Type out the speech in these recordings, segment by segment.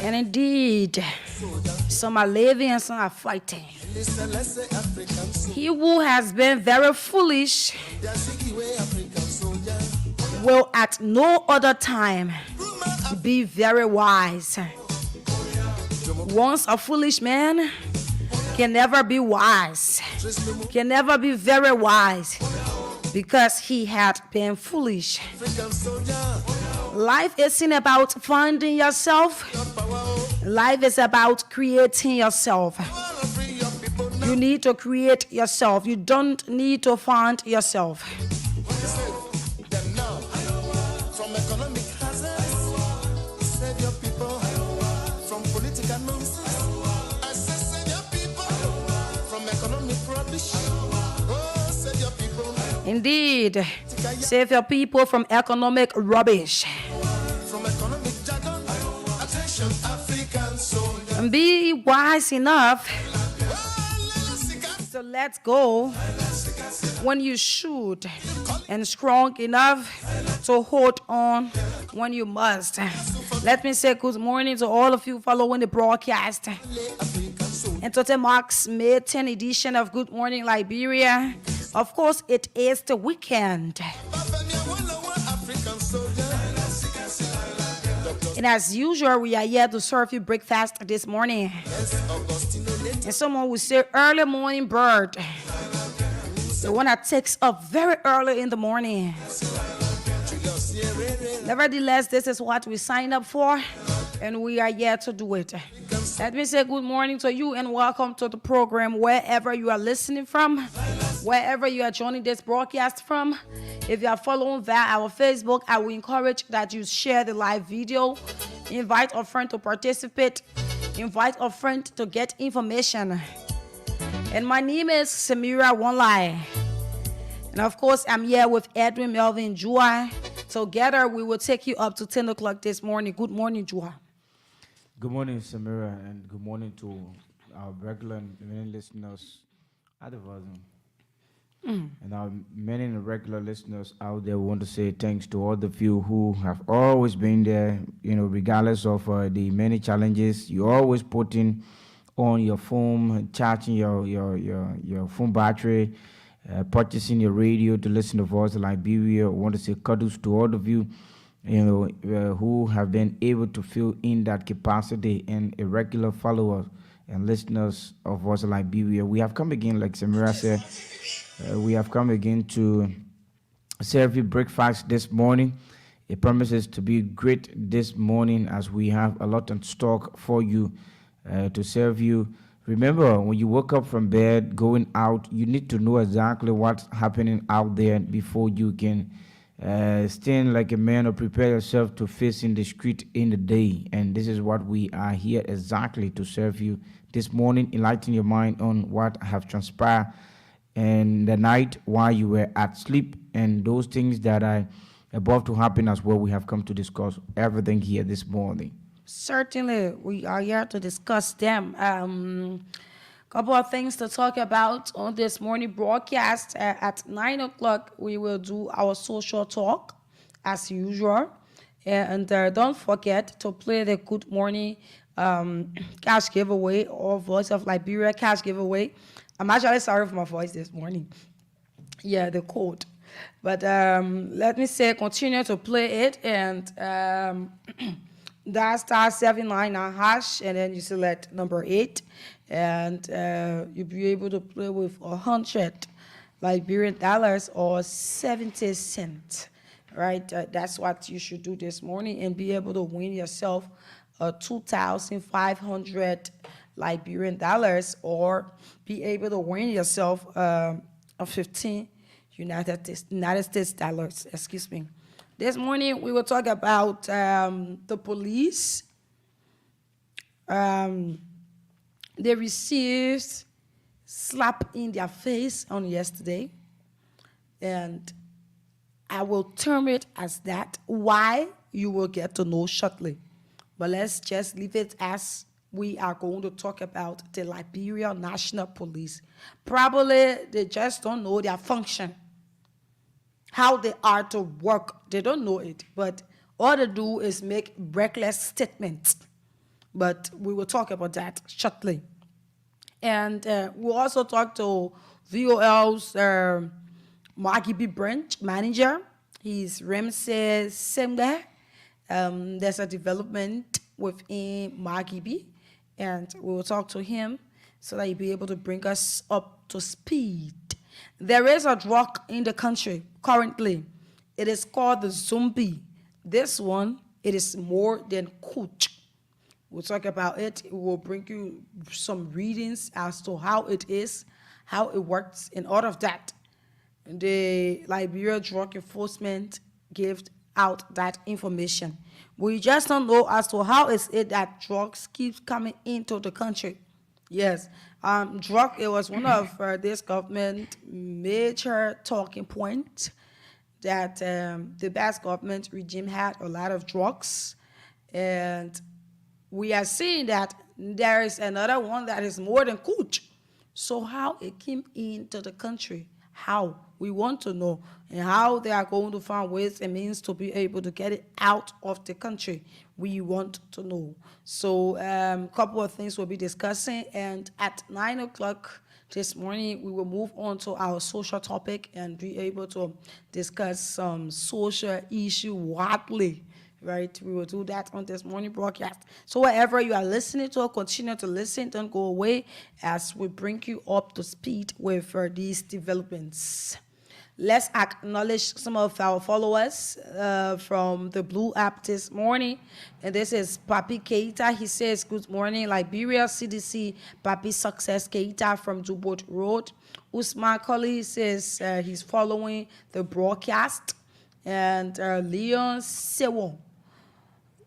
And indeed, some are living and some are fighting. He who has been very foolish will at no other time be very wise. Once a foolish man can never be wise, can never be very wise, because he had been foolish. Life isn't about finding yourself. Life is about creating yourself. You need to create yourself. You don't need to find yourself. From economic hazards, save your people. From political nonsense, I say save your people. From economic rubbish, oh, save your people. Indeed, save your people from economic rubbish. From economic jargon, attention, African soldier. And be wise enough to let go when you should, and strong enough to hold on when you must. Let me say good morning to all of you following the broadcast. And today marks May 10th edition of Good Morning Liberia. Of course, it is the weekend. And as usual, we are here to serve you breakfast this morning. And someone will say early morning bird. The one that takes up very early in the morning. Nevertheless, this is what we signed up for, and we are here to do it. Let me say good morning to you and welcome to the program wherever you are listening from, wherever you are joining this broadcast from. If you are following via our Facebook, I will encourage that you share the live video, invite a friend to participate, invite a friend to get information. And my name is Samira Wonlai. And of course, I'm here with Edwin Melvin Jua. Together, we will take you up to 10 o'clock this morning. Good morning, Jua. Good morning, Samira, and good morning to our regular listeners at the volume. And our many regular listeners out there want to say thanks to all of you who have always been there, regardless of the many challenges. You always putting on your phone, charging your phone battery, purchasing your radio to listen to Voice of Liberia. I want to say kudos to all of you, who have been able to fill in that capacity and a regular followers and listeners of Voice of Liberia. We have come again, like Samira said, we have come again to serve you breakfast this morning. It promises to be great this morning as we have a lot in stock for you to serve you. Remember, when you wake up from bed, going out, you need to know exactly what's happening out there before you can stand like a man or prepare yourself to face in the street in the day. And this is what we are here exactly to serve you this morning, enlighten your mind on what have transpired in the night while you were at sleep and those things that are about to happen as well. We have come to discuss everything here this morning. Certainly, we are here to discuss them. Couple of things to talk about on this morning broadcast. At 9 o'clock, we will do our social talk as usual. And don't forget to play the Good Morning cash giveaway or Voice of Liberia cash giveaway. I'm actually sorry for my voice this morning. Yeah, the code. But let me say, continue to play it and dial *799# and then you select number 8 and you'll be able to play with 100 Liberian dollars or 70 cents. Right? That's what you should do this morning and be able to win yourself 2,500 Liberian dollars or be able to win yourself 15 United States dollars. Excuse me. This morning we will talk about the police. They received slap in their face on yesterday, and I will term it as that. Why, you will get to know shortly. But let's just leave it as we are going to talk about the Liberia National Police. Probably they just don't know their function, how they are to work. They don't know it, but all they do is make reckless statements. But we will talk about that shortly. And we'll also talk to VOL's Margibi branch manager. He's Ramses Semda. There's a development within Margibi, and we will talk to him so that he'll be able to bring us up to speed. There is a drug in the country currently. It is called the zombie. This one, it is more than coach. We'll talk about it. We will bring you some readings as to how it is, how it works, and all of that. The Liberia Drug Enforcement gave out that information. We just don't know as to how is it that drugs keeps coming into the country. Yes, it was one of this government major talking points that the past government regime had a lot of drugs, and we are seeing that there is another one that is more than coach. So how it came into the country, how we want to know, and how they are going to find ways and means to be able to get it out of the country. We want to know. So a couple of things we'll be discussing, and at 9 o'clock this morning, we will move on to our social topic and be able to discuss some social issue widely. Right, we will do that on this morning broadcast. So wherever you are listening to, continue to listen. Don't go away as we bring you up to speed with these developments. Let's acknowledge some of our followers from the Blue app this morning. And this is Papi Keita. He says, good morning, Liberia CDC, Papi Success Keita from Dubot Road. Usman Koli says he's following the broadcast. And Leon Sewon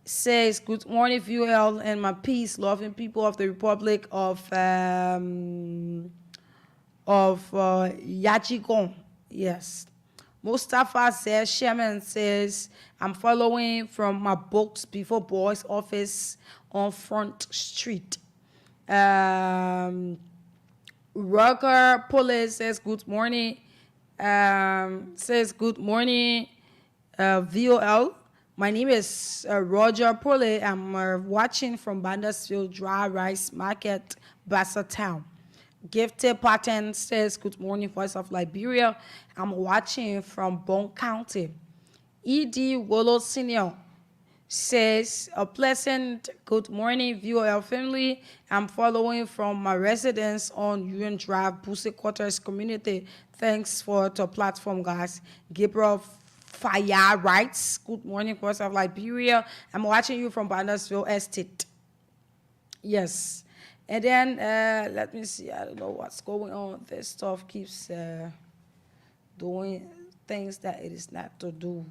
says, good morning, VOL and my peace-loving people of the Republic of Yajigon. Yes. Mustafa says, Sherman says, I'm following from my books before boys office on Front Street. Roger Police says, good morning. Says, good morning, VOL. My name is Roger Pole. I'm watching from Bandersfield Dry Rice Market, Bassa Town. Gifted Pattern says, good morning, Voice of Liberia. I'm watching from Bon County. E.D. Wolo Senior says, a pleasant good morning, VOL family. I'm following from my residence on UN Drive, Busse Quarters community. Thanks for the platform, guys. Gabriel Fire writes, good morning, Voice of Liberia. I'm watching you from Bandersville Estate. Yes. And then, let me see, I don't know what's going on. This stuff keeps doing things that it is not to do.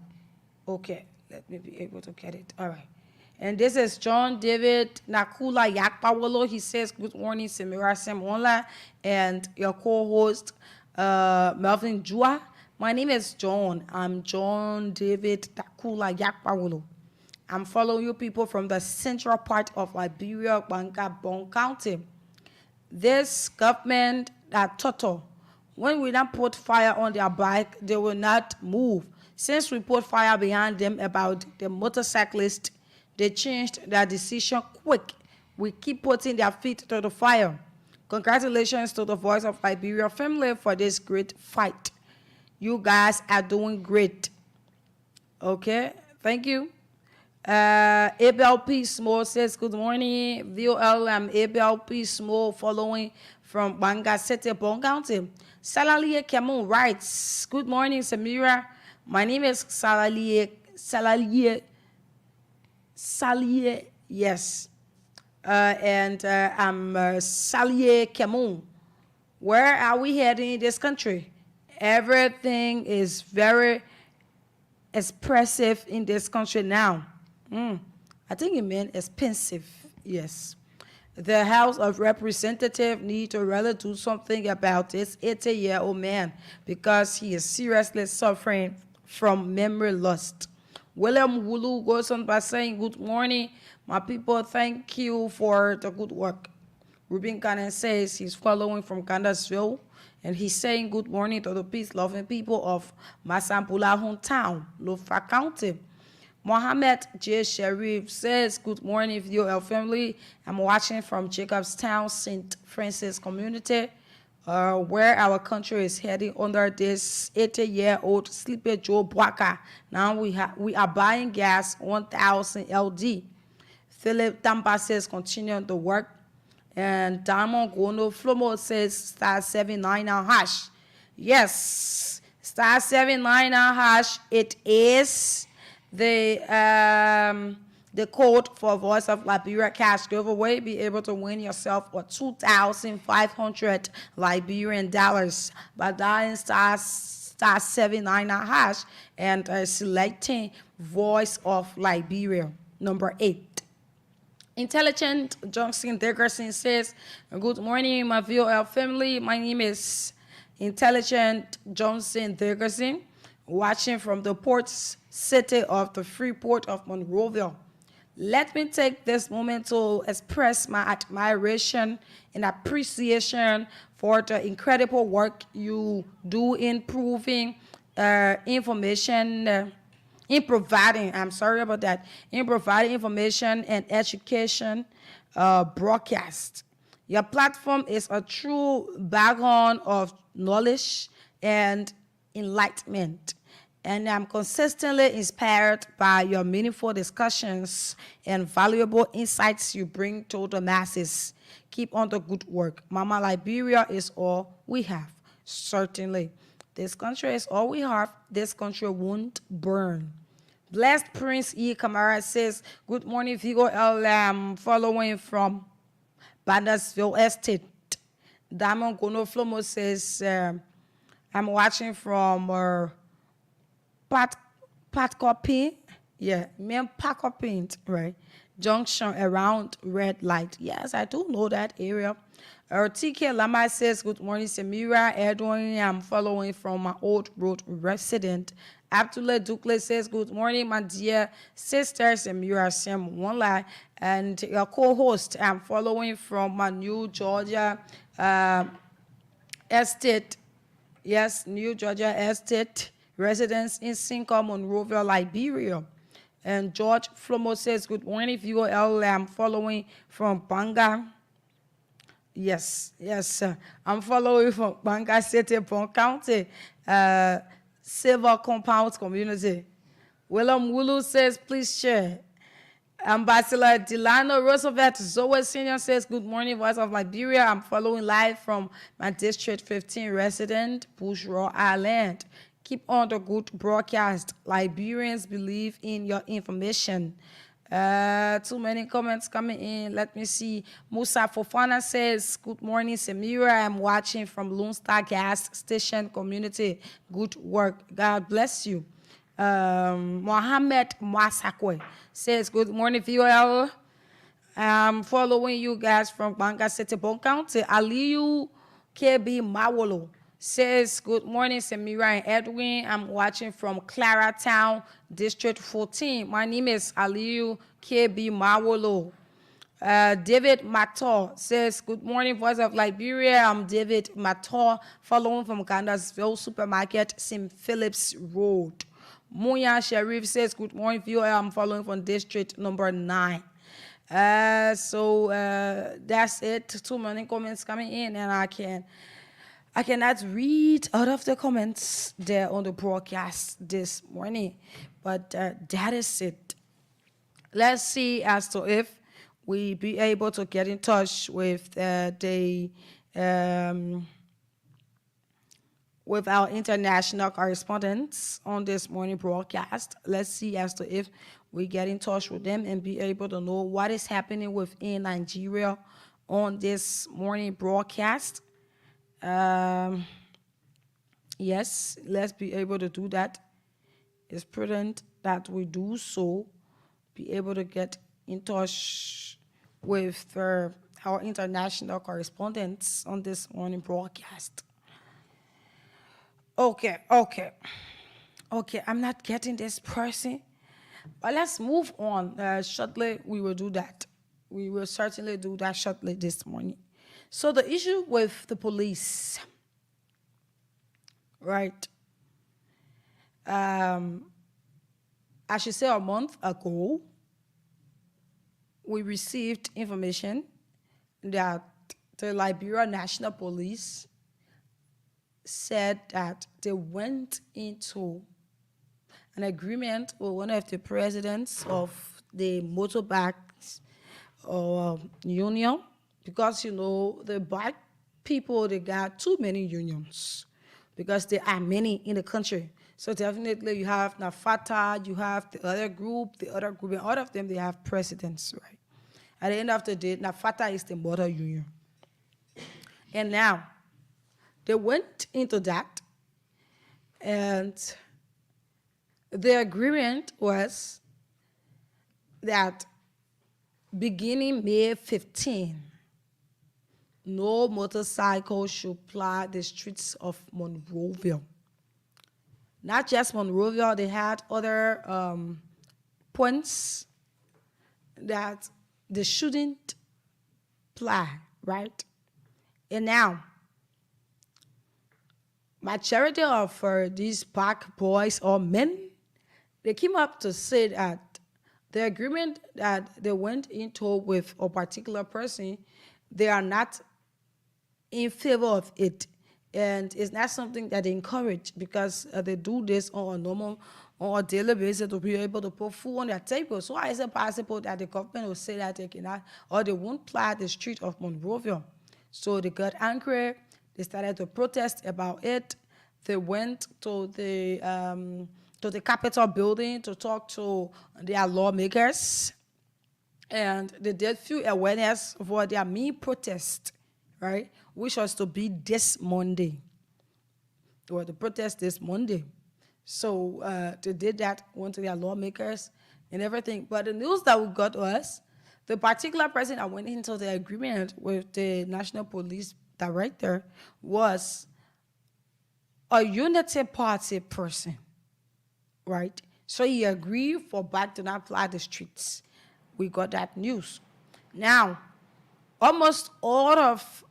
Okay, let me be able to get it. All right. And this is John David Nakula Yakpawolo. He says, good morning, Samira Semola, and your co-host, Melvin Jua. My name is John. I'm John David Nakula Yakpawolo. I'm following you people from the central part of Liberia, Banka, Bon County. This government that Toto, when we don't put fire on their bike, they will not move. Since we put fire behind them about the motorcyclist, they changed their decision quick. We keep putting their feet to the fire. Congratulations to the Voice of Liberia family for this great fight. You guys are doing great. Okay, thank you. Abel P. Small says, good morning, VOL. I'm Abel P. Small, following from Banga City, Bon County. Salalie Cameron writes, good morning, Samira. My name is Salalie, yes. And I'm Salalie Cameron. Where are we heading in this country? Everything is very expressive in this country now. I think it meant expensive, yes. The House of Representatives need to really do something about this 80-year-old man because he is seriously suffering from memory loss. William Wulu goes on by saying, good morning, my people, thank you for the good work. Ruben Cannon says he's following from Gandersville, and he's saying good morning to the peace-loving people of Masampula hometown, Lofa County. Mohammed J. Sharif says, good morning, VOL family. I'm watching from Jacobstown, St. Francis community, where our country is heading under this 80-year-old Sleepy Joe Bwaka. Now we are buying gas 1,000 LD. Philip Tampa says, continue the work. And Diamond Gono Flomo says, star 79 and hash. Yes, star 79 and hash. It is the code for Voice of Liberia cash giveaway. Be able to win yourself a 2,500 Liberian dollars by dialing star 79 and hash and selecting Voice of Liberia number 8. Intelligent Johnson Dickerson says, good morning, my VOL family. My name is Intelligent Johnson Dickerson, watching from the port city of the free port of Monrovia. Let me take this moment to express my admiration and appreciation for the incredible work you do in providing information and education broadcast. Your platform is a true background of knowledge and enlightenment. And I'm consistently inspired by your meaningful discussions and valuable insights you bring to the masses. Keep on the good work. Mama, Liberia is all we have. Certainly. This country is all we have. This country won't burn. Blessed Prince E. Kamara says, good morning, VOL. I'm following from Bandersville Estate. Diamond Gono Flomo says, I'm watching from Patcopin. Yeah, Patcopin, right? Junction around red light. Yes, I do know that area. TK Lama says, good morning, Samira Edwin. I'm following from my old road resident. Abdullah Dukle says, good morning, my dear sister Samira Sam Wonla and your co-host. I'm following from my new Georgia estate. Yes, New Georgia Estate residents in Cinco, Monrovia, Liberia. And George Flomo says, good morning, VOL. I'm following from Banga. Yes, sir. I'm following from Banga City, Pond County, Silver Compound Community. Willem Wulu says, please share. Ambassador Delano Roosevelt Zoe Senior says, good morning, Voice of Liberia. I'm following live from my District 15 resident, Bushra Island. Keep on the good broadcast. Liberians believe in your information. Too many comments coming in. Let me see. Musa Fofana says, good morning, Samira. I'm watching from Lone Star Gas Station Community. Good work. God bless you. Mohammed Mwasakwe says, good morning, VOL. I'm following you guys from Banga City, Bon County. Aliyu KB Mawolo says, good morning, Samira and Edwin. I'm watching from Clara Town, District 14. My name is Aliyu KB Mawolo. David Mator says, good morning, Voice of Liberia. I'm David Mator, following from Gandasville Supermarket, St. Phillips Road. Muya Sharif says, good morning, VOL. I'm following from District number 9. So that's it. Too many comments coming in, and I cannot read out of the comments there on the broadcast this morning. But that is it. Let's see as to if we be able to get in touch with with our international correspondents on this morning broadcast. Let's see as to if we get in touch with them and be able to know what is happening within Nigeria on this morning broadcast. Yes, let's be able to do that. It's prudent that we do so, be able to get in touch with our international correspondents on this morning broadcast. Okay, I'm not getting this person, but let's move on. Shortly, we will do that. We will certainly do that shortly this morning. So the issue with the police, right? I should say a month ago, we received information that the Liberia National Police said that they went into an agreement with one of the presidents of the motorbikes union, because, you know, the bike people, they got too many unions because there are many in the country. So definitely you have NAFATA, you have the other group, and all of them, they have presidents, right? At the end of the day, NAFATA is the mother union. And now, they went into that, and the agreement was that beginning May 15, no motorcycle should ply the streets of Monrovia. Not just Monrovia, they had other points that they shouldn't ply, right? And now, majority of these black boys or men, they came up to say that the agreement that they went into with a particular person, they are not in favor of it. And it's not something that they encourage, because they do this on a daily basis to be able to put food on their table. So how is it possible that the government will say that they cannot, or they won't ply the street of Monrovia? So they got angry. They started to protest about it. They went to the Capitol building to talk to their lawmakers, and they did few awareness for their main protest, right? Which was to be this Monday, or the protest this Monday. So they did that, went to their lawmakers and everything. But the news that we got was the particular person that went into the agreement with the National Police Director was a Unity Party person, right? So he agreed for BAC to not fly the streets. We got that news. Now, almost all of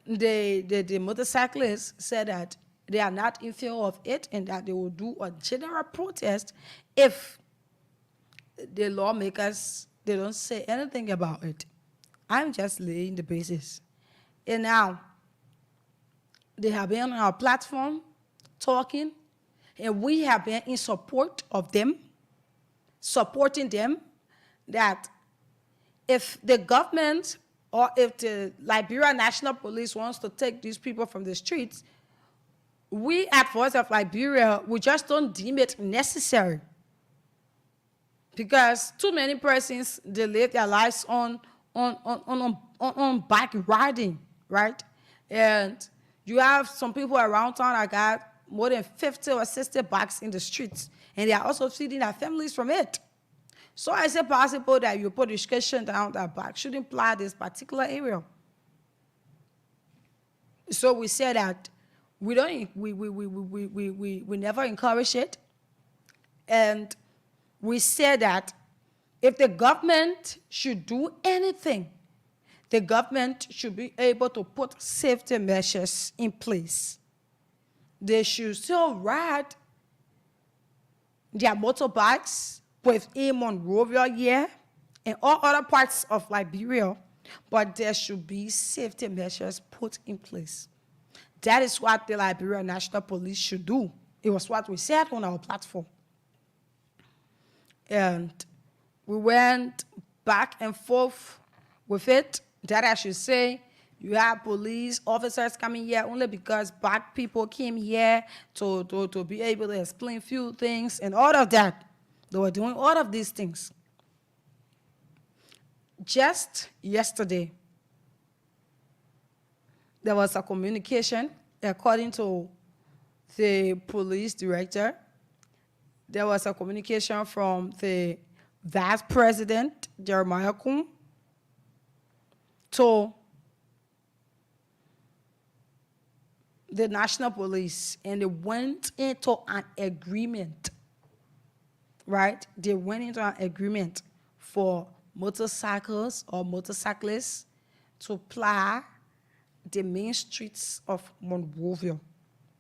the motorcyclists said that they are not in favor of it and that they will do a general protest if the lawmakers, they don't say anything about it. I'm just laying the basis. And now, they have been on our platform talking, and we have been in support of them, supporting them, that if the government or if the Liberia National Police wants to take these people from the streets, we at Voice of Liberia, we just don't deem it necessary. Because too many persons, they live their lives on bike riding, right? And you have some people around town that got more than 50 or 60 bikes in the streets, and they are also feeding their families from it. So is it possible that you put restriction down that bike should imply this particular area? So we said that we never encourage it, and we said that if the government should do anything, the government should be able to put safety measures in place. They should still ride their motorbikes within Monrovia here and all other parts of Liberia, but there should be safety measures put in place. That is what the Liberia National Police should do. It was what we said on our platform. And we went back and forth with it. That I should say, you have police officers coming here only because black people came here to be able to explain few things and all of that. They were doing all of these things. Just yesterday, there was a communication, according to the police director, there was a communication from the Vice President, Jeremiah Kum, to the National Police, and they went into an agreement, right? They went into an agreement for motorcycles or motorcyclists to ply the main streets of Monrovia.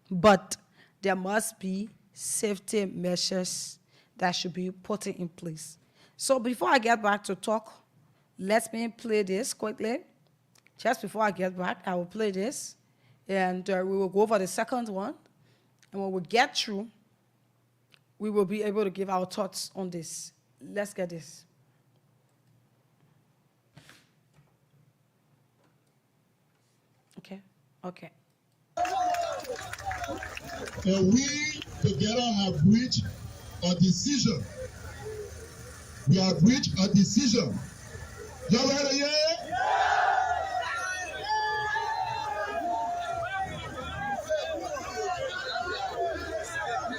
But there must be safety measures that should be put in place. So before I get back to talk, let me play this quickly. Just before I get back, I will play this, and we will go over the second one. And when we get through, we will be able to give our thoughts on this. Let's get this. Okay. And we together have reached a decision. We have reached a decision. Y'all ready yet?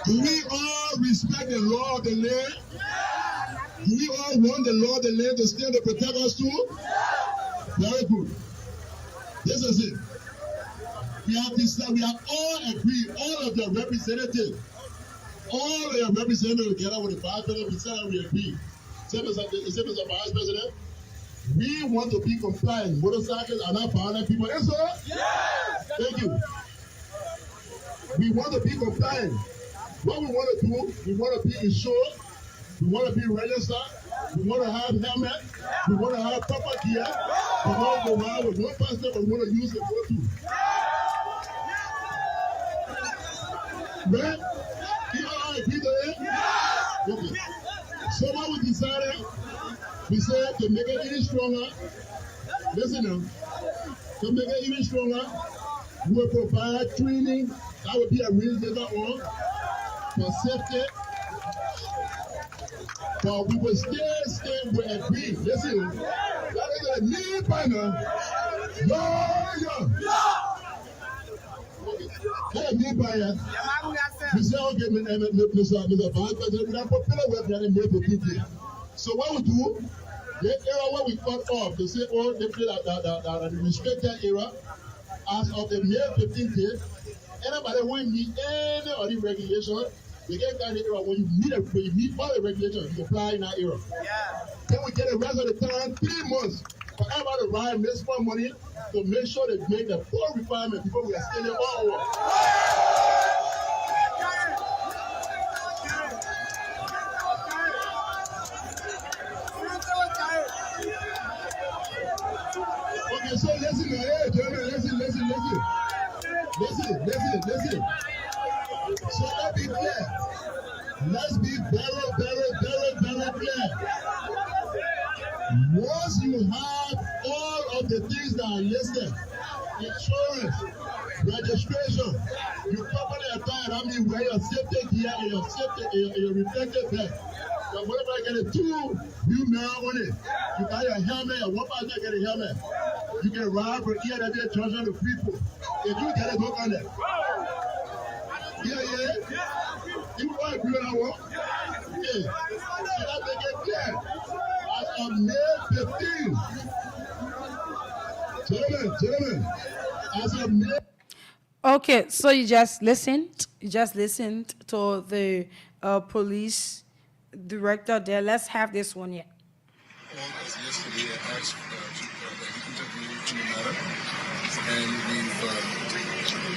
Do we all respect the law of the land? Do we all want the law of the land to stand to protect us too? Very good. This is it. We have decided, we have all agreed, all of the representatives, all of the representatives together with the Vice President, we said we agreed. Same as the Vice President, we want to be compliant. Motorcycles are not violent people. Yes, sir? Yes! Thank you. We want to be compliant. What we want to do, we want to be insured, we want to be registered, we want to have helmets, we want to have proper gear, we want to go around with one person, we want to use the road too. Right? You all agree to it? Okay. So what we decided, we said to make it even stronger, listen now, to make it even stronger, we will provide training, that would be a real later on, for safety, but we will stay with agree. Listen, that is a new panel. We say, okay, Mr. Vice President, we have popular web here in Liberia. So what we do, the era where we cut off, to say, oh, they play the restricted era, as of the May 15th, anybody who meet any of the regulation, they get that era when you meet all the regulations, you apply in that era. Yeah. Then we get the rest of the time, 3 months, for everybody to ride, make more money, to make sure they make the full requirement before we are still in all. listen. So let's be clear. Let's be very clear. Once you have all of the things that are listed, insurance, registration, you properly attire, that means wear your safety gear and your safety and your reflective vest. Your motorbike get a tool, you now on it. You got your helmet, your one person get a helmet. You can ride for ear that they're charging the people. If you get it, look on it. Yeah. You want to do that work? Yeah. So that make it clear. As of May 15, gentlemen, as of May. Okay, so you just listened. To the police director there. Let's have this one here. As yesterday, I asked to interview in the matter, and we've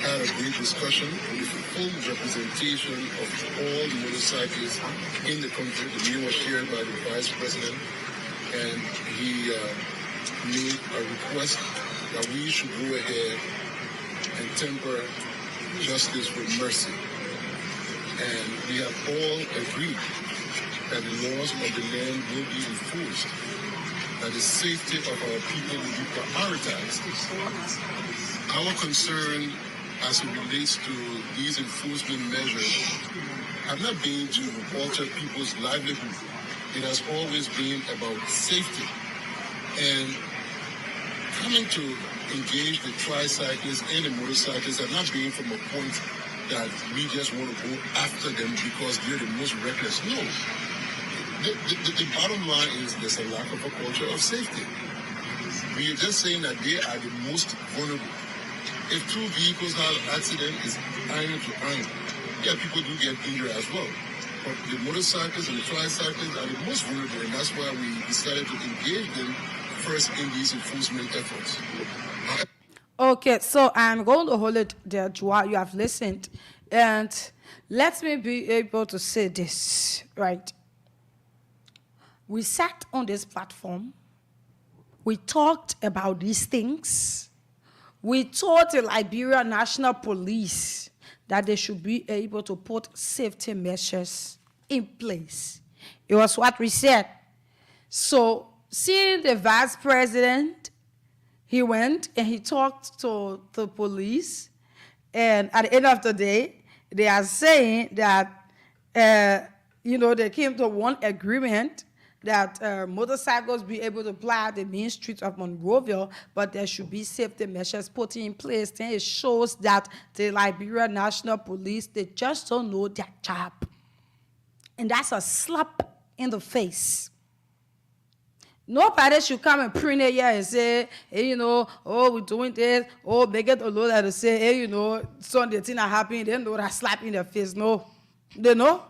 had a great discussion with full representation of all the motorcyclists in the country. The meeting was shared by the Vice President, and he made a request that we should go ahead and temper justice with mercy. And we have all agreed that the laws of the land will be enforced, that the safety of our people will be prioritized. Our concern as it relates to these enforcement measures have not been to alter people's livelihood. It has always been about safety. And coming to engage the tricyclists and the motorcyclists have not been from a point that we just want to go after them because they're the most reckless. No. The bottom line is there's a lack of a culture of safety. We are just saying that they are the most vulnerable. If two vehicles have an accident, it's iron to iron. Yeah, people do get injured as well. But the motorcyclists and the tricyclists are the most vulnerable, and that's why we decided to engage them first in these enforcement efforts. Okay, so I'm going to hold it there, Joa. You have listened. And let me be able to say this, right? We sat on this platform. We talked about these things. We told the Liberia National Police that they should be able to put safety measures in place. It was what we said. So, seeing the vice president, he went and he talked to the police. And at the end of the day, they are saying that, they came to one agreement that motorcycles be able to ply the main streets of Monrovia, but there should be safety measures put in place. Then it shows that the Liberia National Police, they just don't know their job. And that's a slap in the face. Nobody should come and print it here and say, hey, we're doing this, make it a load that to say, hey, Sunday thing are happening, they know that slap in their face. No, they know.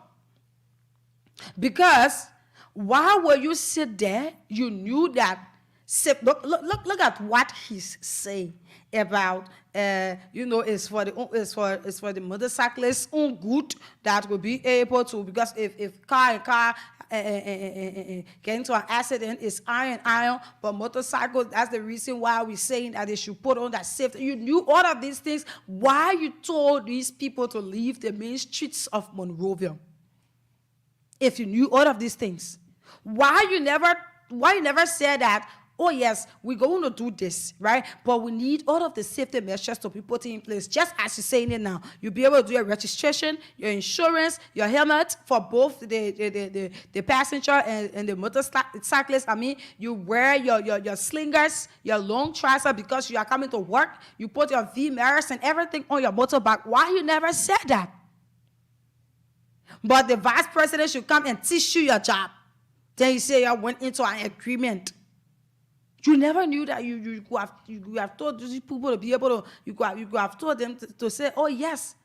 Because why will you sit there? You knew that. Look at what he's saying about. It's for the motorcyclists' own good that will be able to, because if car get into an accident, it's iron. But motorcycles, that's the reason why we're saying that they should put on that safety. You knew all of these things. Why you told these people to leave the main streets of Monrovia? If you knew all of these things, why you never said that, oh yes, we're going to do this, right? But we need all of the safety measures to be put in place, just as you're saying it now. You'll be able to do your registration, your insurance, your helmet for both the passenger and the motorcyclist. I mean, you wear your slingers, your long trouser because you are coming to work. You put your V-mirrors and everything on your motorbike. Why you never said that? But the vice president should come and teach you your job. Then you say you went into an agreement. You never knew that you have told these people to be able to, you have told them to say, oh yes,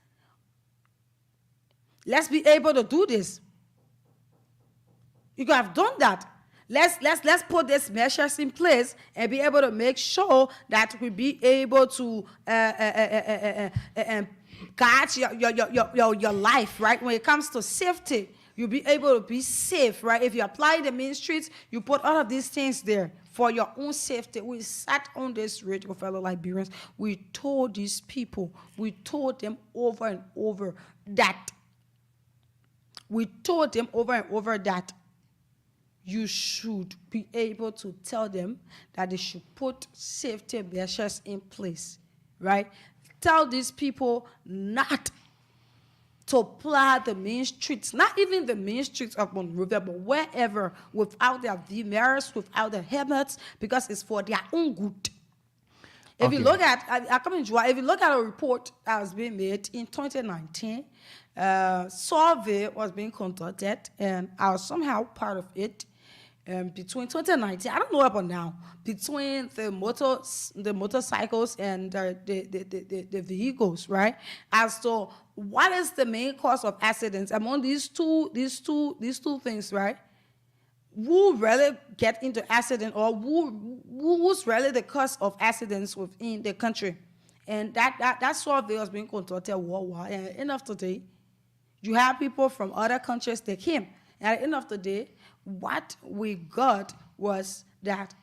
let's be able to do this. You could have done that. Let's put these measures in place and be able to make sure that we be able to guard your life, right? When it comes to safety, you'll be able to be safe, right? If you apply the main streets, you put all of these things there for your own safety. We sat on this radio, fellow Liberians. We told these people, we told them over and over that you should be able to tell them that they should put safety measures in place, right? Tell these people not to plow the main streets, not even the main streets of Monrovia, but wherever, without their VMRs, without their helmets, because it's for their own good. If you look at, if you look at a report that was being made in 2019, survey was being conducted, and I was somehow part of it. Between 2019, I don't know about now, between the motorcycles and the vehicles, right? As to what is the main cause of accidents among these two things, right? Who really get into accident, or who's really the cause of accidents within the country? And that survey was being conducted worldwide. And at the end of the day, you have people from other countries that came. And at the end of the day, what we got was that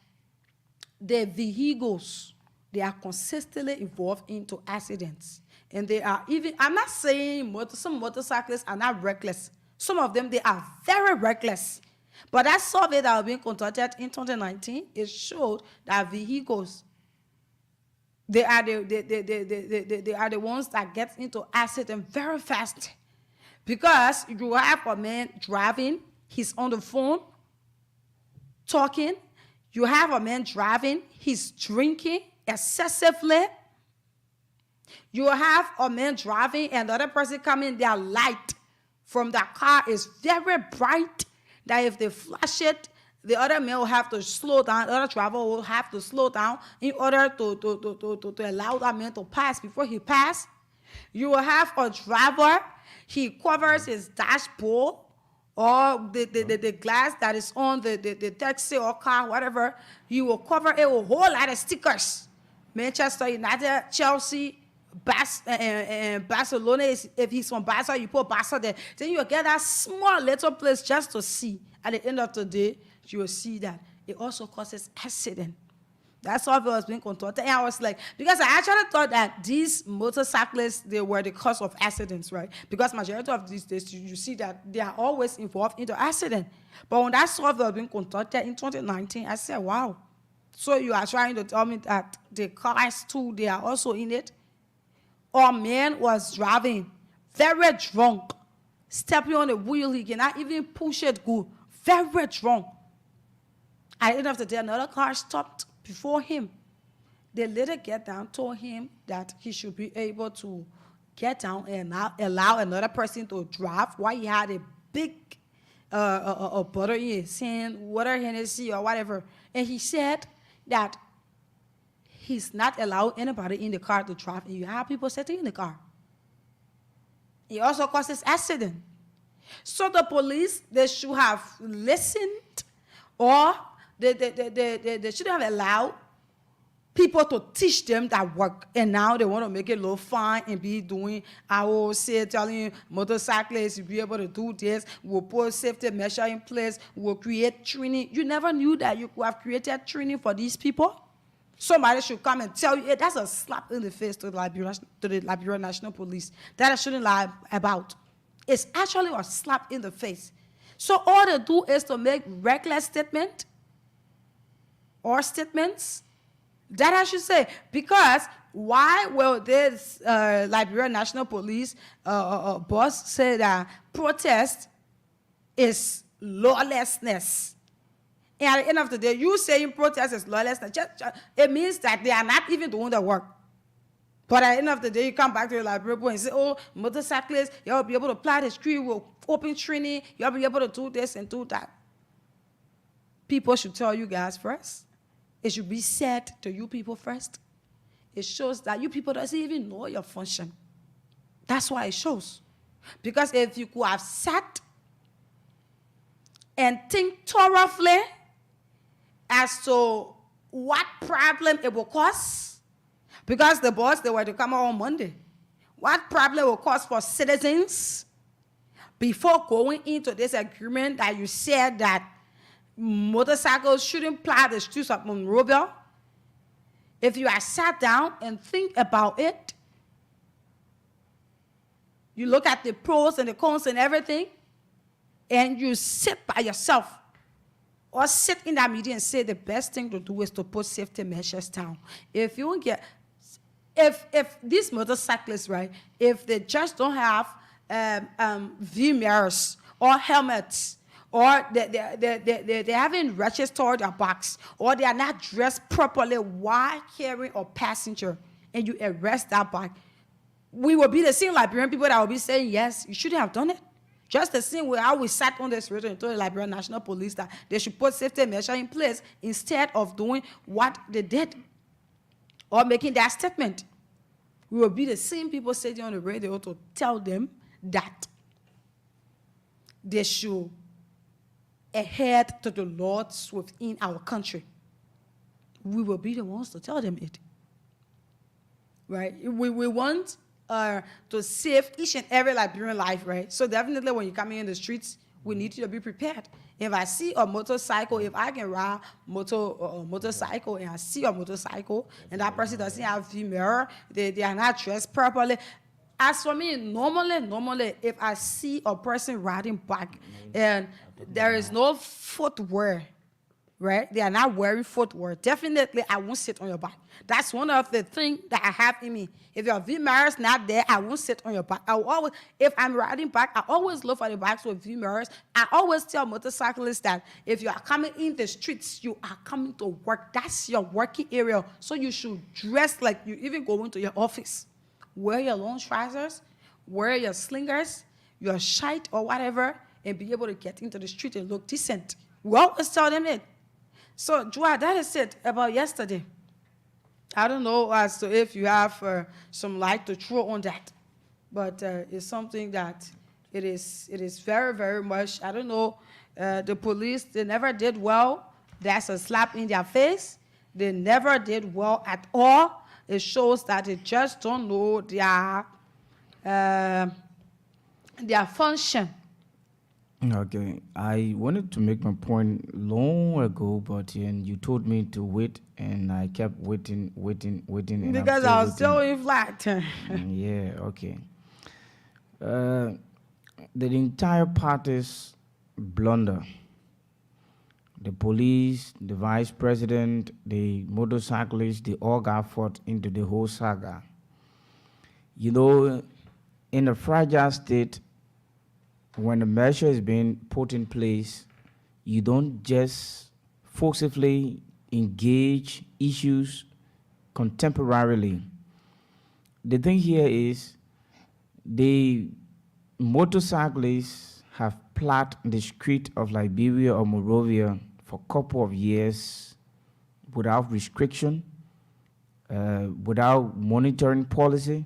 the vehicles, they are consistently involved into accidents. And they are even, I'm not saying some motorcyclists are not reckless. Some of them, they are very reckless. But that survey that was being conducted in 2019, it showed that vehicles, they are the ones that get into accident very fast. Because you have a man driving, he's on the phone, talking. You have a man driving, he's drinking excessively. You have a man driving and the other person coming, their light from that car is very bright, that if they flash it, the other man will have to slow down, the other driver will have to slow down in order to allow that man to pass before he passes. You will have a driver, he covers his dashboard or the glass that is on the taxi or car, whatever. He will cover it with a whole lot of stickers. Manchester United, Chelsea, Barcelona, if he's from Barca, you put Barca there. Then you get that small little place just to see. At the end of the day, you will see that it also causes accident. That's all it was being conducted. And I was like, because I actually thought that these motorcyclists, they were the cause of accidents, right? Because majority of these days, you see that they are always involved into accident. But when that survey was being conducted in 2019, I said, wow. So you are trying to tell me that the cars too, they are also in it? Or man was driving, very drunk, stepping on the wheel, he cannot even push it good, very drunk. At the end of the day, another car stopped before him. They later get down, told him that he should be able to get down and not allow another person to drive while he had a big bottle in his hand, water, Hennessy, or whatever. And he said that he's not allowing anybody in the car to drive, and you have people sitting in the car. It also causes accident. So the police, they should have listened, or they shouldn't have allowed people to teach them that work. And now they want to make it look fine and be doing, I will say, telling motorcyclists, you'll be able to do this, we'll put safety measure in place, we'll create training. You never knew that you could have created training for these people? Somebody should come and tell you, hey, that's a slap in the face to the Liberia National Police. That I shouldn't lie about. It's actually a slap in the face. So all they do is to make reckless statements or statements. That I should say, because why will this Liberia National Police boss say that protest is lawlessness? And at the end of the day, you saying protest is lawlessness, it means that they are not even doing the work. But at the end of the day, you come back to the Liberia and say, oh, motorcyclists, you'll be able to apply the street, we'll open training, you'll be able to do this and do that. People should tell you guys first. It should be said to you people first. It shows that you people doesn't even know your function. That's why it shows. Because if you could have sat and think thoroughly as to what problem it will cause, because the boss, they were to come out on Monday, what problem it will cause for citizens before going into this agreement that you said that Motorcycles shouldn't ply the streets of Monrovia. If you are sat down and think about it, you look at the pros and the cons and everything, and you sit by yourself or sit in that meeting and say the best thing to do is to put safety measures down. If you get, if these motorcyclists, right, if they just don't have V mirrors or helmets, or they haven't registered their box, or they are not dressed properly while carrying a passenger, and you arrest that bike, we will be the same Liberian people that will be saying, yes, you shouldn't have done it. Just the same way how we sat on this radio and told the Liberian National Police that they should put safety measures in place instead of doing what they did or making that statement. We will be the same people sitting on the radio to tell them that they should adhere to the laws within our country. We will be the ones to tell them it. Right? We want to save each and every Liberian life, right? So definitely when you're coming in the streets, we need you to be prepared. If I see a motorcycle, if I can ride motorcycle and I see a motorcycle and that person doesn't have the mirror, they are not dressed properly. As for me, normally, if I see a person riding bike and there is no footwear, right? They are not wearing footwear. Definitely, I won't sit on your back. That's one of the things that I have in me. If your V-mirrors not there, I won't sit on your back. I will always, if I'm riding back, I always look for the bikes with V-mirrors. I always tell motorcyclists that if you are coming in the streets, you are coming to work. That's your working area. So you should dress like you even go into your office. Wear your long trousers, wear your slingers, your shite or whatever, and be able to get into the street and look decent. We always tell them it. So, Joa, that is it about yesterday. I don't know as to if you have some light to throw on that, but it's something that it is very, very much, I don't know, the police, they never did well. That's a slap in their face. They never did well at all. It shows that they just don't know their function. Okay, I wanted to make my point long ago, but you told me to wait, and I kept waiting, and Because I was still in flat. Yeah, okay. The entire party's blunder. The police, the vice president, the motorcyclists, they all got fought into the whole saga. You know, in a fragile state, when a measure is being put in place, you don't just forcibly engage issues contemporarily. The thing here is the motorcyclists have plagued the street of Liberia or Monrovia for a couple of years without restriction, without monitoring policy.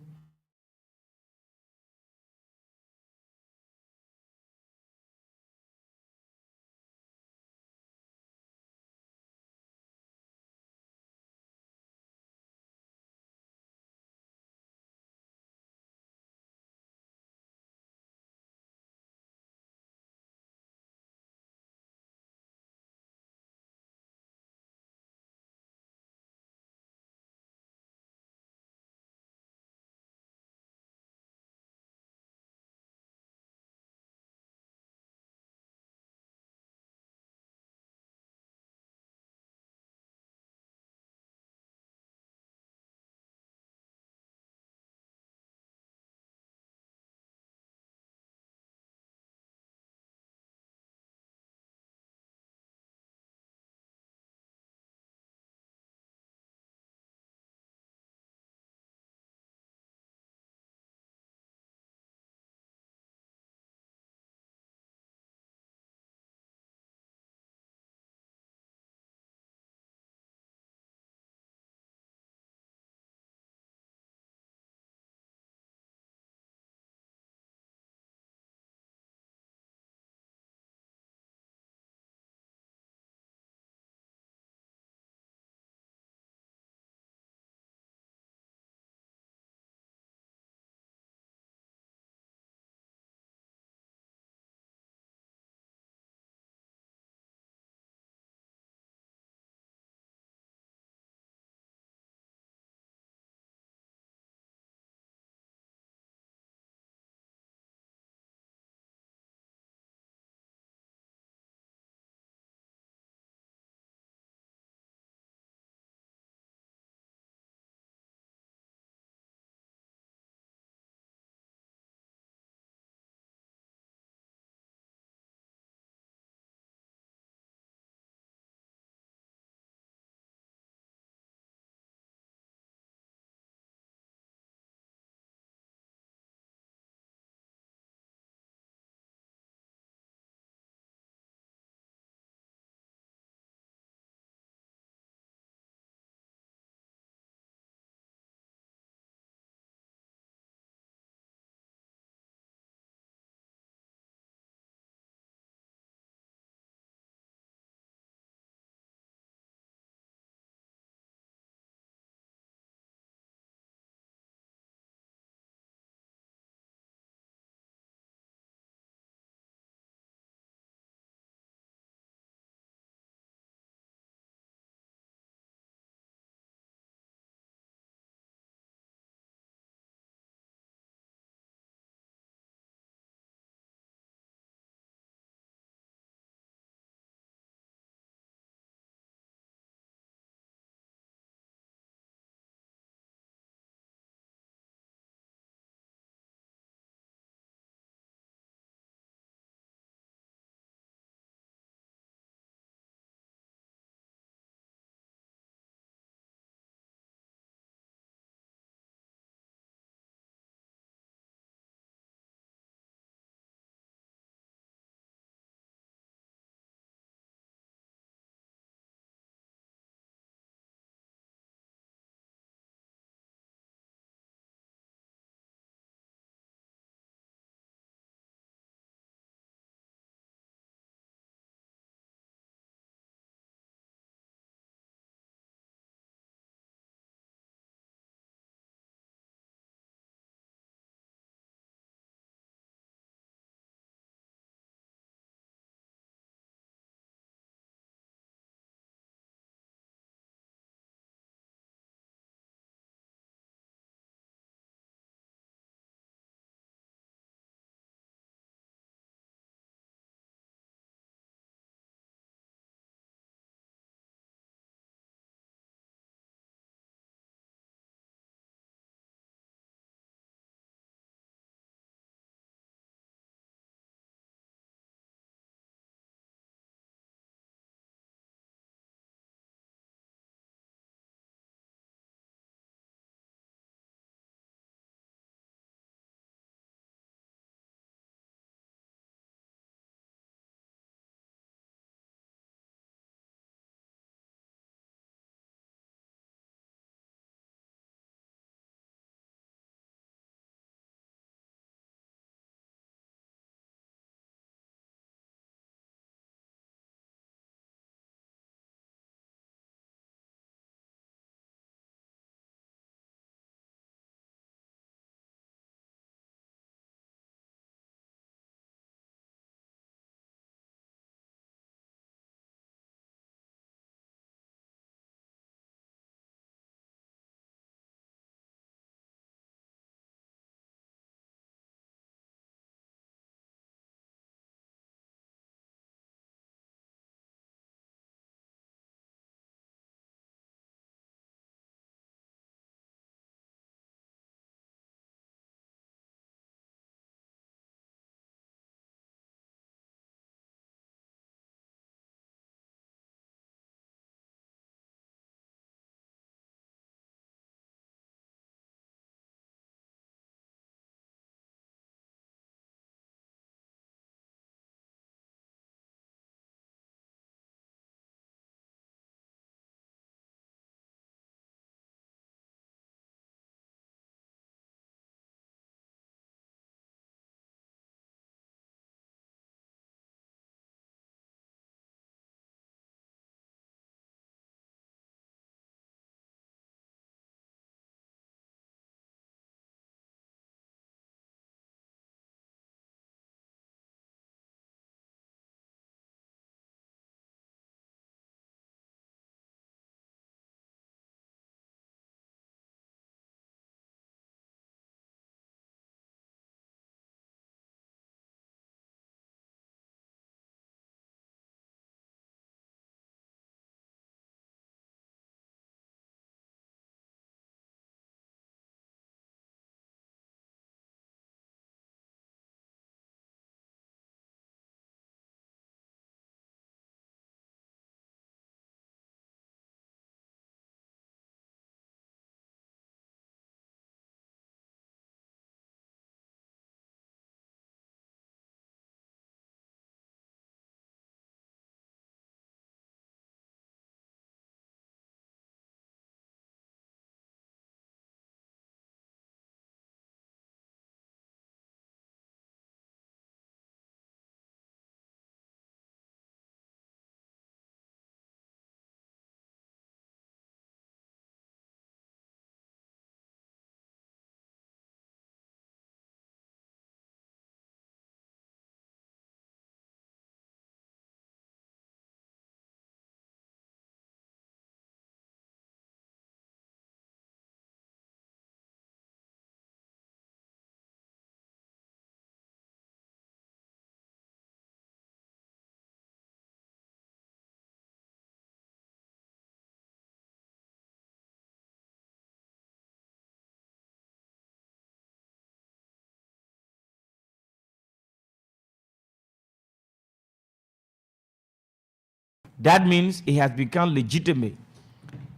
that means it has become legitimate.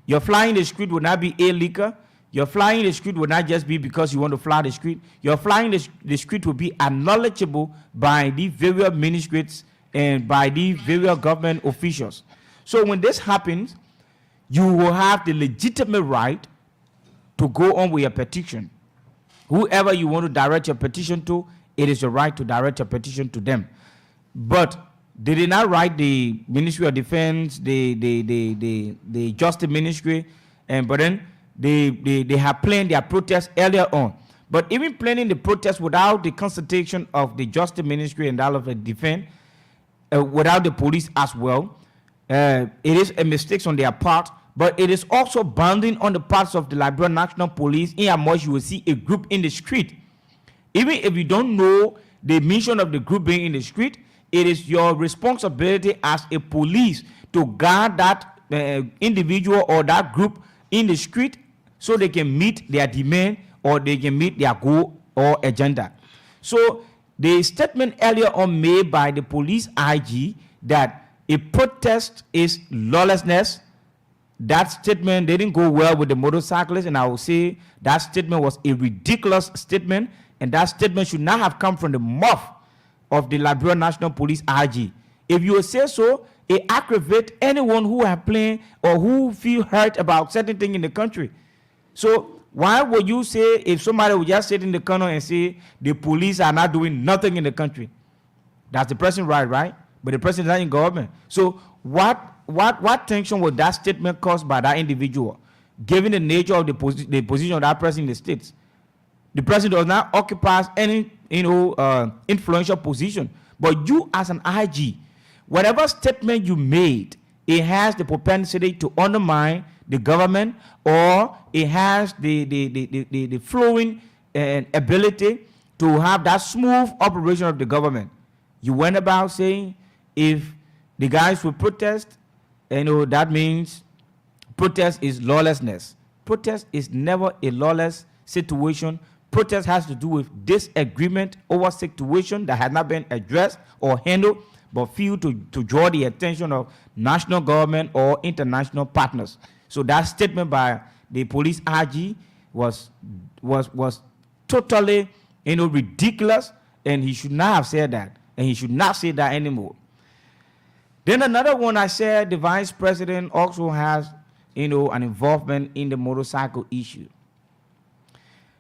Your flying the street will not be illegal. Your flying the street will not just be because you want to fly the street. Your flying the street will be acknowledgeable by the various ministries and by the various government officials. So when this happens, you will have the legitimate right to go on with your petition. Whoever you want to direct your petition to, it is your right to direct your petition to them. But they did not write the Ministry of Defense, the Justice Ministry, but then they have planned their protest earlier on. But even planning the protest without the consultation of the Justice Ministry and that of the Defense, without the police as well, it is a mistake on their part, but it is also bounding on the parts of the Liberia National Police in how much you will see a group in the street. Even if you don't know the mission of the group being in the street, it is your responsibility as a police to guard that individual or that group in the street so they can meet their demand or they can meet their goal or agenda. So the statement earlier on made by the police IG that a protest is lawlessness, that statement didn't go well with the motorcyclists, and I will say that statement was a ridiculous statement, and that statement should not have come from the mouth of the Liberia National Police IG. If you say so, it aggravates anyone who have planned or who feel hurt about certain things in the country. So why would you say, if somebody would just sit in the corner and say the police are not doing nothing in the country? That's the person right? But the person is not in government. So what tension would that statement cause by that individual, given the nature of the position of that person in the states? The president does not occupy any influential position. But you as an IG, whatever statement you made, it has the propensity to undermine the government, or it has the flowing ability to have that smooth operation of the government. You went about saying if the guys will protest, that means protest is lawlessness. Protest is never a lawless situation. Protest has to do with disagreement over situation that has not been addressed or handled, but feel to draw the attention of national government or international partners. So that statement by the police IG was totally ridiculous, and he should not have said that, and he should not say that anymore. Then another one, I said the vice president also has an involvement in the motorcycle issue.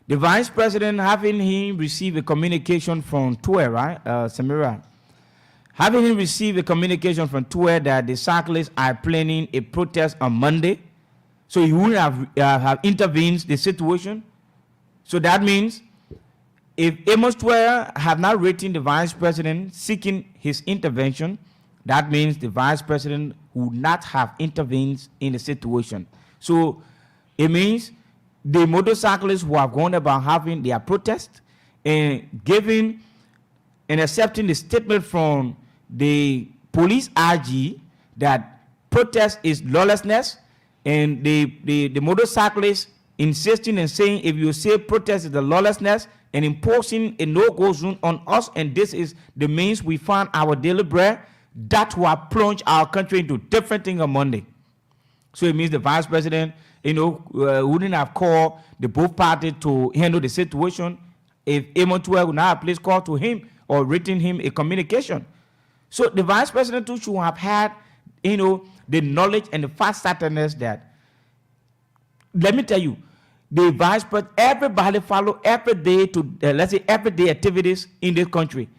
The vice president, having him receive a communication from TUE, right, Samira, having him receive a communication from TUE that the cyclists are planning a protest on Monday, so he wouldn't have intervened the situation. So that means if Amos TUE have not written the vice president seeking his intervention, that means the vice president would not have intervened in the situation. So it means the motorcyclists who have gone about having their protest and giving and accepting the statement from the police IG that protest is lawlessness, and the motorcyclists insisting and saying if you say protest is the lawlessness and imposing a no-go zone on us, and this is the means we find our daily bread, that will plunge our country into different things on Monday. So it means the vice president wouldn't have called the both parties to handle the situation if Amos TUE would not have placed call to him or written him a communication. So the vice president too should have had the knowledge and the fast-sightedness that, let me tell you, the vice president, everybody follow everyday everyday activities in this country.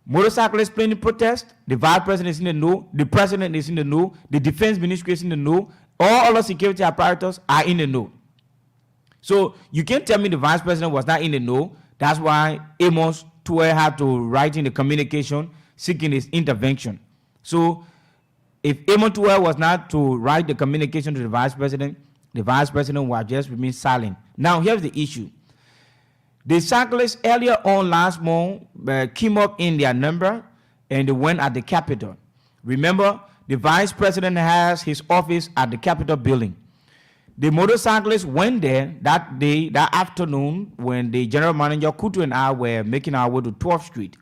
Motorcyclists planning protest, the vice president is in the know, the president is in the know, the defense ministry is in the know, all other security apparatus are in the know. So you can't tell me the vice president was not in the know. That's why Amos TUE had to write in the communication seeking his intervention. So if Amos TUE was not to write the communication to the vice president would have just remained silent. Now here's the issue. The cyclists earlier on last month came up in their number and they went at the Capitol. Remember, the vice president has his office at the Capitol building. The motorcyclists went there that day, that afternoon, when the general manager, Kutu, and I were making our way to 12th Street.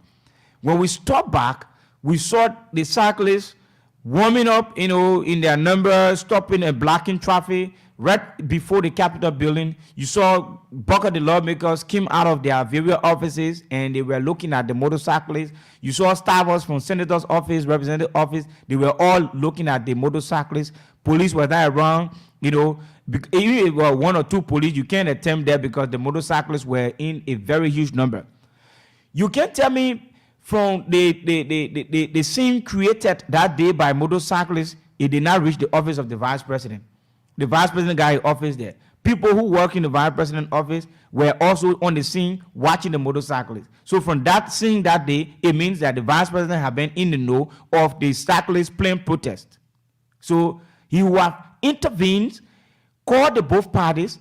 When we stopped back, we saw the cyclists warming up, in their number, stopping and blocking traffic right before the Capitol building. You saw bulk of the lawmakers came out of their various offices and they were looking at the motorcyclists. You saw staffers from senator's office, representative office. They were all looking at the motorcyclists. Police were not around, even if it were one or two police, you can't attempt there because the motorcyclists were in a very huge number. You can't tell me from the scene created that day by motorcyclists, it did not reach the office of the vice president. The vice president got in office there. People who work in the vice president office were also on the scene watching the motorcyclists. So from that scene that day, it means that the vice president had been in the know of the cyclists planned protest. So he would have intervened, called the both parties,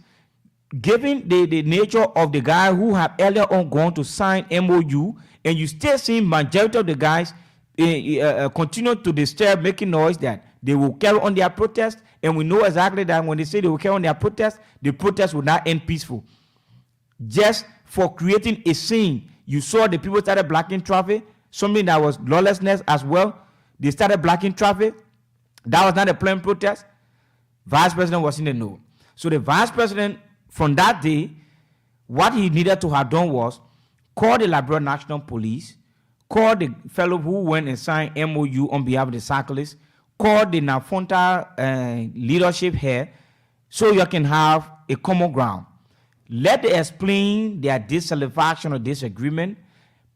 given the nature of the guy who have earlier on gone to sign MOU, and you still see majority of the guys continue to disturb, making noise that they will carry on their protest, and we know exactly that when they say they will carry on their protest, the protest will not end peaceful. Just for creating a scene, you saw the people started blocking traffic, something that was lawlessness as well. They started blocking traffic. That was not a planned protest. Vice president was in the know. So the vice president, from that day, what he needed to have done was call the Liberia National Police, call the fellow who went and signed MOU on behalf of the cyclists, call the NAFONTA leadership here, so you can have a common ground. Let them explain their dissatisfaction or disagreement.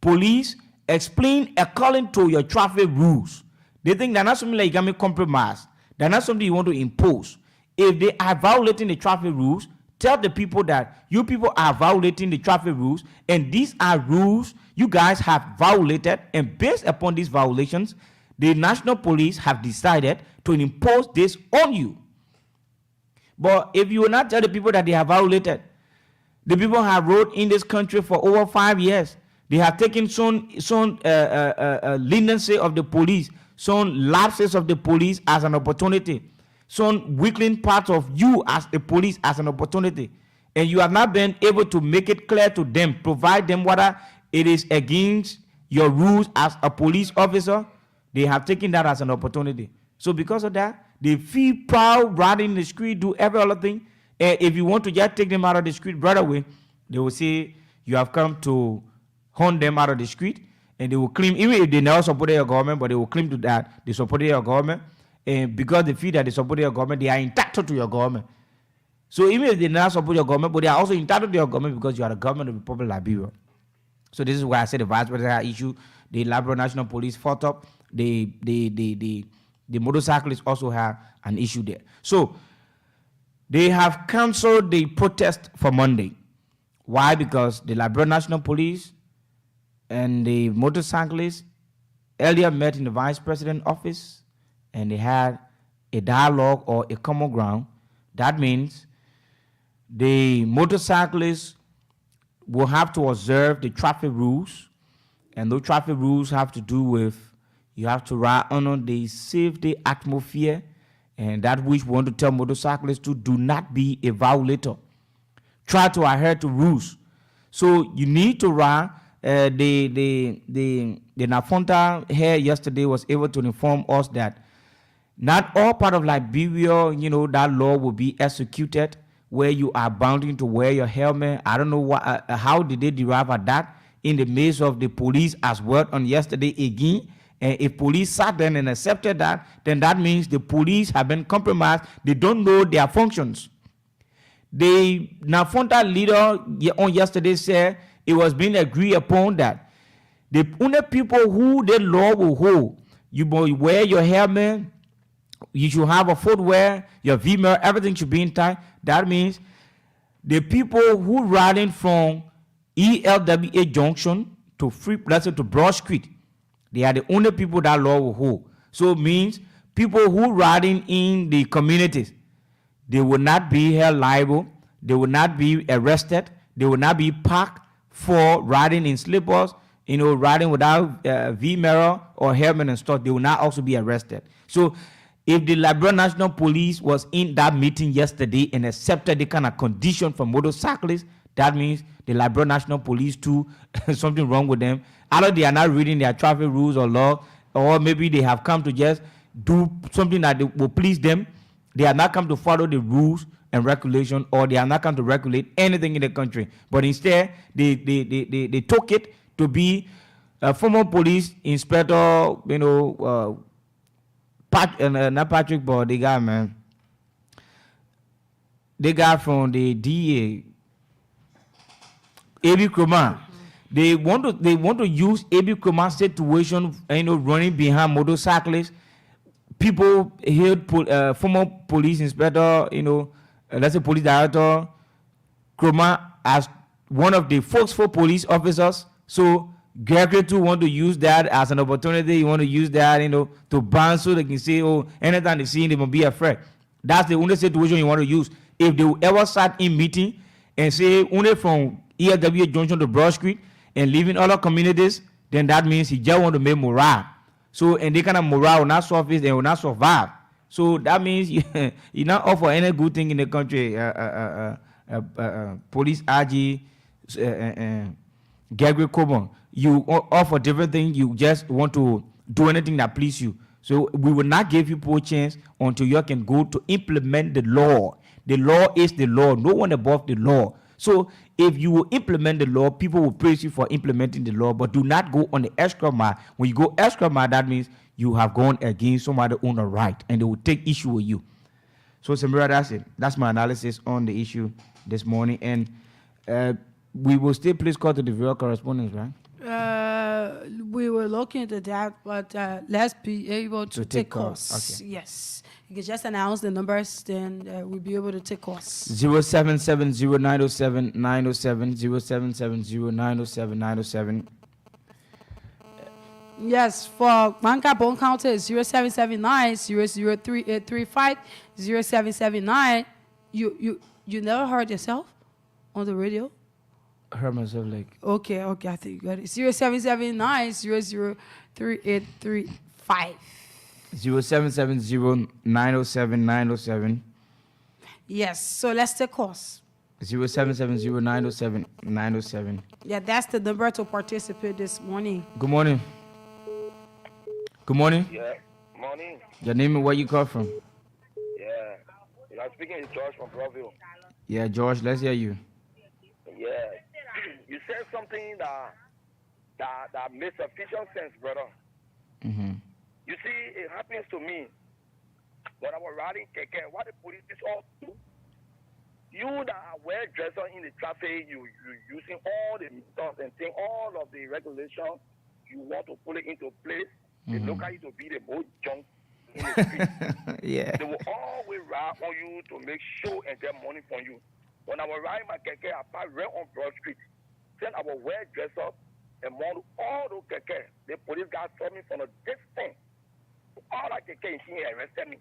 Police, explain according to your traffic rules. They think they're not something like you can make compromise. They're not something you want to impose. If they are violating the traffic rules, tell the people that you people are violating the traffic rules, and these are rules you guys have violated, and based upon these violations, the national police have decided to impose this on you. But if you will not tell the people that they have violated, the people have ruled in this country for over 5 years. They have taken some leniency of the police, some lapses of the police as an opportunity, some weakling parts of you as a police as an opportunity, and you have not been able to make it clear to them, provide them whether it is against your rules as a police officer. They have taken that as an opportunity. So because of that, they feel proud, riding in the street, do every other thing. And if you want to just take them out of the street right away, they will say you have come to hunt them out of the street, and they will claim, even if they never supported your government, but they will claim to that they supported your government. And because they feel that they support your government, they are entitled to your government. So even if they never support your government, but they are also entitled to your government because you are the government of the Republic of Liberia. So this is why I said the vice president issue, the Liberia National Police fought up, the motorcyclists also have an issue there. So they have canceled the protest for Monday. Why? Because the Liberia National Police and the motorcyclists earlier met in the vice president's office, and they had a dialogue or a common ground. That means the motorcyclists will have to observe the traffic rules, and those traffic rules have to do with you have to ride under the safety atmosphere, and that which we want to tell motorcyclists to do not be a violator. Try to adhere to rules. So you need to ride. The NAFONTA here yesterday was able to inform us that not all part of Liberia, that law will be executed where you are bound to wear your helmet. I don't know what, how did they derive at that in the midst of the police as well on yesterday again. And if police sat there and accepted that, then that means the police have been compromised. They don't know their functions. The NAFONTA leader on yesterday said it was being agreed upon that the only people who the law will hold, you wear your helmet, you should have a footwear, your V-mirror, everything should be intact. That means the people who riding from ELWA Junction to to Broad Street, they are the only people that law will hold. So it means people who riding in the communities, they will not be held liable, they will not be arrested, they will not be parked for riding in slippers, riding without V-mirror or helmet and stuff. They will not also be arrested. So if the Liberia National Police was in that meeting yesterday and accepted the kind of condition for motorcyclists, that means the Liberia National Police too, something wrong with them. Either they are not reading their traffic rules or law, or maybe they have come to just do something that will please them. They are not come to follow the rules and regulation, or they are not come to regulate anything in the country. But instead, they took it to be a former police inspector, not Patrick, but the guy, man. The guy from the DA, Abi Kroma. They want to use Abi Kroma's situation, running behind motorcyclists. People held former police inspector, let's say police director, Kroma as one of the forceful police officers. So Gregory too want to use that as an opportunity. You want to use that, to ban, so they can say, oh, anytime they see him, they will be afraid. That's the only situation you want to use. If they will ever start in meeting and say only from ELW Junction to Broad Street and leaving other communities, then that means he just want to make morale. So, and they kind of morale will not surface and will not survive. So that means you not offer any good thing in the country. Police RG, Gregory Coburn, you offer different things. You just want to do anything that please you. So we will not give you a chance until you can go to implement the law. The law is the law. No one above the law. So if you will implement the law, people will praise you for implementing the law, but do not go on the extra mile. When you go extra mile, that means you have gone against somebody on the right, and they will take issue with you. So, Samira, that's it. That's my analysis on the issue this morning. And we will still please call to the real correspondence, right? We were looking into that, but let's be able to take calls. Okay. Yes. You can just announce the numbers, then we'll be able to take calls. 0770-907-907, 0770-907-907. Yes, for Mancabon County, 0779-003-835, 0779. You never heard yourself on the radio? I heard myself like... Okay, I think you got it. 0779-003-835. 0770-907-907. Yes, so let's take calls. 0770-907-907. Yeah, that's the number to participate this morning. Good morning. Good morning. Yeah, morning. Your name and where you call from? Yeah, I'm speaking to George from Broville. Yeah, George, let's hear you. Yeah, you said something that makes sufficient sense, brother. Mm-hmm. You see, it happens to me when I was riding keke. What the police all do? You that are well dressed in the traffic, you using all the methods and thing, all of the regulations. You want to put it into place. They look at you to be the most junk in the street. Yeah. They will always ride on you to make sure and get money from you. When I was riding my keke, I passed right on Broad Street. Then I was well dressed up and all those keke. The police guy saw me from a distance. All that keke he arrested me.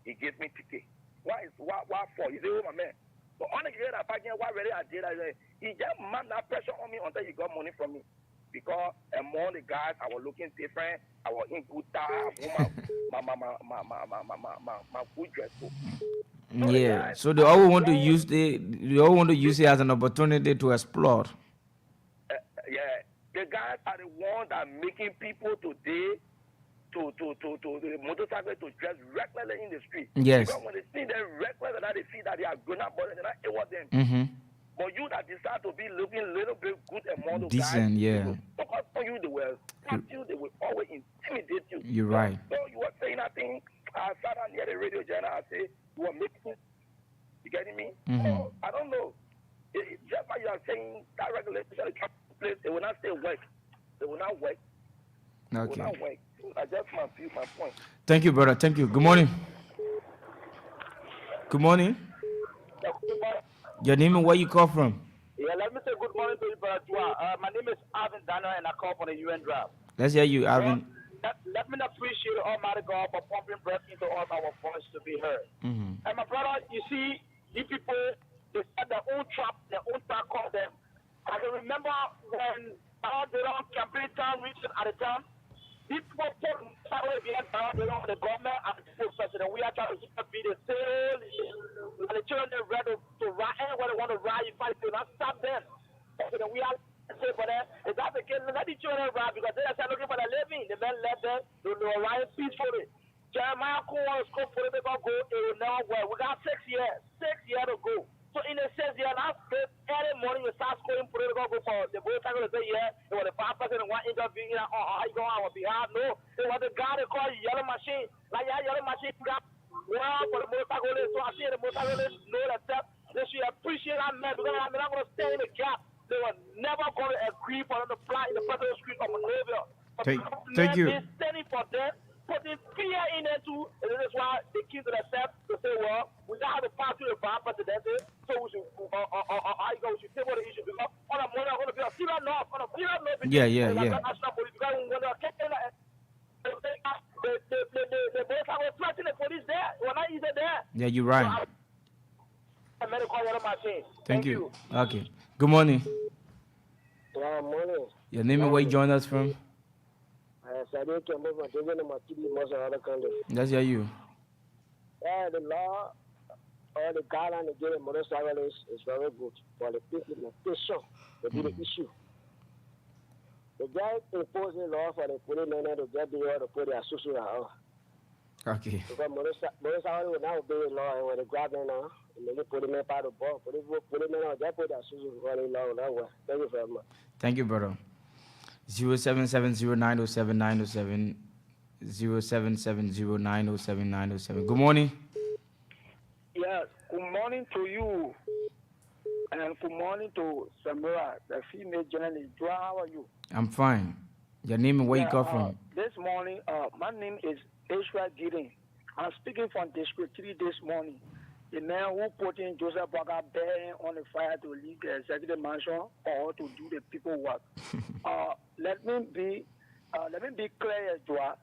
He gave me ticket. Why for? He said, oh my man. So on the day that I really I did, he just man that pressure on me until he got money from me. Because among the guys, I was looking different. I was in good time. My good dress. Yeah. So they all want to use it as an opportunity to explore. Yeah. The guys are the ones that are making people today to the motorcycle to dress regularly in the street. Yes. Because when they see them regularly, they see that they are grown up, but they're not able them. Mm-hmm. But you that decide to be looking a little bit good among those decent, guys, yeah. Focus on you, they will stop you, they will always intimidate you. You're right. So you were saying that thing, I sat down near the radio channel, I say, you are making, you getting me? Mm-hmm. So, I don't know. Just like you are saying, that regulation is place, it will not stay work. They will not work. Okay. It will not work. I just want to my point. Thank you, brother. Thank you. Good morning. Good morning. Your name and where you call from? Yeah, let me say good morning to you, brother. My name is Alvin Daniel, and I call from the UN Drive. Let's hear you, Alvin. Let me appreciate Almighty God for pumping breath into us, our voice to be heard. Mm-hmm. And my brother, you see, these people, they set their own trap, their own tackle them. I can remember when they don't campaign time reached at the time, these people put the government and the people president. We are trying to keep the video sale. And the children are ready to ride. Anywhere they want to ride, you fight to not stop them. So we are say for them, if that's the case, let the children ride because they are looking for a living. The men let them to ride peacefully. Jeremiah wants to go political go, it will never work. We got 6 years. 6 years to go. So in the 6 years, early morning you start scoring political go for the boys are going to say, yeah, it was the 5% in one interview, how you going on our behalf. No, it was the guy that called yellow machine. Like that yellow machine got well for the motorcyclists. So I see the motorcyclists know themselves. They should appreciate that man because I'm not going to stay in the gap. They were never going to agree for them to fly in the president's street of Monrovia. Thank you. They're standing for them, putting fear in there too, and this is why they keep to themselves to say, well, we got to pass through the vice presidency, so we should, we should take what the issue because on the money, I'm going to be a serious north, on a serious north. Yeah. National police, because when they're taking the boys are threatening the police there, we're not even there. Yeah, you're right. Thank you. Okay. Good morning. Yeah, morning. Your name and where you join us from? That's you. Yeah, the law or the guideline against motorcyclists is very good, but the implementation will be the issue. The guy imposing law for the policemen to get the order to put their social out. Okay. Because motorcyclists will now obey the law and when they grab them now, and they put them in part of the ball. Policemen will get put their social for the law that way. Thank you very much. Thank you, brother. 0770907907 0770907907. Good morning. Yes, good morning to you. And good morning to Samira, the female journalist. How are you? I'm fine. Your name and where you come from? This morning, my name is Israel Gideon. I'm speaking from District 3 this morning. The man who put in Joseph Baga bearing on the fire to leave the executive mansion or to do the people work. Let me be clear, Joa.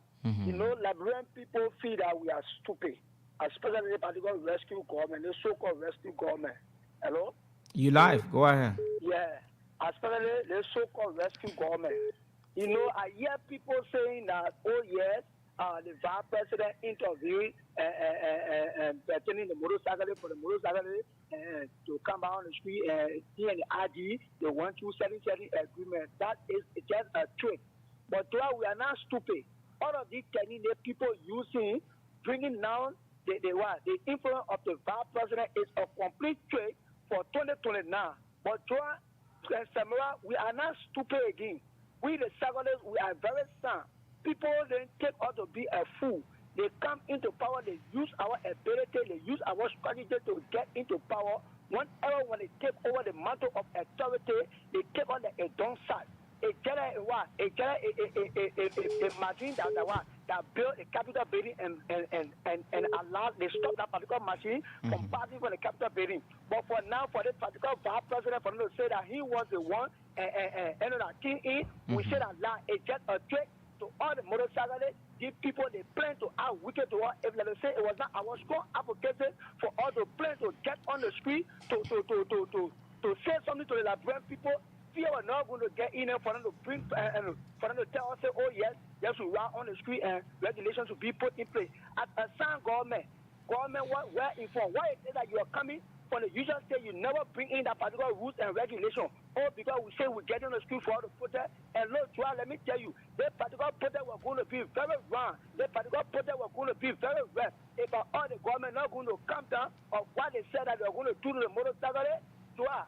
You know, Liberian people feel that we are stupid, especially the particular rescue government, the so-called rescue government. Hello? You live? Go ahead. Yeah, especially the so-called rescue government. You know, I hear people saying that, oh yes, the vice president interviewed pertaining the motorcycle for the motorcycle to come out on the street and he and the RD, they went through certain agreement. That is just a trick. But we are not stupid. All of these Canadian people using, bringing down the influence of the vice president is a complete trick for 2029. But Samara, we are not stupid again. We the Sagolas, we are very sound. People then take us to be a fool. They come into power, they use our ability, they use our strategy to get into power. Whenever when they take over the mantle of authority, they take on the Edon side. A machine that built a capital building and allowed they stop that particular machine from passing from the capital building. But for now, for this particular vice president, for him to say that he was the one and king in, we said that it's just a trick to all the motorcyclists. These people they plan to act wicked to us. If let us say it was not our strong advocacy for all the plan to get on the street to say something to the Liberian people. Fear are not going to get in there for them to bring and for them to tell us, oh yes, we ride on the street and regulations will be put in place. As a sound government well informed. Why is it that you are coming from the usual state, you never bring in that particular rules and regulation? Oh, because we say we get on the street for all the protest. And look, let me tell you, that particular protest was going to be very wrong. That particular protest was going to be very rough. If all the government not going to come down of what they said that they're going to do to the motorcycle,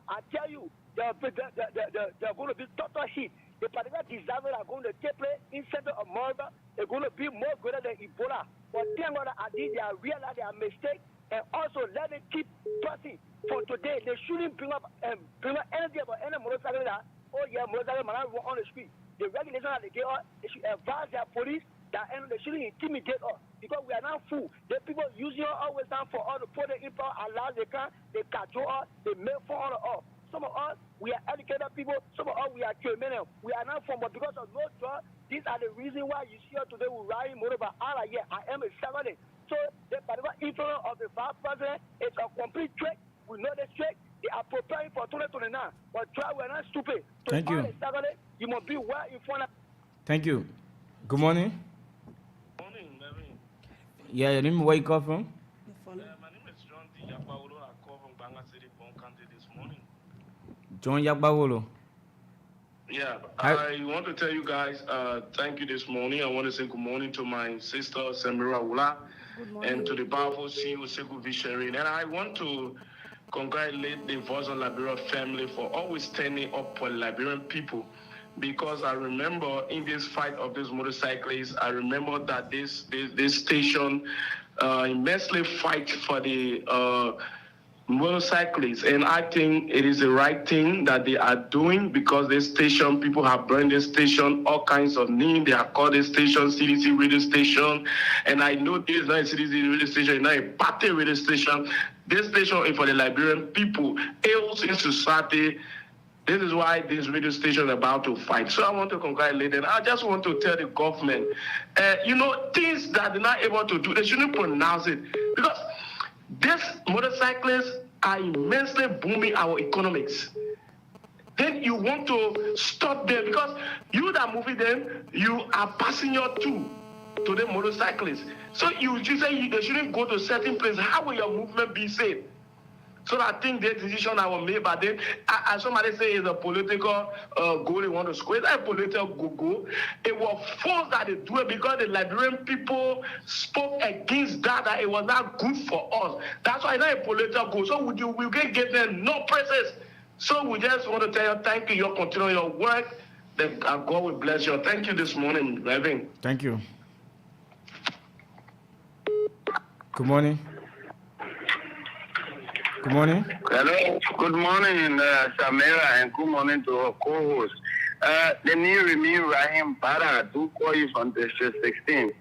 I tell you, they're going to be total heat. The particular disasters are going to take place in center of Moldova. They're going to be more greater than Ebola. But thank God that they are realize their mistake and also let them keep pressing. For today, they shouldn't bring up anything about any motorcycle that, oh yeah, motorcycle might not run on the street. The regulation that they give us, they should advise their police that they shouldn't intimidate us because we are not fools. The people using us always down for all the put in power, allow they can, they control us, they make fun of us. Some of us, we are educated people. Some of us, we are criminals. We are not from, but because of no job, these are the reasons why you see us today. We riding motorbike all year. I am a 70. So the particular influence of the vice president is a complete trick. We know the trick. They are preparing for 2029. But we are not stupid. So thank you. You must be well informed. Thank you. Good morning. Morning, Mary. Yeah, your name, where you come from? My name is John D. Yapaulo. I call from Banga City, Bon County this morning. John Yagbawolo. Yeah, Hi. I want to tell you guys, thank you this morning. I want to say good morning to my sister, Samira Wula, Good and morning. to the powerful CEO, Sekou Visherin. And I want to congratulate the Voice of Liberia family for always standing up for Liberian people. Because I remember in this fight of these motorcyclists, I remember that this station immensely fight for the motorcyclists, and I think it is the right thing that they are doing because this station, people have burned this station all kinds of names. They have called this station CDC radio station, and I know this is not a CDC radio station, it's not a party radio station. This station is for the Liberian people, else in society. This is why this radio station is about to fight. So I want to congratulate them. I just want to tell the government, things that they're not able to do, they shouldn't pronounce it. Because these motorcyclists are immensely booming our economics. Then you want to stop them because you that moving them, you are passenger too to the motorcyclists. So you say they shouldn't go to certain places. How will your movement be safe? So I think the decision I will make, but then as somebody say it's a political goal they want to square. It's a political goal. It was forced that they do it because the Liberian people spoke against that it was not good for us. That's why it's not a political goal. So we can give them no praises. So we just want to tell you thank you. You're continuing your work. That God will bless you. Thank you this morning, Reverend. Thank you. Good morning. Good morning. Hello. Good morning, Samira, and good morning to our co-host. The new Remy Rahim Para do call you from District 16.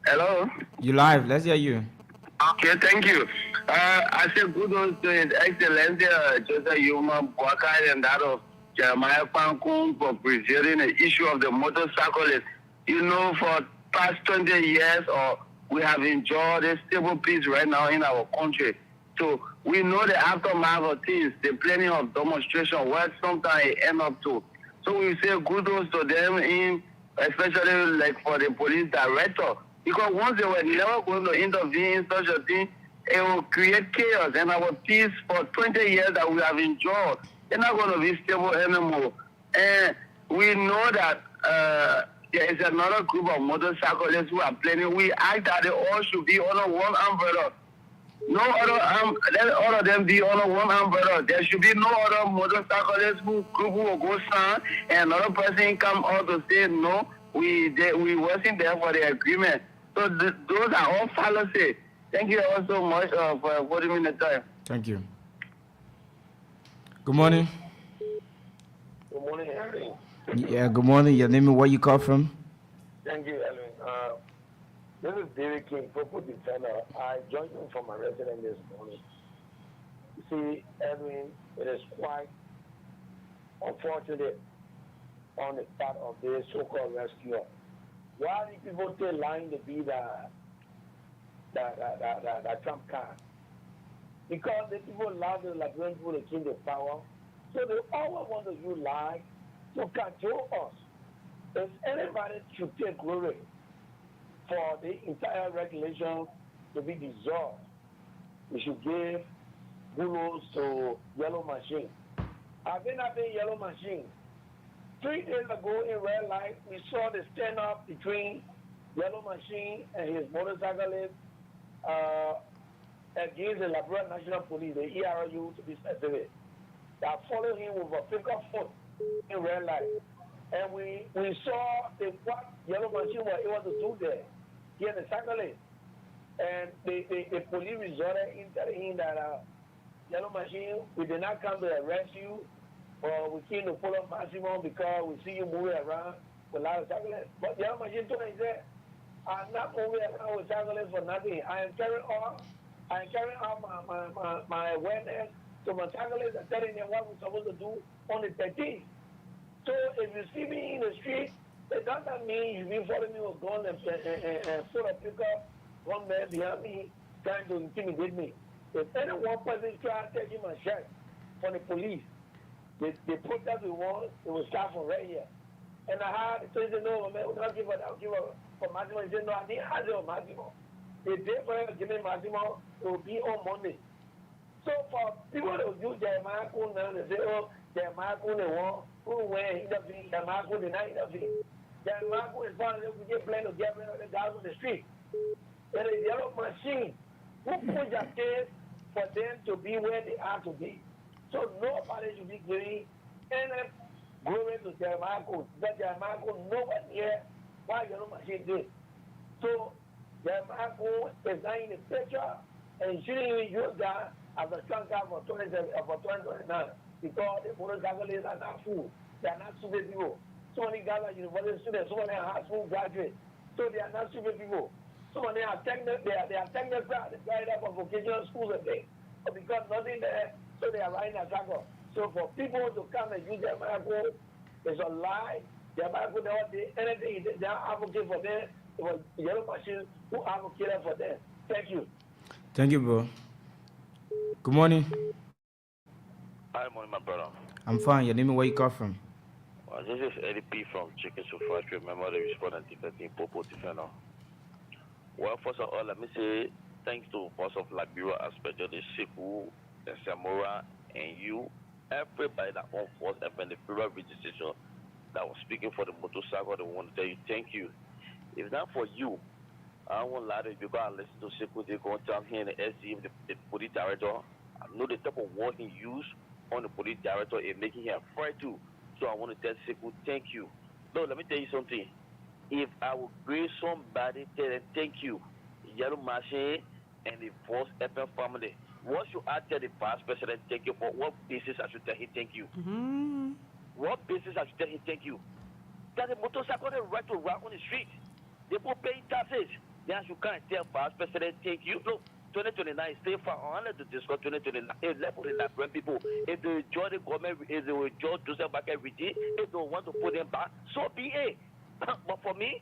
Hello. You live. Let's hear you. Okay, thank you. I say kudos to His Excellency Joseph Yuma Boakai and that of Jeremiah Pankun for preserving the issue of the motorcyclists. You know, for past 20 years, we have enjoyed a stable peace right now in our country. So we know the aftermath of things, the planning of demonstration, what sometimes it end up to. So we say kudos to them, especially like for the police director. Because once they were never going to intervene in such a thing, it will create chaos. And our peace for 20 years that we have enjoyed, they're not going to be stable anymore. And we know that there is another group of motorcyclists who are planning. We ask that they all should be under one umbrella. No other, let all of them be under one umbrella. There should be no other motorcyclists group who will go sign and another person come out to say no. We wasn't there for the agreement. So those are all fallacy. Thank you all so much for affording me the time. Thank you. Good morning. Good morning, Henry. Yeah, good morning. Your name and where you call from? Thank you, Edwin. This is David King, Purple Defender. I joined you from my residence this morning. You see, Edwin, it is quite unfortunate on the part of this so-called rescuer. Why do people still lying to be the Trump card? Because the people allow the Liberian people to keep the power, so they always want to use lies to control us. If anybody should take glory for the entire regulation to be dissolved, we should give kudos to Yellow Machine. I've been at the Yellow Machine. 3 days ago in red light, we saw the stand-up between Yellow Machine and his motorcyclist against the Liberia National Police, the ERU to be specific, that followed him with a pickup foot in red light. And we saw what Yellow Machine was able to do there. He had a cyclist. And the police resorted in telling him that Yellow Machine, we did not come to arrest you, but we came to pull up maximum because we see you moving around with a lot of cyclists. But Yellow Machine told me, he said, I'm not moving around with cyclists for nothing. I am carrying out my awareness to my cyclists and telling them what we're supposed to do on the 13th. So if you see me in the street, it doesn't mean you be following me with a gun and put a pickup one man behind me trying to intimidate me. If any one person try to take my shirt from the police, the protest we want, it will start from right here. And I had to say, no, man, we're not give up, I'll give up for maximum. He said, no, I didn't have it on maximum. The day for him to give me maximum, it will be on Monday. So for people to use Jeremiah Kuhn now, they say, oh, Jeremiah Kuhn, they want who were intervene, Yamaku did not intervene. Yamaku is one of them who get playing to get rid of the guys on the street. There is a yellow machine who put their case for them to be where they are to be. So nobody should be giving any glory to Jeremiah. But Jeremiah nowhere near why yellow machine did. So Jeremiah is not in the picture and shouldn't even use that as a strong card for 2029 because the motorcyclists are not full. They are not stupid people. So many guys are university students, so many are high school graduates. So they are not stupid people. So many are technical, they are technical, they guide up on vocational schools a day. But because nothing there, so they are riding a cycle. So for people to come and use their miracle, it's a lie. Their miracle, anything, they are advocate for them. It was yellow machines who advocated for them. Thank you. Thank you, bro. Good morning. Hi, morning, my brother. I'm fine. Your name and where you come from? Well, this is Eddie P from Chicken Soup Factory, member of the respondent defending Popo Defender. Well, first of all, let me say thanks to boss of Liberia, especially the Sifu, the Samora, and you, everybody that on force and the federal registration that was speaking for the motorcycle. They want to tell you thank you. If not for you, I won't lie to you because I listen to Sifu. They go down here in the SC, the police director. I know the type of word he used on the police director and making him afraid too. So I want to tell Sifu thank you. No, let me tell you something. If I would grace somebody, tell them thank you, Yellow Machine and the Force FM family, what should I tell the past president thank you for? What basis I should tell him thank you? Mm-hmm. What basis I should tell him thank you? That the motorcycle has right to ride on the street. They will pay taxes. Then I should come and tell past president thank you. Look, 2029 is still far on to discuss 2029. It's left for the Liberian people. If they enjoy the government, if they enjoy Joseph Baker regime, if they want to put them back, so be it. But for me,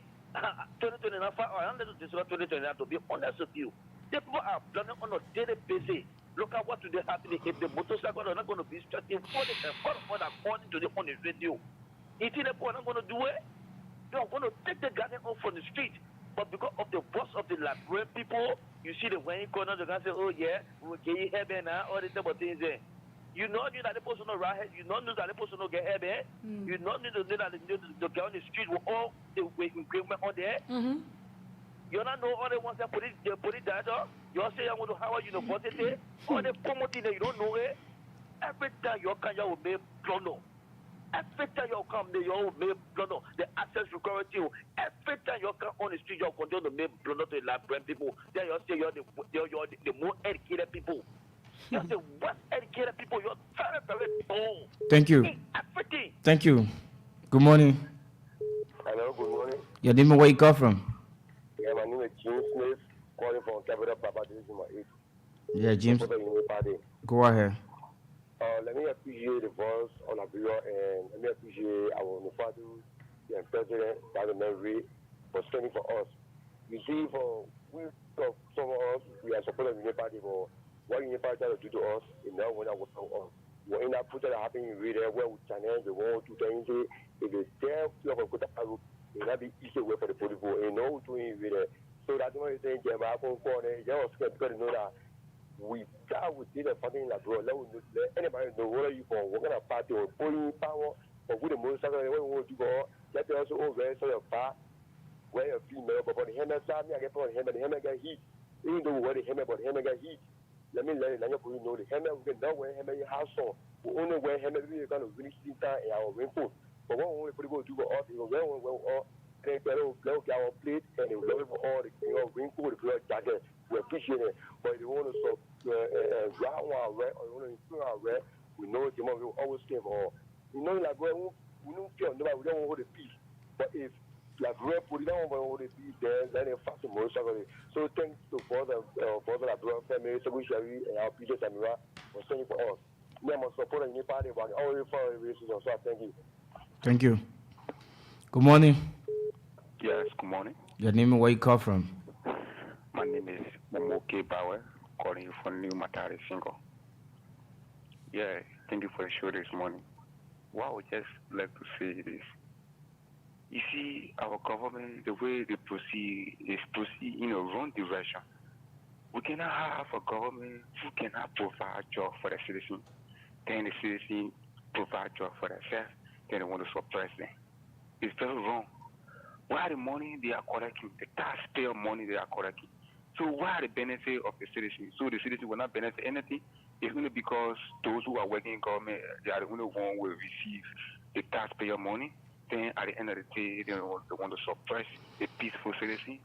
2029 far on to discuss 2029, to be honest with you, the people are planning on a daily basis. Look at what today happening. If the motorcycle are not going to be starting for the according to the on the radio, if the people are not going to do it, they are going to take the garden off from the street. But because of the voice of the Liberian people, you see the when you corner, they're going to say, oh yeah, we'll get you heaven now, all these type of things there. You know that the person not right, you know that the person not get heaven, you know that the guy on the street with all the equipment on there. Mm-hmm. You don't know all the ones that put it director, you all say I want to Howard University, all the promoting that you don't know it. Every time you come, you will make plunder. Every time you come, you will make plunder. The access security, every time you come on the street, you continue to make plunder to the Liberian people. Then you say you're the more educated people. You're the worst educated people. You're very, very dull. Thank you. Everything. Thank you. Good morning. Hello, good morning. Your name and where you come from? Yeah, my name is James Smith, calling from Capital Papa Division 8. Yeah, James. Go ahead. Let me appreciate the voice on Liberia and let me appreciate our Nufadu and President Dr. Mary for standing for us. You see, for some of us, we are supporting the Union Party for what Union Party try to do to us, and now when I work on us. We're in that project that happening in Liberia where we challenge the 1 2 things. If they tell you about good out, it will be easy way for the police and know what to do in Liberia. So that's why I'm saying, I'm going to go because they know that we start with the funding like bro. Let anybody know where you from. We're gonna party or pulling power or with the motorcycle. What we want to go? Let us over so your far where your female, but the hammer side, I get on him and the hammer get heat. Even though what the hammer, but the hammer get heat. Let me let you know the hammer. We can know where hammer your house on. We only wear hammer. We're gonna really see that in our rainfall. But what we want to go off is where we all. They will our plate and they will for all the rainfall, the blood jacket. We appreciate it, but if you want to round our red or you want to improve our red, we know the money will always stay for all. You know, like we don't care, nobody, we don't want the peace. But if like red put it down, we want the peace, then they fast the most. So thanks to Father Labrador family, so we shall be our Peter Samira for standing for us. We must support any party, but always follow the racism. So thank you. Thank you. Good morning. Yes, good morning. Your name and where you come from? My name is Momoke Bauer, calling you from New Matari Single. Yeah, thank you for the show this morning. What I would just like to say is, you see, our government, the way they proceed is proceed in a wrong direction. We cannot have a government who cannot provide job for the citizen. Then the citizen provide job for themselves. then they want to suppress them. It's very wrong. Why the money they are collecting, the taxpayer money they are collecting? So why the benefit of the citizen? So the citizen will not benefit anything. It's only because those who are working in government, they are the only one who will receive the taxpayer money. Then at the end of the day, they want to suppress the peaceful citizen.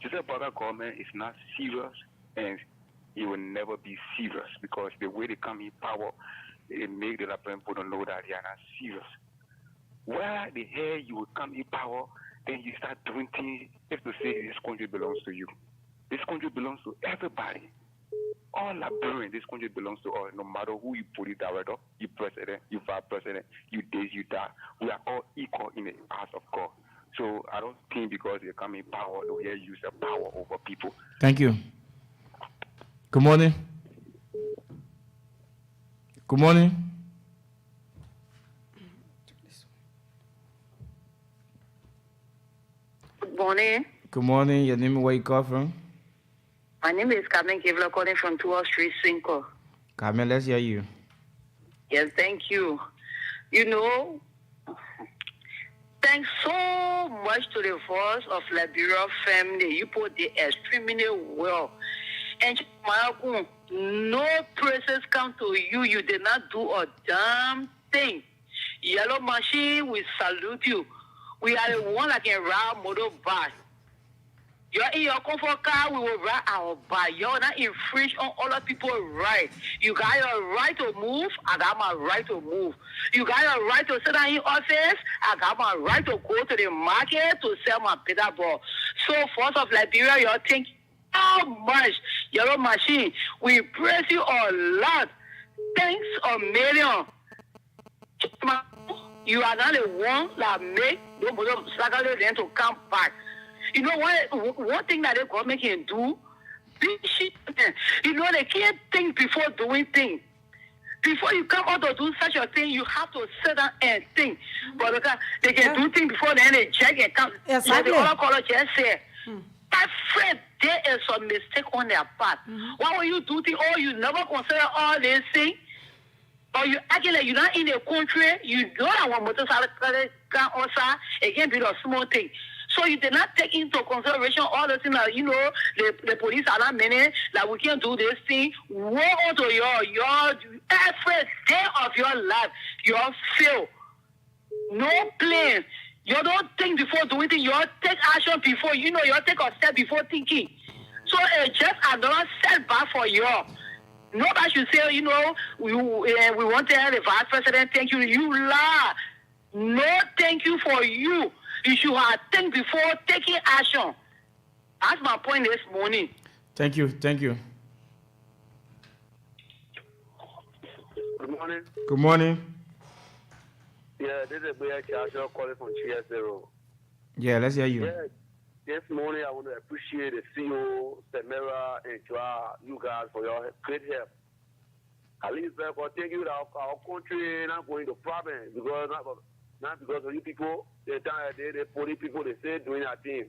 Just about the government is not serious, and it will never be serious because the way they come in power, it make the people don't know that they are not serious. Where the hell you will come in power, then you start doing things just to say this country belongs to you. This country belongs to everybody. All Liberians, this country belongs to all, no matter who you put it director, you president, you vice president, you this, you that. We are all equal in the eyes of God. So I don't think because they come in power, they will use their power over people. Thank you. Good morning. Good morning. Good morning. Good morning. Your name and where you call from? My name is Carmen Kevla, calling from 203 Cinco. Carmen, let's hear you. Yes, thank you. You know, thanks so much to the voice of Liberia family. You put the extremely well. And no praises come to you. You did not do a damn thing. Yellow Machine, we salute you. We are the one that can ride motorbike. You're in your comfort car, we will ride our bike. You're not infringe on other people's rights. You got your right to move, I got my right to move. You got your right to sit down in office, I got my right to go to the market to sell my pita ball. So, Force of Liberia, you're thinking how much, Yellow Machine. We praise you a lot. Thanks a million. You are not the one that make the motorcycle then to come back. You know what? One thing that the government can do, you know, they can't think before doing things. Before you come out to do such a thing, you have to sit down and think. But because they can do things before then they check and come. Exactly. Like the other caller just said, my friend, there is some mistake on their part. Why will you do things? Oh, you never consider all these things? Or you acting like you're not in the country, you know that one motorcycle can also, it can be a small thing. So you did not take into consideration all the things that, you know, the police are not many, like we can't do this thing. Woe unto your every day of your life, you fail. No plan. You don't think before doing things, you take action before, you know, you take a step before thinking. So it's just another setback for you. Nobody should say, you know, we want to tell the vice president, thank you. You lie. No thank you for you. You should have think before taking action. That's my point this morning. Thank you. Thank you. Good morning. Good morning. Yeah, this is Boya Charger calling from GS0. Yeah, let's hear you. Yeah, this morning I want to appreciate the CEO, Samira, and you guys for your great help. At least thank you that our country not going to problem because not because of you people, the police people they say doing their thing.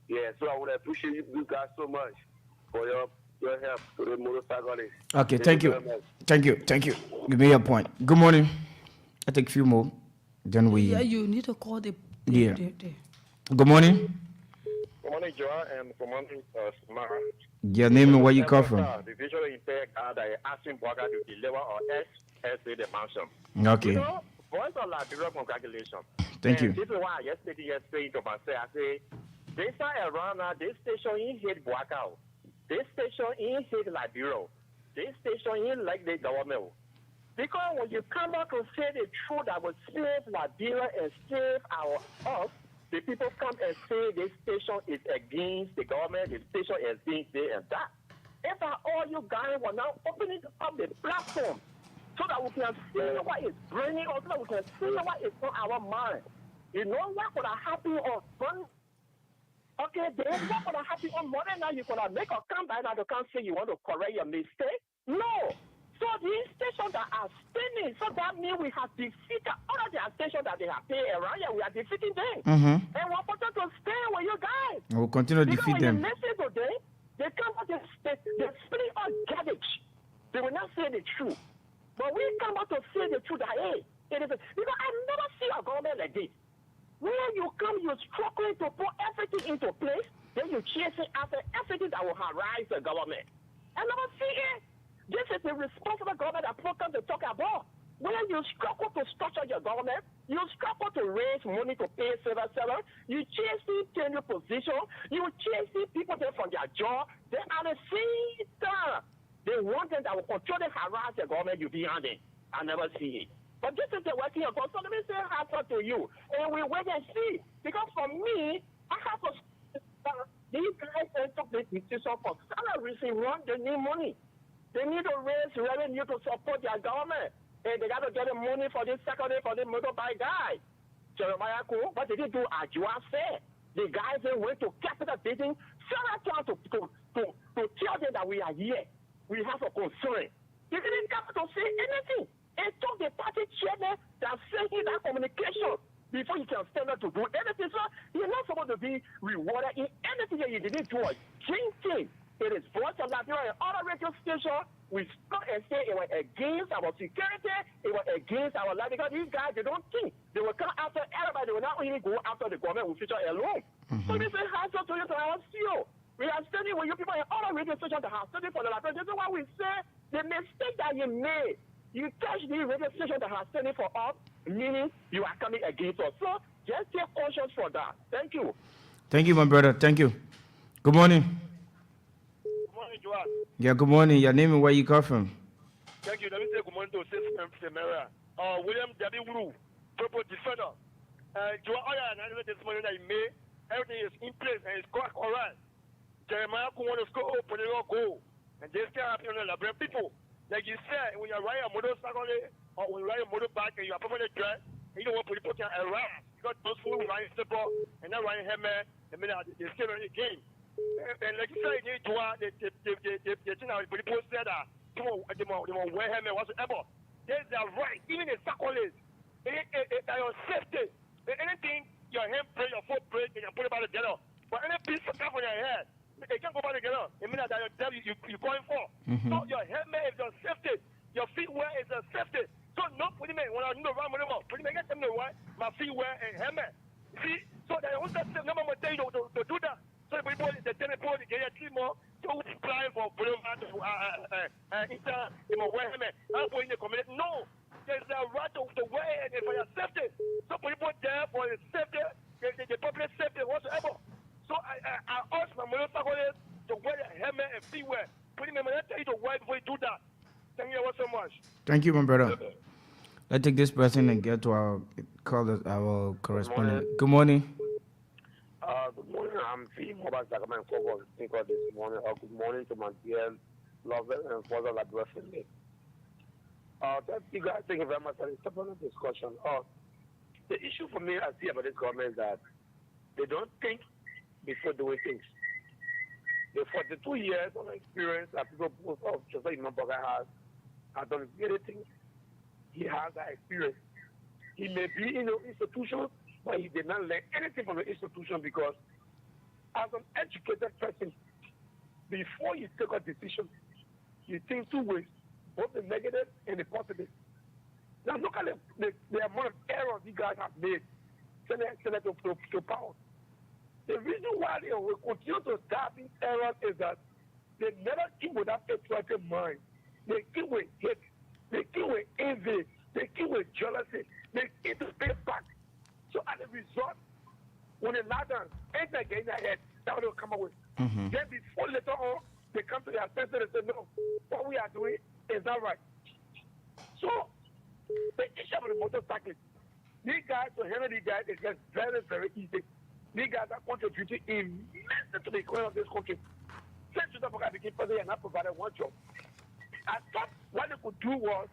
Yeah, so I want to appreciate you guys so much for your help to the motorcyclists. Okay, thank you. Thank you. Thank you. Give me your point. Good morning. I take a few more. Then we. Yeah, you need to call the. Yeah. Good morning. Good morning, Joa, and good morning, Samara. Your name and where you come from? The visually impaired are asking Boga to deliver or SA the mansion. Okay. You know, Voice of Liberia, congratulations. Thank you. This is why yesterday to myself, I say, this time around now, this station in hit Boga. This station in hit Liberia. This station in like the government. Because when you come out to say the truth that will save Liberia and save us, the people come and say this station is against the government, the station is against this and that. If all you guys were now opening up the platform so that we can see what is bringing us, so that we can see what is on our mind. You know what could have happened on Sunday? Okay, then what could have happened on Monday night? You could have make a comeback and you can't say you want to correct your mistake. No. So these stations that are spinning, so that means we have defeated all of the stations that they have paid around here. We are defeating them. And we're going to stay with you guys. We'll continue to defeat them. Because when you listen today, they come out, they split all garbage. They will not say the truth. But we come out to say the truth that, hey, it is because I never see you're struggling to put everything into place, then you're chasing after everything that will harass the government. And number three, this is the responsible government that program to talk about. When you struggle to structure your government, you struggle to raise money to pay civil servants, you chasing tenure position, you chasing people there from their job, they are the same time. They want them that will control and harass the government you behind it. I never see it. But this is the working of God. So let me say answer to you. And we wait and see. Because for me, I have to these guys took this decision for salaries and run, they need money. They need to raise revenue to support their government. And they got to get the money for this secondary, for the motorbike guy. Jeremiah Ko, what did he do? As you are said, the guys they went to capital building, Sarah to tell them that we are here. We have a concern. They didn't come to say anything. It took the party chairman that sent him that communication before he can stand up to do anything. So he's not supposed to be rewarded in anything that he didn't do. Drinking. It is Voice of Liberia and other radio stations. We start and say it was against our security, it was against our life. Because these guys, they don't think. They will come after everybody. They will not even go after the government with future alone. So this is hands up to you to our CEO. We are studying with you people in other radio stations that have studied for the Liberia. This is why we say the mistake that you made. You catch the radio station that has studied for us, meaning you are coming against us. So just take caution for that. Thank you. Thank you, my brother. Thank you. Good morning. Good morning, Joel. Yeah, good morning. Your name and where you come from? Thank you. Let me say good morning to Samara. William W. Wu, Purple Defender. Joel, this morning that you made, everything is in place and it's quite all right. Jeremiah want to score open your goal. And this can happen on the Liberia people. Like you said, when you ride a motorcycle or when you ride a motorbike and you are probably dressed, and you don't want people to harass. Because those who ride simple and not riding helmet, and then they still in the game. And like you said, they think that people said that they won't wear helmet whatsoever. There's their right, even in cyclists. Your safety. Anything, your hand break, your foot break, and you put it back together. But any piece of stuff on your head, they can't go back together. It means that you're going for. So your helmet is your safety. Your feet wear is your safety. So no put him in when I know around with him. Put him in, get them to what? My feet wear and helmet. See? So they also say number one thing to do that. So people the teleport get a team more to apply for Boulevard to wear helmet. I'm going to commit. No. There's a right to wear and for your safety. So people there for your safety, the public safety whatsoever. So I ask my motorcyclists to wear a helmet and feet wear. Put him in, I tell you to wear before you do that. Thank you so much. Thank you, my brother. Let's take this person and get to our correspondent. Good morning. Good morning. I'm feeling mobile Sacrament for speaker this morning. Good morning to my dear lover and father Liberia family. Thank you guys. Thank you very much for the discussion. The issue for me I see about this government is that they don't think before doing things. The 42 years of experience that people both of Joseph Imamboga has, I don't get it. He has that experience. He may be in an institution, but he did not learn anything from the institution because as an educated person, before you take a decision, you think two ways, both the negative and the positive. Now look at the amount of errors you guys have made to power. The reason why they will continue to start these errors is that they never keep with that patriotic mind. They keep with hate. They keep with envy. They keep with jealousy. They keep to pay back. So as a result, when they lie down, anything against their head, that's what they'll come up with. Then before later on, they come to their senses and say, no, what we are doing is not right. So the issue of the motorcyclists, these guys, to handle these guys, is just very, very easy. These guys are contributing immensely to the economy of this country. Since South Africa became president and not provided one job, I thought what they could do was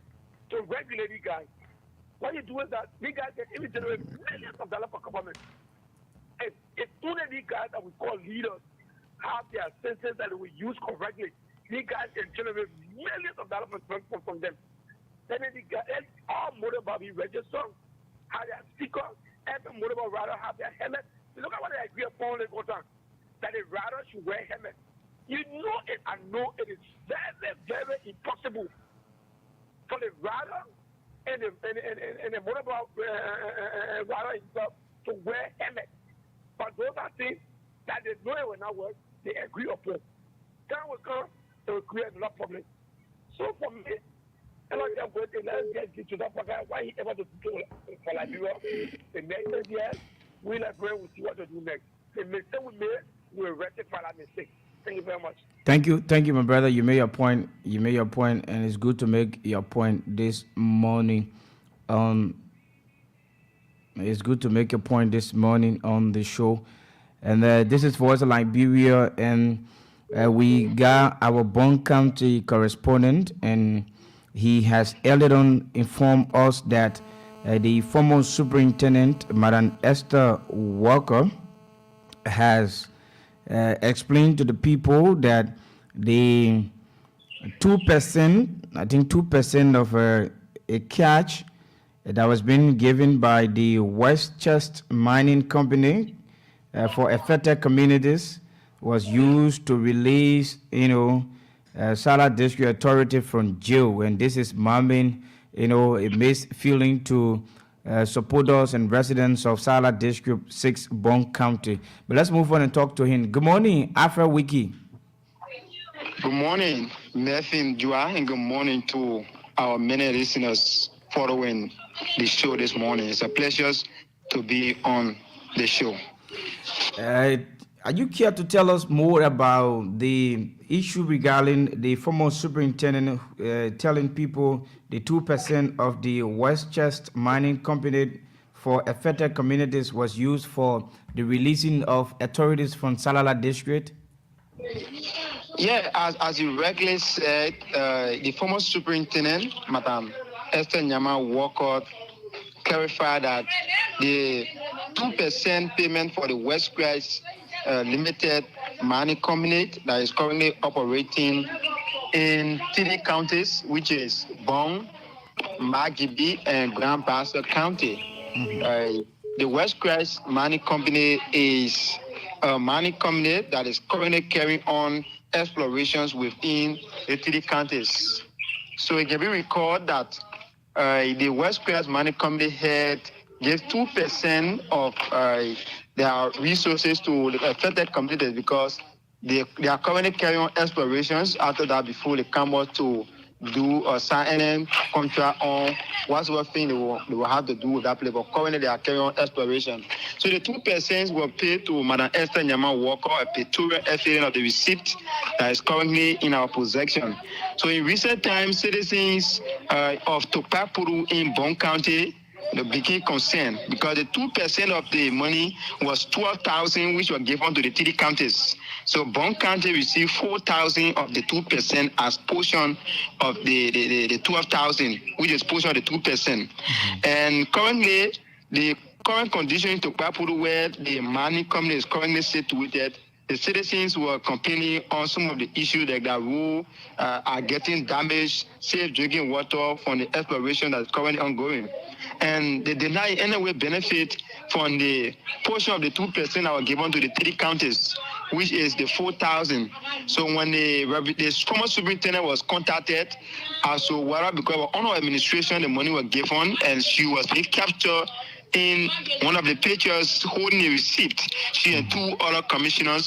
to regulate these guys. What you do is that these guys can even generate millions of dollars for government. And if only these guys that we call leaders have their senses that they will use correctly, these guys can generate millions of dollars from them. Then these guys, all motorbike be registered, have their sticker, every motorbike rider have their helmet. Look at what they agree upon the contract, that the rider should wear helmet. You know it, I know it is very, very impossible for the rider and the motorbike rider himself to wear helmet. they know it will not work, they agree upon. Time will come, they will create another problem. So for me, I like that word, let's get to that guy, why he ever to do for Liberia. The next year, we Liberia will see what to do next. The mistake we made, we will rectify that mistake. Thank you very much. Thank you, my brother. You made your point. And it's good to make your point this morning. It's good to make your point this morning on the show. And this is Voice of Liberia, and we got our Bond County correspondent, and he has earlier on informed us that the former superintendent, Madam Esther Walker, has explained to the people that the 2%, I think 2% of a catch that was being given by the Westchester Mining Company for affected communities was used to release, Salah District Authority from jail, and this is marking, a mixed feeling to supporters and residents of Salah District 6, Bond County. But let's move on and talk to him. Good morning, Afra Wiki. Good morning, Nathan Jua, and good morning to our many listeners following the show this morning. It's a pleasure to be on the show. Are you care to tell us more about the issue regarding the former superintendent telling people the 2% of the Westchester Mining Company for affected communities was used for the releasing of authorities from Salala District? Yeah, as you rightly said, the former superintendent, Madam Esther Nyama Walker, clarified that the 2% payment for the West Christ Limited Mining Company that is currently operating in 3 counties, which is Bong, Magibi, and Grand Bassa County. The West Christ Mining Company is a mining company that is currently carrying on explorations within the 3 counties. So it can be recalled that the West Christ Mining Company had gave 2% of their resources to the affected communities because they are currently carrying on explorations. After that, before they come out to do a signing contract on whatsoever thing they will have to do with that place. But currently, they are carrying on exploration. So the 2% were paid to Madam Esther Nyama Walker, a pictorial evidence of the receipt that is currently in our possession. So in recent times, citizens of Tokpapuru in Bong County became concerned because the 2% of the money was 12,000, which were given to the 3 counties. So Bond County received 4,000 of the 2% as portion of the 12,000, which is portion of the 2%. And currently, the current condition in Tokpapuru, where the mining company is currently situated, the citizens were complaining on some of the issues that the roads are getting damaged, safe drinking water from the exploration that is currently ongoing. And they deny any way benefit from the portion of the 2% that were given to the 3 counties, which is the 4,000. So when the former superintendent was contacted as to whether because of honor administration the money was given and she was being captured in one of the pictures holding a receipt, she and 2 other commissioner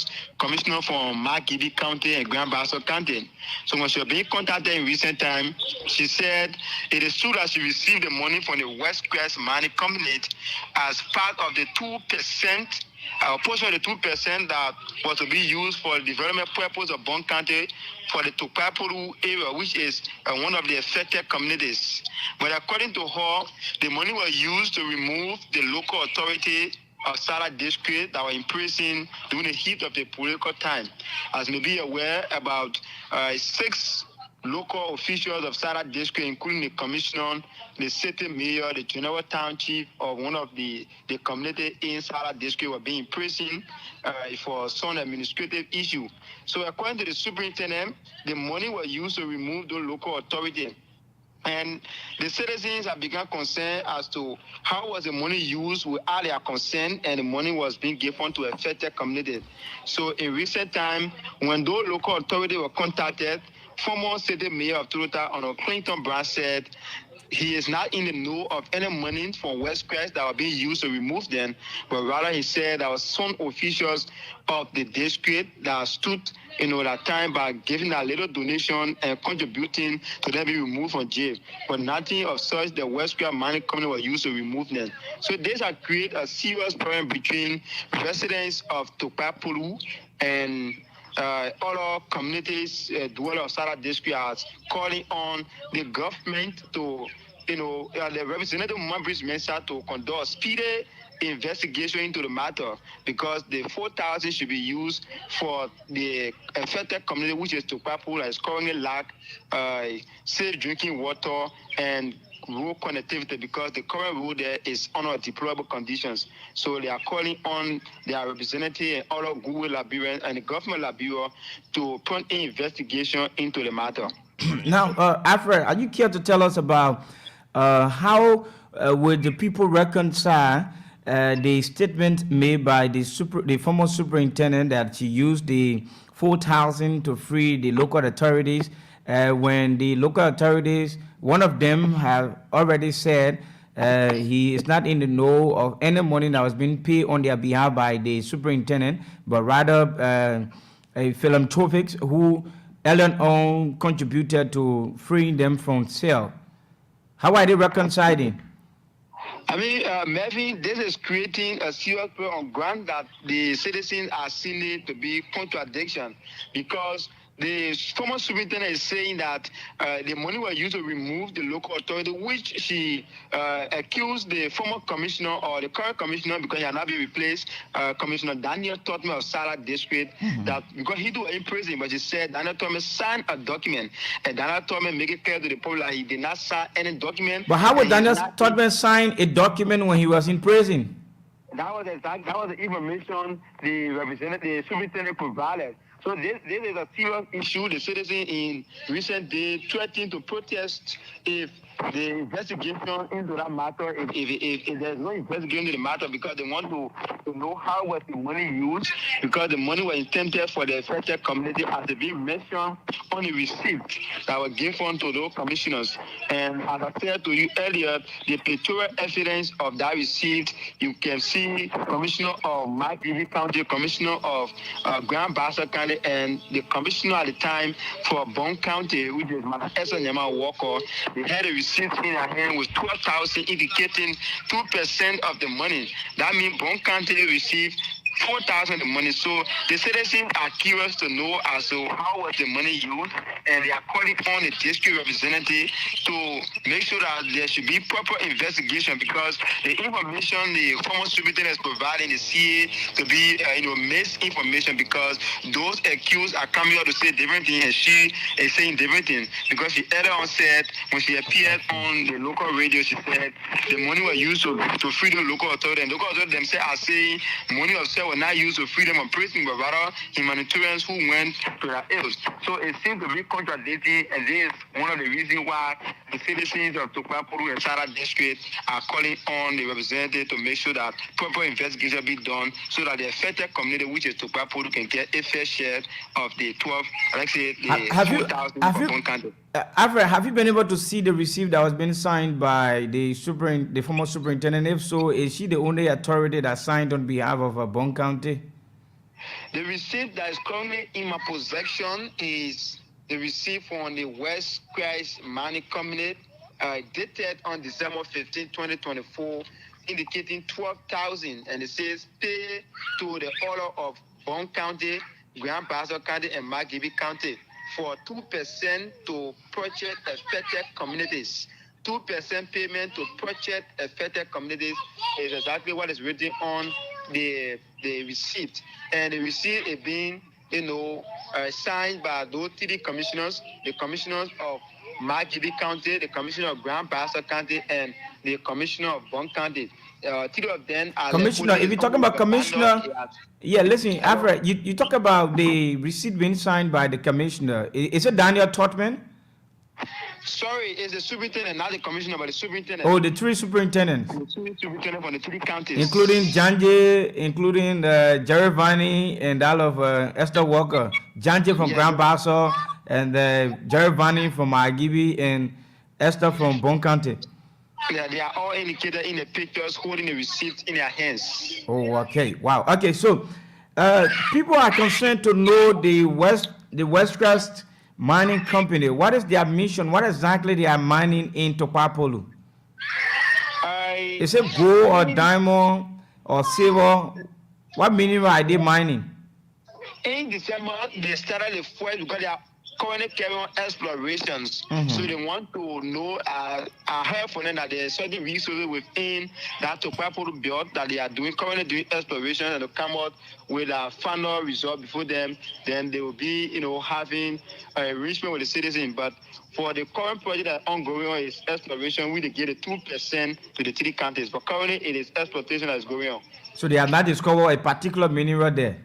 from Magibi County and Grand Bassa County. So when she was being contacted in recent time, she said it is true that she received the money from the West Crest Mining Company as part of the 2%, portion of the 2% that was to be used for the development purpose of Bond County for the Tokpapuru area, which is one of the affected communities. But according to her, the money was used to remove the local authority of Salah District that were in prison during the heat of the political time. As may be aware, about 6 local officials of Salah District, including the commissioner, the city mayor, the general town chief of one of the community in Salah District were being imprisoned for some administrative issue. So according to the superintendent, the money was used to remove the local authority. And the citizens have become concerned as to how was the money used without their consent, and the money was being given to affected communities. So in recent time, when those local authorities were contacted, former city mayor of Toronto, Clinton Brown, said he is not in the know of any money from West Christ that were being used to remove them, but rather he said there were some officials of the district that stood, that time by giving a little donation and contributing to them being removed from jail. But nothing of such the West Christ Mining Company was used to remove them. So this has created a serious problem between residents of Tokpapulu and other communities dwellers of Sarah district as calling on the government to, the representative members Mensa to conduct a speedy investigation into the matter, because the 4,000 should be used for the affected community, which is Tokpapulu, that is currently lack safe drinking water and road connectivity, because the current road there is under deplorable conditions. So they are calling on their representative and other Google Liberians and the government of Liberia to put an investigation into the matter. Now, Alfred, are you care to tell us about how would the people reconcile the statement made by the former superintendent that she used the 4,000 to free the local authorities, when the local authorities, one of them have already said he is not in the know of any money that was being paid on their behalf by the superintendent, but rather a philanthropics who earlier on contributed to freeing them from jail. How are they reconciling? I mean, Melvin, this is creating a serious problem on ground that the citizens are seeing it to be contradiction, because the former superintendent is saying that the money was used to remove the local authority, which she accused the former commissioner or the current commissioner, because he had not been replaced, Commissioner Daniel Totman of Sarah District, that because he do in prison, but she said Daniel Totman signed a document, and Daniel Totman make it clear to the public that he did not sign any document. But how would Daniel Totman sign a document when he was in prison? That was the information the superintendent provided. So this is a serious issue. The citizens in recent days threatened to protest if the investigation into that matter, if there's no investigation into the matter, because they want to know how was the money used, because the money was intended for the affected community, as it being mentioned on the receipt that was given to those commissioners. And as I said to you earlier, the pictorial evidence of that receipt, you can see Commissioner of Maggie County, Commissioner of Grand Bassa County, and the commissioner at the time for Bon County, which is Madam Esther Nyama Walker. They had a receipt in their hand with 12,000, indicating 2% of the money. That means Bon County received 4,000 the money. So the citizens are curious to know as to how was the money used, and they are calling on the district representative to make sure that there should be proper investigation, because the information the former superintendent is providing the CA to be misinformation, because those accused are coming out to say different things and she is saying different things, because she earlier on said, when she appeared on the local radio, she said the money was used to free the local authority, and local authority themselves are saying money of were not used to freedom of prison, but rather humanitarians who went to their ills. So it seems to be contradicting, and this is one of the reasons why the citizens of Tokpapulu and Sarah district are calling on the representative to make sure that proper investigation be done, so that the affected community, which is Tokpapulu, can get a fair share of the 4,000 Alfred, have you been able to see the receipt that was being signed by the former superintendent? If so, is she the only authority that signed on behalf of Bon County? The receipt that is currently in my possession is the receipt from the West Christ Mining Company, dated on December 15, 2024, indicating 12,000, and it says pay to the order of Bon County, Grand Bassa County, and Magibi County for 2% to project affected communities. 2% payment to project affected communities is exactly what is written on the receipt. And the receipt is being, signed by those three commissioners, the commissioners of Magibi County, the commissioner of Grand Bassa County, and the commissioner of Bon County. Three of them are commissioner. If you're talking about commissioner, yeah, listen, Alfred, you talk about the receipt being signed by the commissioner. Is it Daniel Totman? Sorry, it's the superintendent, not the commissioner, but the superintendent. Oh, the three superintendents. The three superintendents from the three counties. Including Janje, including Jerry Vani, and all of Esther Walker. Janje from Grand Bassa, and Jerry Vani from Agibi, and Esther from Bon County. Yeah, they are all indicated in the pictures holding the receipt in their hands. Oh, okay. Wow. Okay, so people are concerned to know the West Coast Mining Company. What is their mission? What exactly they are mining in Topapolu? Is it gold or diamond or silver? What mineral are they mining? In December, they started the first because they are currently carrying on explorations. So they want to know, I heard from them that there are certain resources within that Topapolu belt that they are currently doing exploration, and to come out with a final result before them. Then they will be, having a arrangement with the citizens. But for the current project that ongoing is exploration, we get a 2% to the 3 counties. But currently it is exploitation that is going on. So they have not discovered a particular mineral there.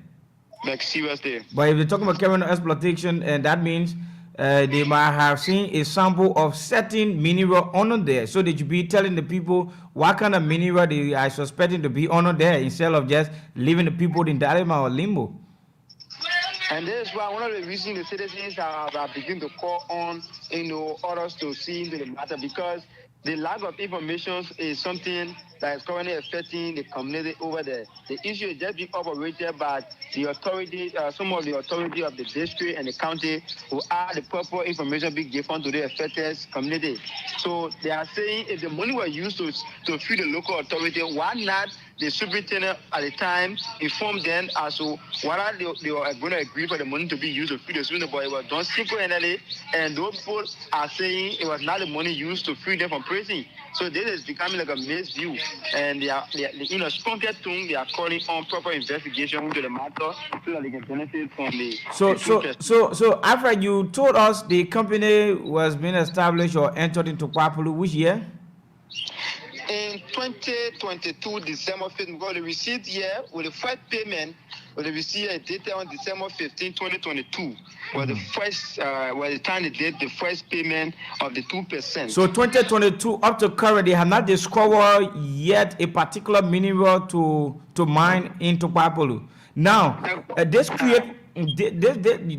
Like seriously. But if you're talking about carrying on exploitation, and that means they might have seen a sample of certain mineral on there. So they should be telling the people what kind of mineral they are suspecting to be on there instead of just leaving the people in dilemma or limbo. And this is why one of the reasons the citizens are beginning to call on, others to see into the matter, because the lack of information is something that is currently affecting the community over there. The issue is just being operated by the authorities, some of the authority of the district and the county, who are the proper information being given to the affected community. So they are saying if the money were used to feed the local authority, why not the superintendent at the time informed them as to whether they were going to agree for the money to be used to feed the student, but it was done single-handedly, and those people are saying it was not the money used to free them from prison. So this is becoming like a misview, and they are in a stronger tone, they are calling on proper investigation into the matter so that they can benefit from the. So after you told us the company was being established or entered into Papulu, which year? In 2022, December 15th, because the receipt here with the first payment, with the receipt dated on December 15, 2022, was the first, was the time they did the first payment of the 2%. So 2022 up to current, they have not discovered yet a particular mineral to mine in Topapolu. Now, this create,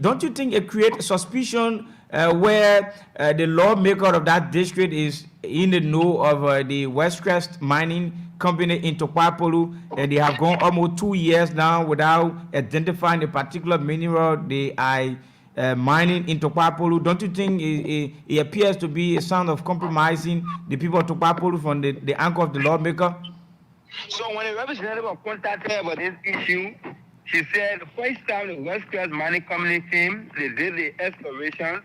don't you think it creates suspicion where the lawmaker of that district is in the know of the West Coast Mining Company in Topapolu, and they have gone almost 2 years now without identifying a particular mineral they are mining in Topapolu? Don't you think it appears to be a sign of compromising the people of Topapolu from the angle of the lawmaker? So when the representative contacted her about this issue, she said the first time the West Coast Mining Company came, they did the exploration,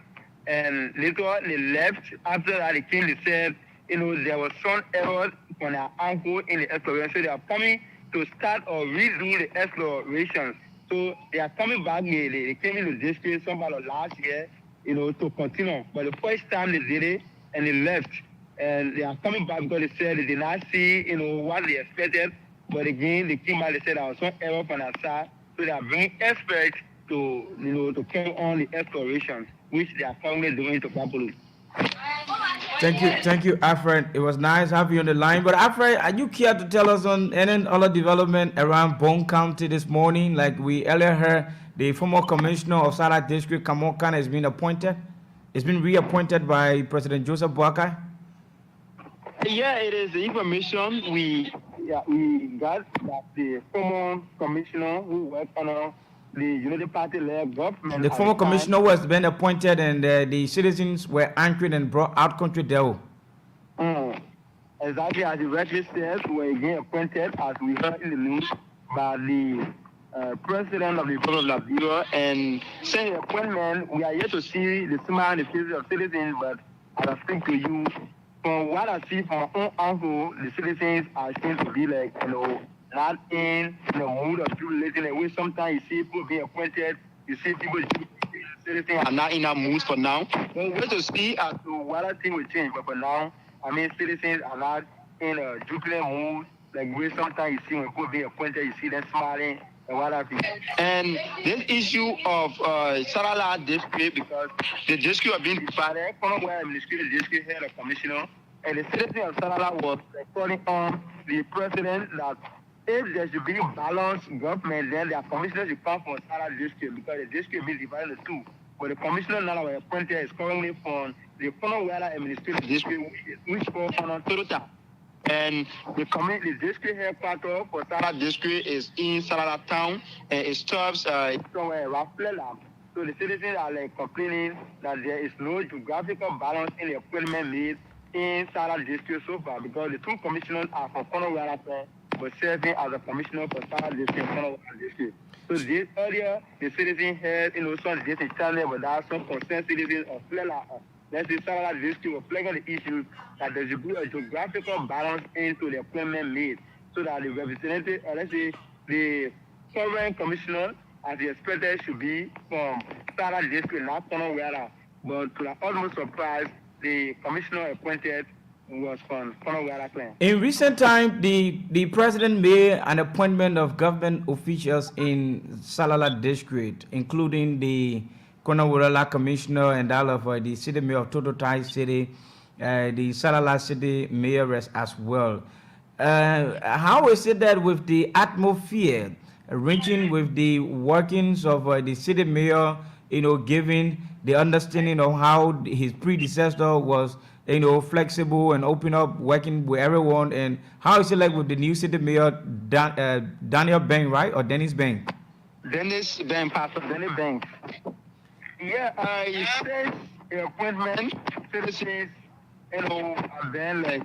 and later they left. After that, they came, they said, there was some errors on their angle in the exploration. So they are coming to start or redo the exploration. So they are coming back, they came into the district sometime last year, to continue. But the first time they did it, and they left. And they are coming back because they said they did not see, what they expected. But again, they came back, they said there was some error from our side. So they are bringing experts to carry on the exploration, which they are currently doing to Papulu. Thank you, Alfred. It was nice having you on the line. But Alfred, are you care to tell us on any other development around Bon County this morning? Like we earlier heard, the former commissioner of Salah District, Kamokan, has been appointed. It's been reappointed by President Joseph Boakai. Yeah, it is the information we got that the former commissioner who worked on the United Party-led government. The former commissioner was been appointed, and the citizens were anchored and brought out country there. Exactly as the record says, were again appointed, as we heard in the news, by the president of the Republic of Liberia. And saying the appointment, we are yet to see the smile on the faces of citizens, but as I speak to you, from what I see from my own uncle, the citizens are seem to be like, not in the mood of jubilating. And when sometimes you see people being appointed, you see people, citizens are not in that mood for now. We'll wait to see as to what thing will change. But for now, citizens are not in a jubilant mood. Like when sometimes you see when people being appointed, you see them smiling. And this issue of Sarala district, because the district have been divided, from where the district had a commissioner, and the citizen of Sarala was calling on the president that if there should be balanced government, then their commissioners should come from Sarala district, because the district has been divided into two. but the commissioner now our appointed is currently from the Konowela Administrative District, which falls on Total. And the district headquarters for Sala district is in Salala town, and it stops somewhere around Flela. So the citizens are like complaining that there is no geographical balance in the appointment made in Sala district so far, because the two commissioners are from Konowela, but serving as a commissioner for Sala district and Konowela district. So this earlier, the citizens had, some district channel, but there are some concerned citizens of Flela. Let's say Sala district will flag on the issue that there should be a geographical balance into the appointment made, so that the representative, let's say the foreign commissioner, as the expected, should be from Sala district, not Konowela. But to our utmost surprise, the commissioner appointed was from Konowela clan. In recent time, the president made an appointment of government officials in Salala district, including the Konowela commissioner and that of the city mayor of Tototai City, the Salala city mayor as well. How is it that with the atmosphere reaching with the workings of the city mayor, giving the understanding of how his predecessor was, flexible and open up, working with everyone, and how is it like with the new city mayor, Daniel Bang, right, or Dennis Bang? Dennis Bang, Pastor Dennis Bang. Yeah, he says the appointment, citizens, have been like,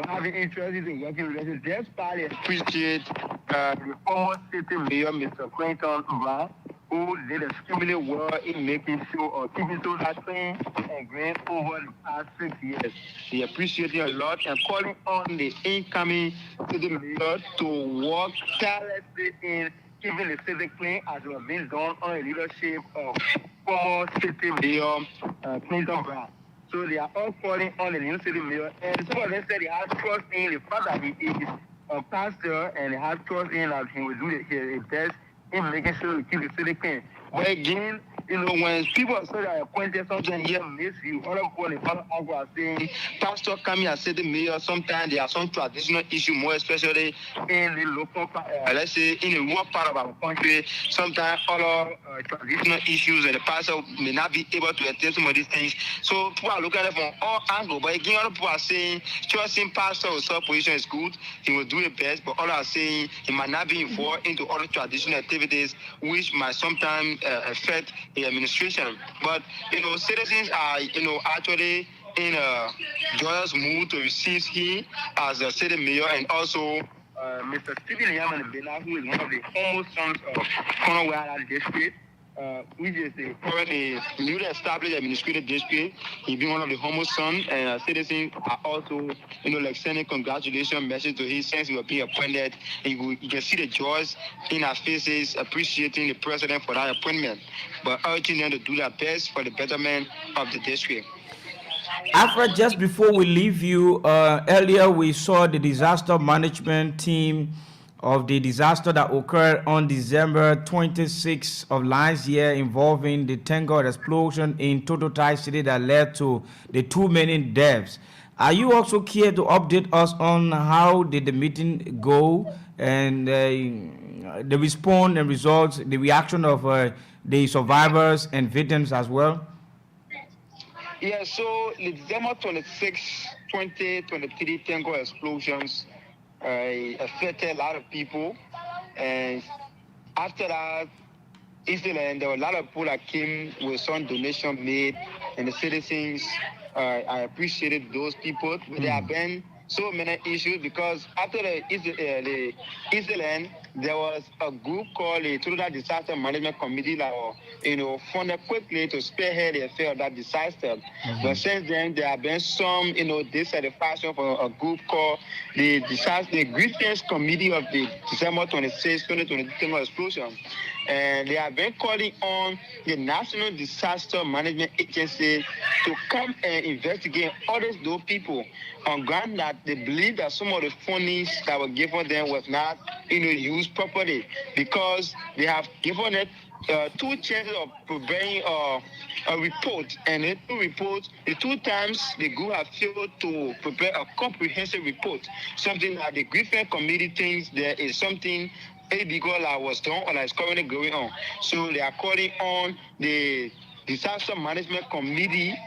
having interest in working with us. Just partly appreciate the former city mayor, Mr. Clinton Brown, who did extremely well in making sure or keeping so that clean and green over the past 6 years. He appreciated a lot and calling on the incoming city mayor to work tirelessly in keeping the city clean as it was being done under the leadership of former city mayor Clinton Brown. So they are all calling on the new city mayor, and some of them said they have trust in the fact that he is a pastor, and they have trust in that he will do his best in making sure to keep the city clean. But again, when people say they are appointed something here miss you, other people in other angle are saying, Pastor coming as city mayor, sometimes there are some traditional issues, more especially in the local, let's say in the rural part of our country, sometimes other traditional issues, and the pastor may not be able to attend some of these things. So people are looking at it from all angles. But again, other people are saying, trusting pastor with self position is good, he will do the best, but others are saying he might not be involved into other traditional activities, which might sometimes affect the administration. But citizens are actually in a joyous mood to receive him as a city mayor, and also Mr. Stephen Yaman Bena, who is one of the foremost sons of Konowela district, which is currently newly established administrative district. He being one of the homeless sons, and citizens are also, sending congratulations message to him since he was being appointed. And you can see the joys in our faces, appreciating the president for that appointment, but urging them to do their best for the betterment of the district. Alfred, just before we leave you, earlier we saw the disaster management team of the disaster that occurred on December 26th of last year involving the tanker explosion in Tototai City that led to the 2 million deaths. Are you also here to update us on how did the meeting go and the response and results, the reaction of the survivors and victims as well? Yeah, so the December 26, 2023 tanker explosions affected a lot of people, and after that incident, there were a lot of people that came with some donation made, and the citizens, I appreciated those people. But there have been so many issues because after the incident, there was a group called the Total Disaster Management Committee that funded quickly to spearhead the affair of that disaster. But since then, there have been some, dissatisfaction for a group called the Grievance Committee of the December 26, 2022 explosion. And they have been calling on the National Disaster Management Agency to come and investigate all those people on ground that they believe that some of the fundings that were given them was not used properly, because they have given it 2 chances of preparing a report, and the 2 reports, the 2 times the group have failed to prepare a comprehensive report, something that the Grievance Committee thinks there is something illegal that was done or that is currently going on. So they are calling on the disaster management committee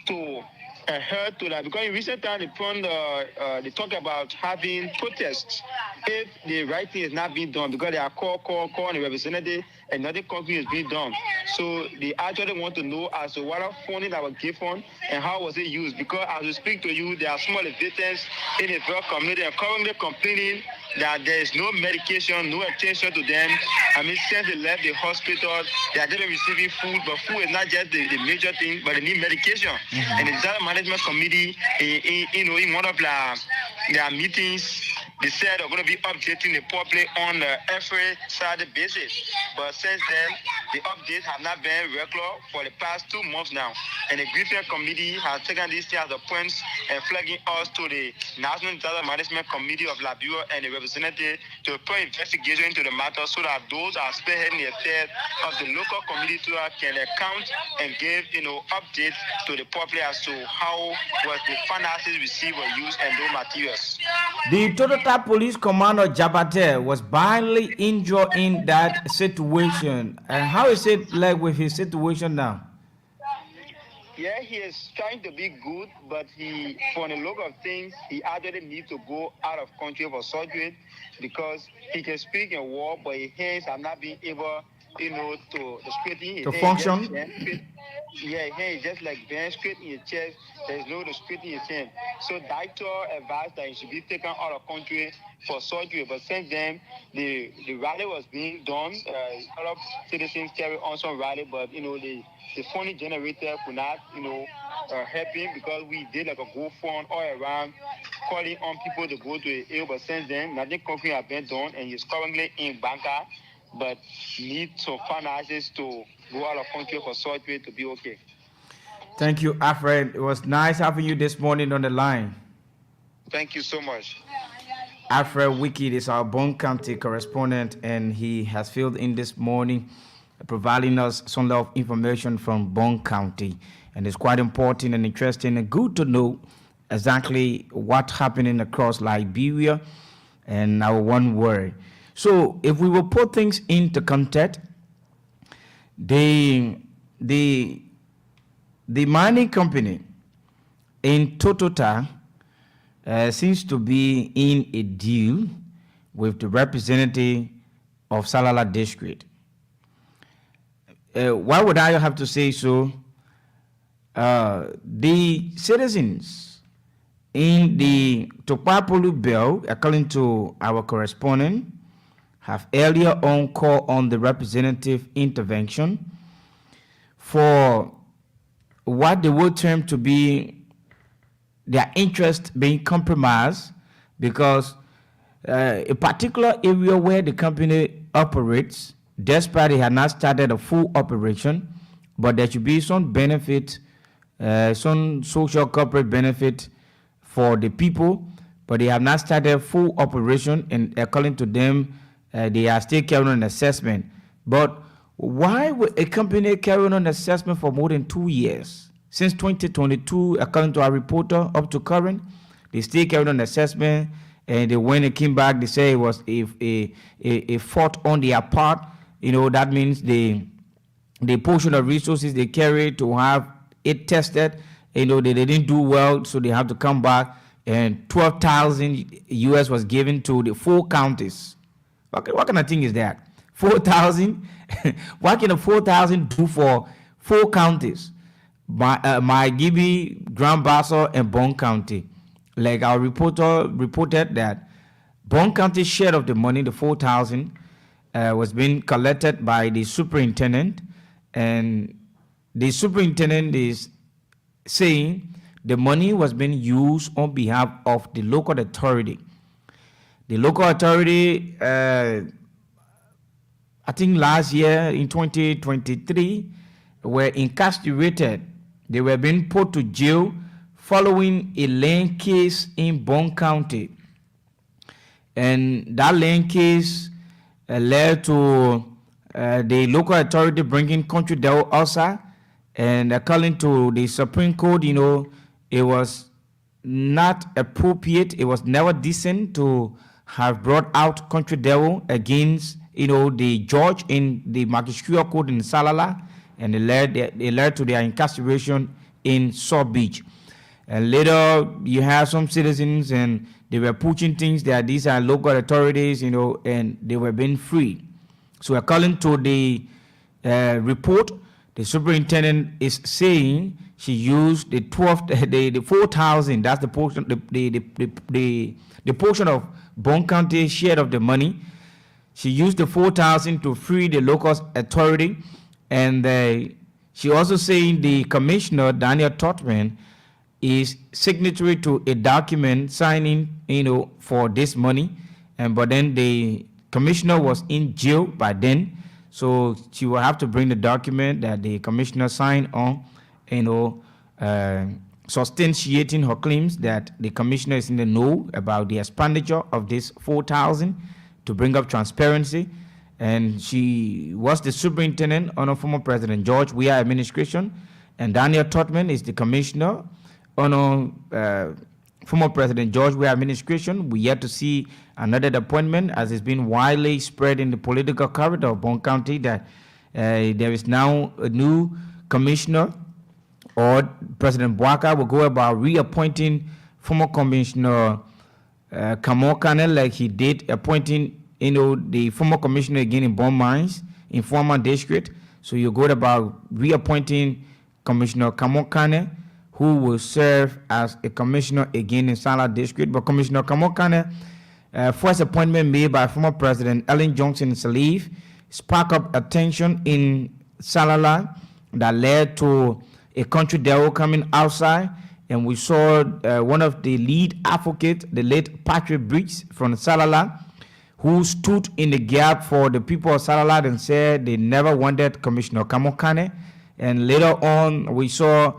to adhere to that, because in recent times they talk about having protests if the right thing is not being done, because they are call and the representative and nothing concrete is being done. So they actually want to know as to what funding that was given and how was it used, because as we speak to you, there are some of the victims in the VOL community and currently complaining that there is no medication, no attention to them. I mean, since they left the hospital, they are just receiving food, but food is not just the major thing, but they need medication. And the disaster management committee, in one of their meetings, they said they're going to be updating the public on every Saturday basis. But since then, the updates have not been regular for the past 2 months now. And the grievance committee has taken these things as a point and flagging us to the National Disaster Management Committee of Liberia and the representative to put investigation into the matter so that those are spearheading the affairs of the local community can account and give updates to the public as to how was the finances received or used and those materials. The Total Police Commander Jabate was badly injured in that situation. And how is it like with his situation now? Yeah, he is trying to be good, but for the look of things, he actually needs to go out of country for surgery because he can speak and walk, but his hands have not been able, to straighten his to hands. function. Yeah, his hand is just like bent straight in his chest. There's no to straighten his hand. So doctor advised that he should be taken out of country for surgery. But since then, the rally was being done. A lot of citizens carry on some rally, but the funding generator could not help him because we did like a GoFund all around, calling on people to go to the ill. But since then, nothing concrete has been done, and he's currently in Banca, but needs some finances to go out of country for surgery to be okay. Thank you, Alfred. It was nice having you this morning on the line. Thank you so much. Alfred Wicked is our Bond County correspondent, and he has filled in this morning, providing us some lot of information from Bond County. And it's quite important and interesting and good to know exactly what's happening across Liberia and our one word. So if we will put things into context, the mining company in Totota seems to be in a deal with the representative of Salala District. Why would I have to say so? The citizens in the Topapolu Bell, according to our correspondent, have earlier on called on the representative intervention for what they would term to be their interest being compromised, because a particular area where the company operates, despite it had not started a full operation, but there should be some benefit, some social corporate benefit for the people, but they have not started full operation, and according to them, they are still carrying on assessment. But why would a company carry on assessment for more than 2 years? Since 2022, according to our reporter, up to current, they still carried on assessment, and when they came back, they say it was a fault on their part. That means the portion of resources they carried to have it tested, they didn't do well, so they have to come back, and 12,000 US was given to the 4 counties. What kind of thing is that? 4,000? What can a 4,000 do for 4 counties? My Gibi, Grand Bassa, and Bond County. Like our reporter reported that Bond County's share of the money, the 4,000, was being collected by the superintendent, and the superintendent is saying the money was being used on behalf of the local authority. The local authority, I think last year in 2023, were incarcerated. They were being put to jail following a land case in Bond County. And that land case led to the local authority bringing country Del Osa. And according to the Supreme Court, it was not appropriate. It was never decent to have brought out country devil against the judge in the magistrate court in Salala, and they led to their incarceration in South Beach. And later, you have some citizens, and they were pushing things that these are local authorities, and they were being freed. So according to the report, the superintendent is saying she used the 4,000. That's the portion, the portion of Bond County share of the money. She used the 4,000 to free the local authority, and she also saying the commissioner Daniel Totman is signatory to a document signing, for this money, but then the commissioner was in jail by then, so she will have to bring the document that the commissioner signed on, substantiating her claims that the commissioner is in the know about the expenditure of this 4,000 to bring up transparency. And she was the superintendent under former President George Weah administration, and Daniel Totman is the commissioner under former President George Weah administration. We yet to see another appointment, as it's been widely spread in the political corridor of Bond County that there is now a new commissioner, or President Bwaka will go about reappointing former Commissioner Kamau Kane, like he did appointing the former commissioner again in Bond Mines in former district. So you go about reappointing Commissioner Kamau Kane, who will serve as a commissioner again in Sala district. But Commissioner Kamau Kane, first appointment made by former President Ellen Johnson Sirleaf, sparked up attention in Salala that led to a country devil coming outside, and we saw one of the lead advocates, the late Patrick Briggs from Salala, who stood in the gap for the people of Salala and said they never wanted Commissioner Kamau Kane. And later on, we saw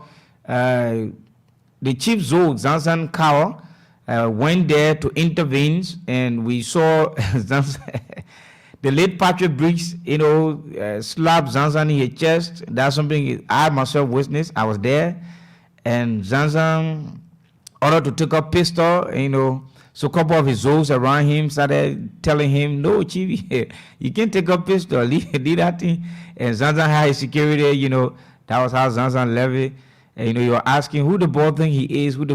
the chief Zoe Zanzan Kawa went there to intervene, and we saw the late Patrick Briggs, slap Zanzan in his chest. That's something I myself witnessed. I was there, and Zanzan ordered to take a pistol, so a couple of his Zoes around him started telling him, no, chief, you can't take a pistol, leave that thing. And Zanzan had his security, that was how Zanzan left it. And, you're asking who the boy think he is, and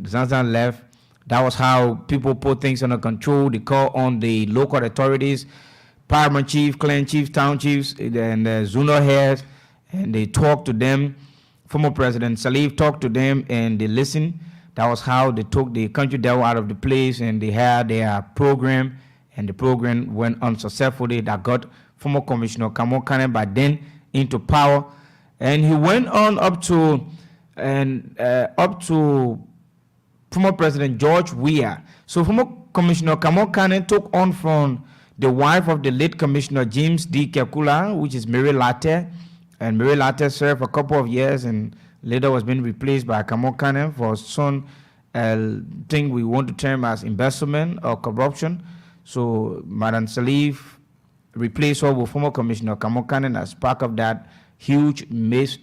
Zanzan left. That was how people put things under control. They call on the local authorities, paramount chief, clan chiefs, town chiefs, and zonal heads, and they talked to them. Former President Sirleaf talked to them, and they listened. That was how they took the country devil out of the place, and they had their program, and the program went unsuccessfully. That got former Commissioner Kamau Kane by then into power, and he went on up to former President George Weah. So former Commissioner Kamau Kane took on from the wife of the late Commissioner James D. Kekula, which is Mary Latte, and Mary Latte served a couple of years and later was being replaced by Kamau Kane for some thing we want to term as embezzlement or corruption. So Madam Sirleaf replaced her with former Commissioner Kamau Kane as part of that huge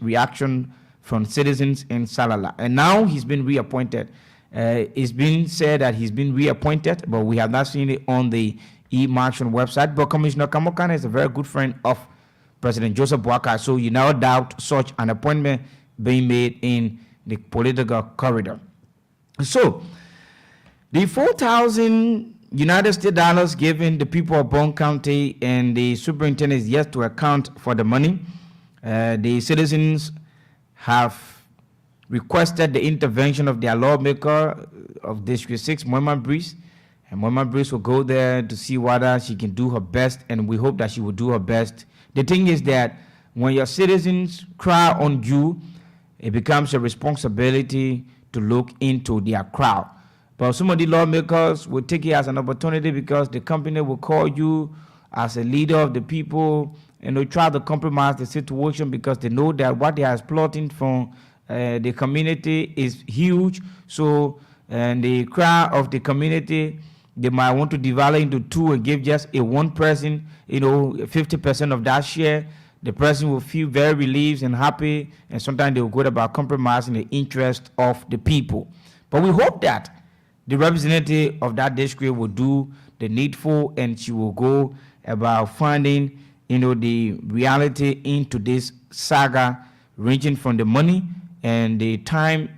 reaction from citizens in Salala. And now he's been reappointed. It's been said that he's been reappointed, but we have not seen it on the e-marshal website. But Commissioner Kamau Kane is a very good friend of President Joseph Boakai, so you now doubt such an appointment being made in the political corridor. So, the 4,000 United States dollars given the people of Bond County, and the superintendent is yet to account for the money. The citizens have requested the intervention of their lawmaker of District 6, Moima Breeze, and Moima Breeze will go there to see whether she can do her best, and we hope that she will do her best. The thing is that when your citizens cry on you, it becomes a responsibility to look into their crowd. But some of the lawmakers will take it as an opportunity because the company will call you as a leader of the people, and they try to compromise the situation because they know that what they are exploiting from the community is huge. So, and the crowd of the community, they might want to divide it into two and give just a one person, 50% of that share. The person will feel very relieved and happy, and sometimes they will go about compromising the interest of the people. But we hope that the representative of that district will do the needful, and she will go about finding the reality into this saga, ranging from the money and the time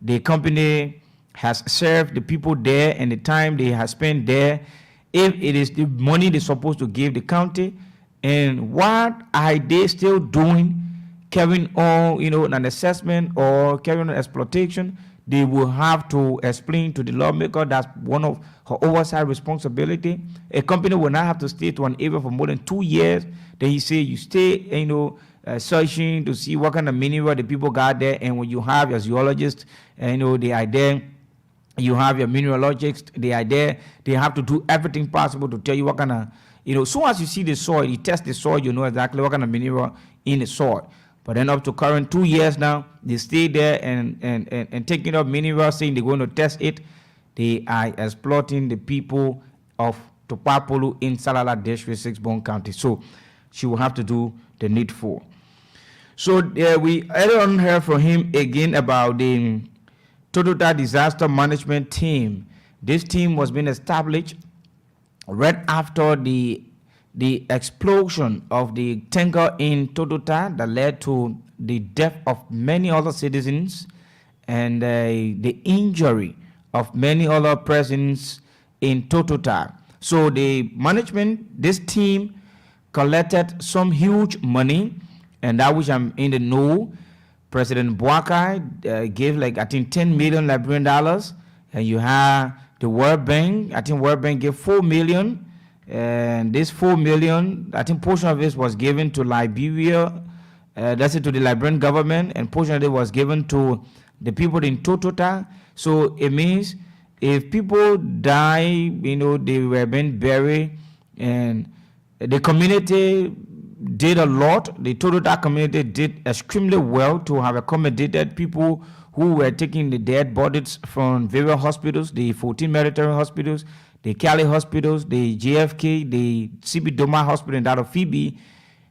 the company has served the people there and the time they have spent there, if it is the money they're supposed to give the county, and what are they still doing, carrying on, an assessment or carrying on exploitation. They will have to explain to the lawmaker. That's one of her oversight responsibility. A company will not have to stay to an area for more than 2 years. Then he say you stay, searching to see what kind of mineral the people got there. And when you have your geologist, they are there. You have your mineralogists, they are there. They have to do everything possible to tell you what kind of, soon as you see the soil, you test the soil, you know exactly what kind of mineral in the soil. But then up to current 2 years now, they stay there and taking up minerals, saying they're going to test it. They are exploiting the people of Topapolu in Salala District 6 Bone County. So she will have to do the needful. So we earlier on heard from him again about the Total Disaster Management Team. This team was being established right after the explosion of the tanker in Totota that led to the death of many other citizens and the injury of many other persons in Totota. So the management, this team collected some huge money, and that which I'm in the know, President Boakai gave I think 10 million Liberian dollars, and you have the World Bank. I think World Bank gave 4 million. And this 4 million, I think portion of it was given to Liberia, that's it, to the Liberian government, and portion of it was given to the people in Totota. So it means if people die, they were being buried, and the community did a lot. The Totota community did extremely well to have accommodated people who were taking the dead bodies from various hospitals, the 14 military hospitals, the Cali hospitals, the JFK, the CB Doma hospital, and that of Phoebe.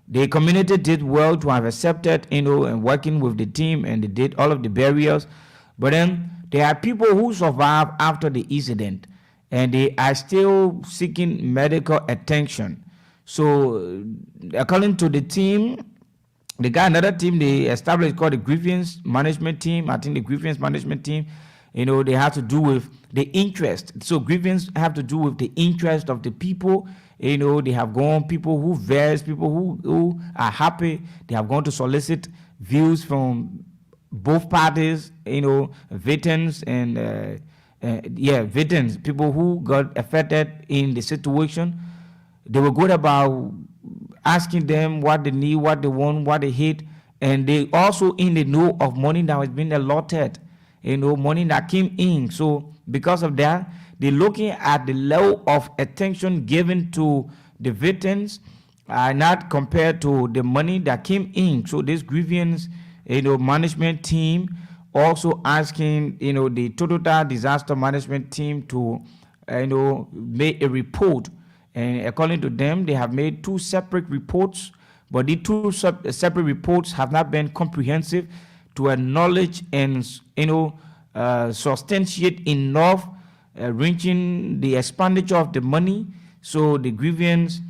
The community did well to have accepted, and working with the team, and they did all of the burials. But then there are people who survived after the incident, and they are still seeking medical attention. So according to the team, they got another team they established called the Grievance Management Team. I think the Grievance Management Team, they have to do with the interest. So grievance have to do with the interest of the people. They have gone, people who various people who are happy. They have gone to solicit views from both parties, victims and victims, people who got affected in the situation. They were good about asking them what they need, what they want, what they hate, and they also in the know of money that was being allotted, money that came in. So because of that, they're looking at the level of attention given to the victims, not compared to the money that came in. So this grievance, management team also asking, the Total Disaster Management Team to, make a report. And according to them, they have made 2 separate reports, but the 2 separate reports have not been comprehensive to acknowledge and, substantiate enough reaching the expenditure of the money. So the grievance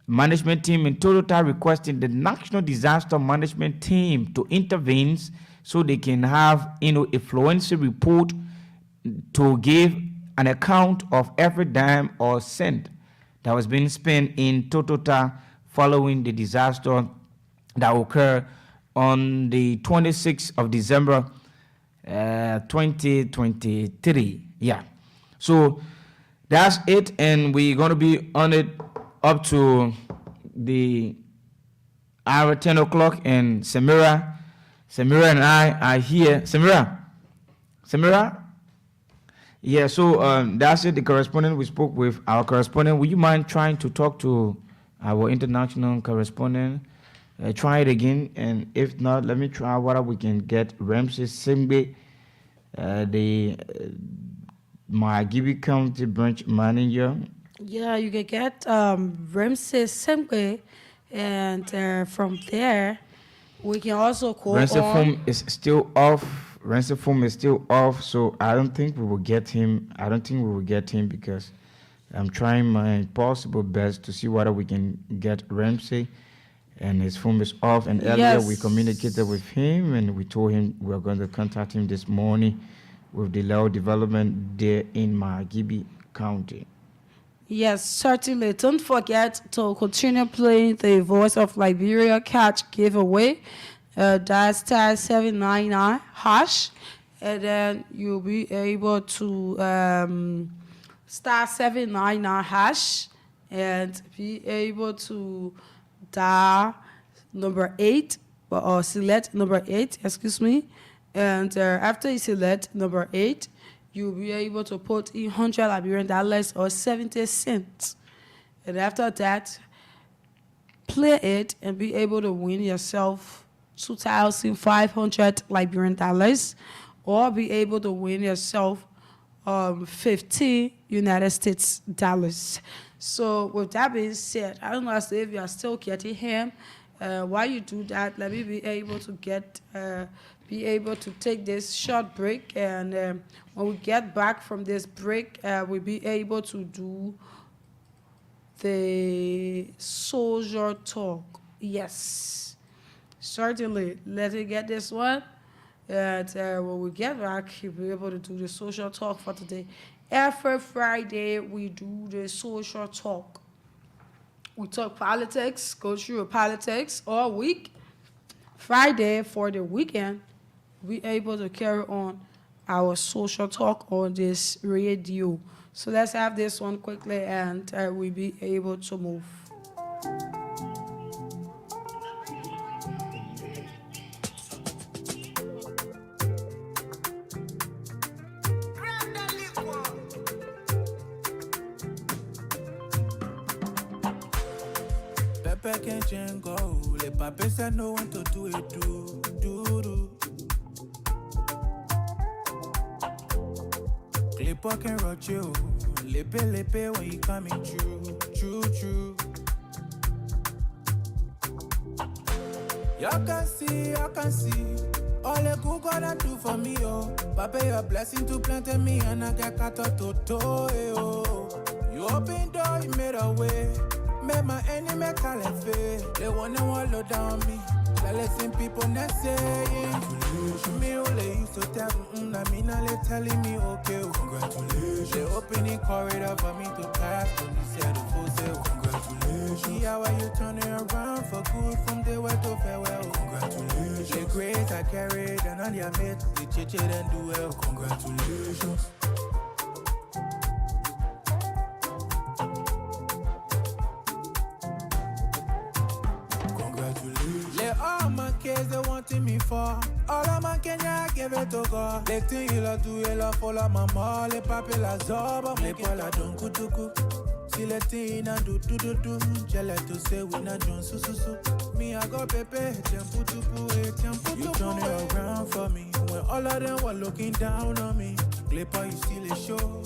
management team in Total requesting the National Disaster Management Team to intervene so they can have, a fluency report to give an account of every dime or cent that was being spent in Totota following the disaster that occurred on the 26th of December 2023. Yeah. So that's it, and we're going to be on it up to the hour 10 o'clock, and Samira and I are here. Samira? Yeah, so that's it, the correspondent. We spoke with our correspondent. Would you mind trying to talk to our international correspondent? Try it again, and if not, let me try whether we can get Ramses Simbe, the Margibi County branch manager. Yeah, you can get Ramses Simbe, and from there, we can also call Ransomphone is still off. Ransomphone is still off, so I don't think we will get him. Because I'm trying my possible best to see whether we can get Ramsey, and his phone is off. And earlier we communicated with him, and we told him we are going to contact him this morning with the law development there in Margibi County. Yes, certainly. Don't forget to continue playing the Voice of Liberia catch giveaway. That's star 799 hash, and then you'll be able to star 799 hash and be able to dial number 8 or select number 8, excuse me. And after you select number 8, you'll be able to put in $100 or 70 cents. And after that, play it and be able to win yourself 2,500 Liberian dollars, or be able to win yourself 50 United States dollars. So with that being said, I don't know if you are still getting him. While you do that, let me be able to take this short break, and when we get back from this break, we'll be able to do the social talk. Yes, certainly. Let me get this one, and when we get back, we'll be able to do the social talk for today. Every Friday, we do the social talk. We talk politics, go through politics all week. Friday, for the weekend, we able to carry on our social talk on this radio. So let's have this one quickly, and we'll be able to move. Pepe can go. Le pape said no one to do it, do. Clip can rock you. Lepe when you coming true. Y'all can see. All the good God do for me, oh. Papa, your blessing to plant in me, and I get cut out to oh. You open door, you made a way. Make my enemy call it fair. They wanna wallow down me. I listen people not saying. Me only used to tell I mean they telling me okay. Congratulations. They opening corridor for me to pass. When you said the full sale. Congratulations. See how you turn it around for good from the way to farewell. Congratulations. The grace I carried and on your mate, the chit and do well. Congratulations. All my kids they wanting me for. All of my Kenya give it to God. Les things il a do il a follow maman. Les papiers la zoba. Les poils la don kutuku. Si les things na do. J'allais to say we na John su. Me I go pepe. You turn it around for me. When all of them were looking down on me. Clipper you still a show.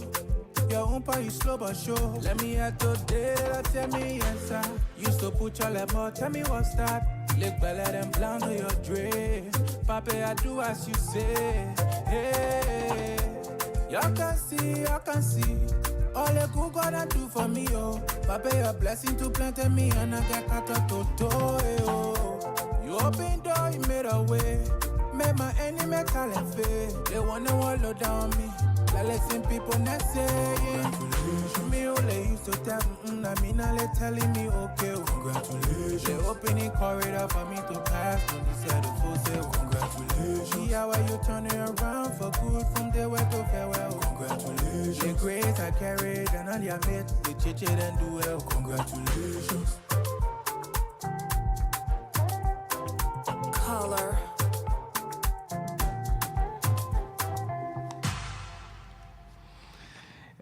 Your umpa you slow but show. Let me at today. Tell me yes sir. Used to put your lemon. Tell me what's that. Look better than blonde on your dress. Papa, I do as you say. Hey, y'all can see. All the good God do for me, oh. Papa, your blessing to plant in me, and I get cut out to oh. You open door, you made a way. Make my enemy call it fair. They wanna wallow down me. I listen people not saying. Me only used to tell I mean they telling me okay. Congratulations. They opening corridor for me to pass. When you said the full sale. Congratulations. See how you turn it around for good from the way to farewell. Congratulations. The grace I carried and on your mate, the chit and do well. Congratulations. Color.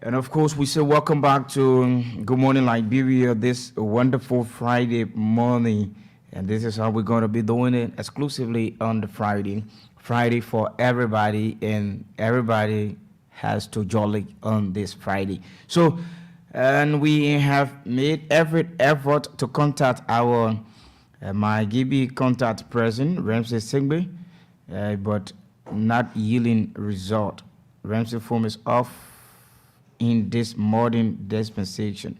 And of course, we say welcome back to Good Morning Liberia this wonderful Friday morning. And this is how we're going to be doing it exclusively on the Friday for everybody, and everybody has to jolly on this Friday. So, and we have made every effort to contact our Margibi contact person, Ramsey Singbe, but not yielding result. Ramsey phone is off. in this modern dispensation.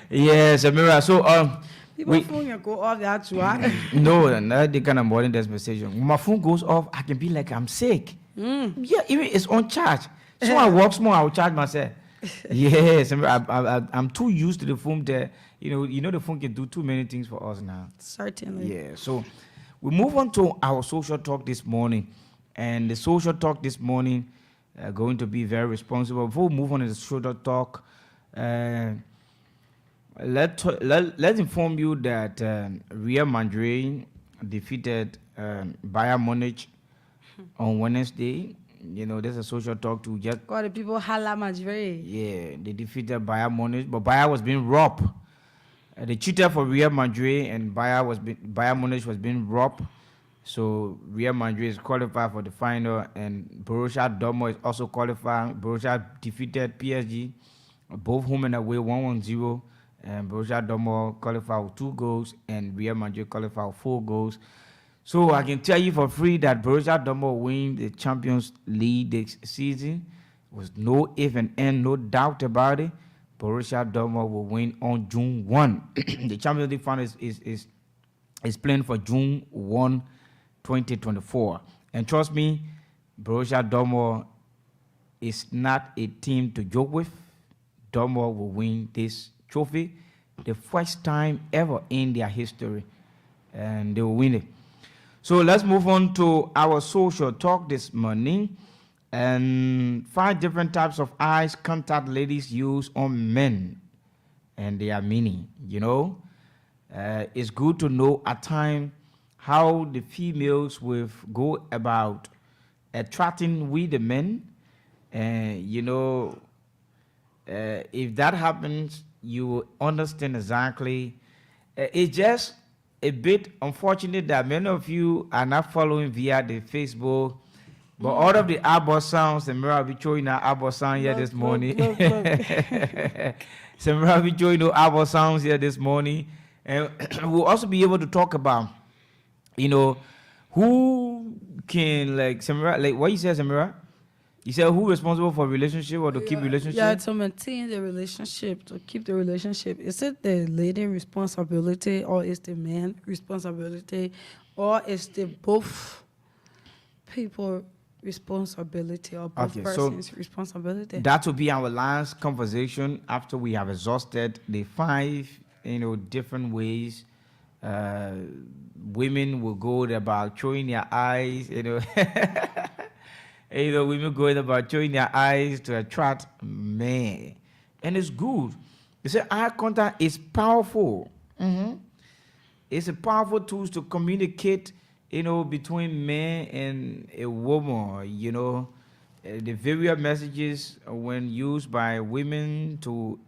Yes, Amira. So People phone you go off that too. no, not the kind of modern dispensation. When my phone goes off, I can be like I'm sick. Yeah, even it's on charge. So I walk more, I'll charge myself. Yes, I'm too used to the phone that you know the phone can do too many things for us now. Certainly. Yeah. So we move on to our social talk this morning, and the social talk this morning going to be very responsible. Before we move on to the social talk, let's inform you that Real Madrid defeated Bayern Munich on Wednesday. You know, there's a social talk to just. God, the people holla Madrid. Yeah, they defeated Bayern Munich, but Bayern was being robbed. They cheated for Real Madrid, and Bayern Munich was being robbed. So Real Madrid is qualified for the final, and Borussia Dortmund is also qualified. Borussia defeated PSG, both home and away, 1-0. And Borussia Dortmund qualified with 2 goals, and Real Madrid qualified with 4 goals. So I can tell you for free that Borussia Dortmund win the Champions League this season. Was no if and end, no doubt about it. Borussia Dortmund will win on June 1. The Champions League final is planned for June 1, 2024. And trust me, Borussia Dortmund is not a team to joke with. Dortmund will win this trophy the first time ever in their history, and they will win it. So let's move on to our social talk this morning. And 5 different types of eyes contact ladies use on men, and they are many. It's good to know at time how the females will go about attracting with the men. If that happens, you will understand exactly. It's just a bit unfortunate that many of you are not following via the Facebook. But all of the Abba sounds, and Mira will be showing our Abba sound here this morning. So Mira will be showing our Abba sounds here this morning. And we'll also be able to talk about, who can, like, Samira, like what you said, Samira? You said who responsible for relationship or to keep relationship? Yeah, to maintain the relationship, to keep the relationship. Is it the lady responsibility, or is the man responsibility, or is the both people responsibility, or both persons responsibility? That will be our last conversation after we have exhausted the 5, different ways women will go about showing their eyes, women going about showing their eyes to attract men. And it's good. They say eye contact is powerful. It's a powerful tool to communicate, between man and a woman, the various messages when used by women to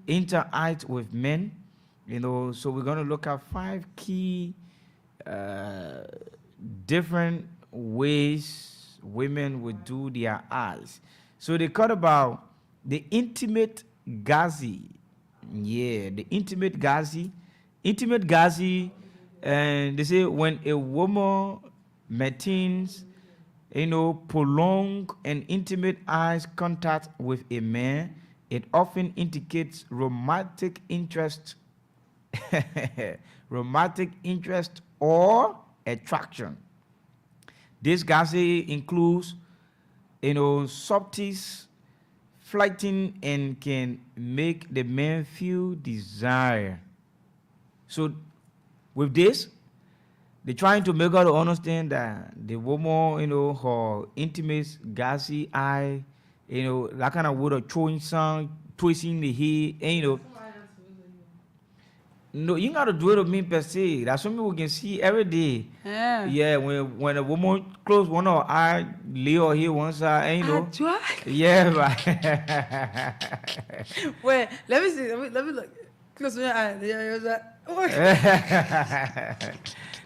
interact with men, so we're going to look at 5 key different ways women would do their eyes. So they talk about the intimate gazi. Yeah, the intimate gazi. Intimate gazi, and they say when a woman maintains, prolonged and intimate eyes contact with a man, it often indicates romantic interest, or attraction. This gazi includes, subtleties, flirting, and can make the man feel desire. So, with this, they're trying to make her to understand that the woman, her intimate gassy eye, that kind of word of throwing sound, twisting the head, and no, you gotta do it with me per se. That's something we can see every day. Yeah, when a woman close one of her eye, lay her here one side, Yeah, right. Wait, let me see. Let me look. Close my eye.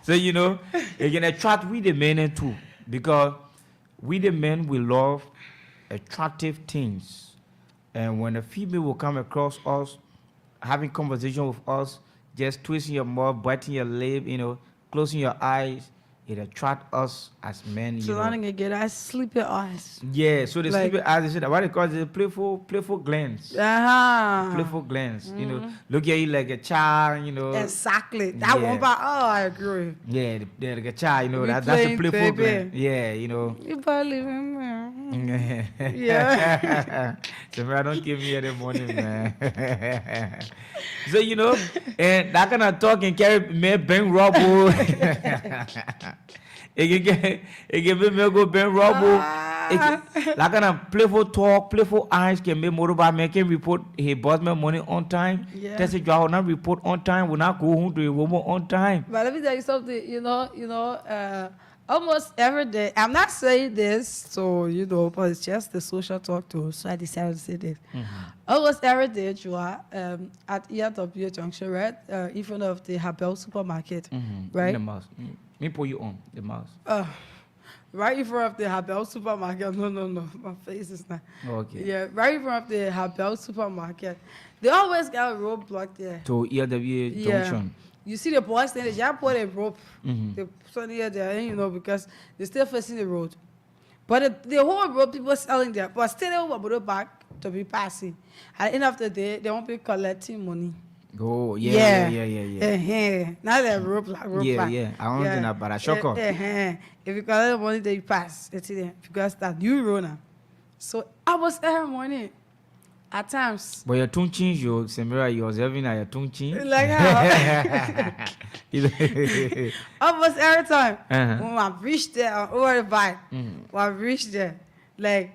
So you can attract with the men too, because we the men we love attractive things, and when a female will come across us, having conversation with us, just twisting your mouth, biting your lip, closing your eyes, it attract us as men. So I think get that sleepy eyes. Yeah, so the Like- sleepy eyes, they say what they call the playful glance. Playful glance, look at you like a child, Exactly. That Yeah. one part, I agree. Yeah, they're like a child, We that's the playing playful baby. glance. Yeah, You probably remember. Yeah. So I don't give me any money, man. So and that kind of talk can carry me Ben Robbo. It can make me go Ben Robbo. That kind of playful talk, playful eyes can make motorbike man can report he bought me money on time. Yeah. Test it, will not report on time, will not go home to a woman on time. But let me tell you something, almost every day, I'm not saying this, so, but it's just the social talk too, so I decided to say this. Almost every day, you are at ERW Junction, right, in front of the Habel supermarket, right? In the mouse. Me put you on the mouse. Right in front of the Habel supermarket. No, my face is not. Okay. Yeah, right in front of the Habel supermarket. They always got a roadblock there. To ERW Junction. You see the boys there, they just put a rope. Mhm. They put it there, because they're still facing the road. But the whole road, people selling there, but still they will go back to be passing. At the end of the day, they won't be collecting money. Oh, yeah. Now they're rope like. Yeah. I don't think about a shocker. If you collect the money, then you pass. It's there. Because that new road now. So I was every morning. At times. But your tongue change, Samira, you're observing that your tongue change. Like how? Almost every time. When I reach there over the bike, when I reach there, like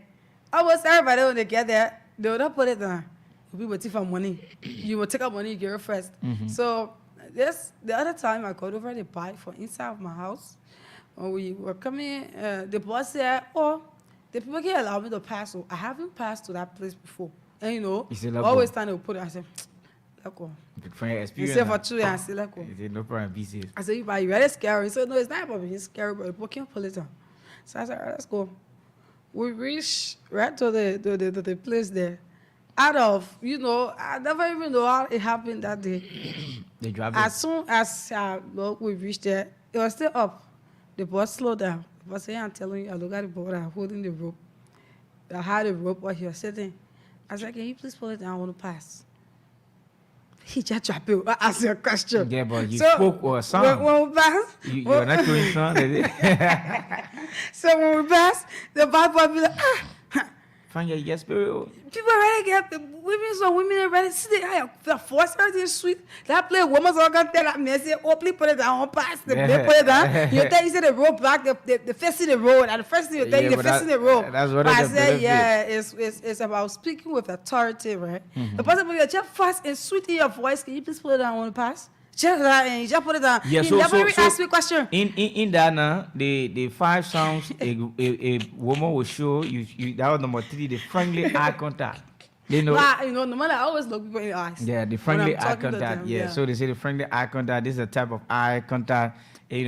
almost everybody when they get there, they will not put it down. We will take for money. You will take out money, you get it first. So the other time I got over the bike from inside of my house. When we were coming, the boss said, "Oh, the people can allow me to pass. So I haven't passed to that place before." And always trying to put it. I said, "Let go." From your He experience. said for 2 years, I said, "Let go." He said, no problem, be safe. I said, "You really scary?" He said, "No, it's not about being scary, but people can't pull it down." So I said, "All right, let's go." We reached right to the place there. Out of, I never even know how it happened that day. They drive As soon as we reached there, it was still up. The boss slowed down. The boss said, "I'm telling you, I look at the board, I'm holding the rope. I had the rope while he was sitting." I said, "Can you please pull it down? I want to pass." He just dropped it. I asked you a question. Yeah, but you spoke or a song. When we pass, You're not doing song, is it? so when we pass, the bad boy be like, Find your yes, spirit. people already get the women already see the force everything sweet. That play woman's all gonna tell that man say, "Oh, please put it down, on pass the Yeah. put it down." You tell you say the road back, the facing the road, and the first thing you tell you the facing the road. That's what But I it said, is. it's about speaking with authority, right? The person will just fast and sweet in your voice. Can you please put it down on the pass? Just that, and you just put it down. Yeah, You never even ask me a question. In that now, the 5 sounds a woman will show you that was number 3, the friendly eye contact. No matter I always look people in the eyes. Yeah, the when friendly I'm eye talking to contact. them, Yeah, so they say the friendly eye contact. This is a type of eye contact. The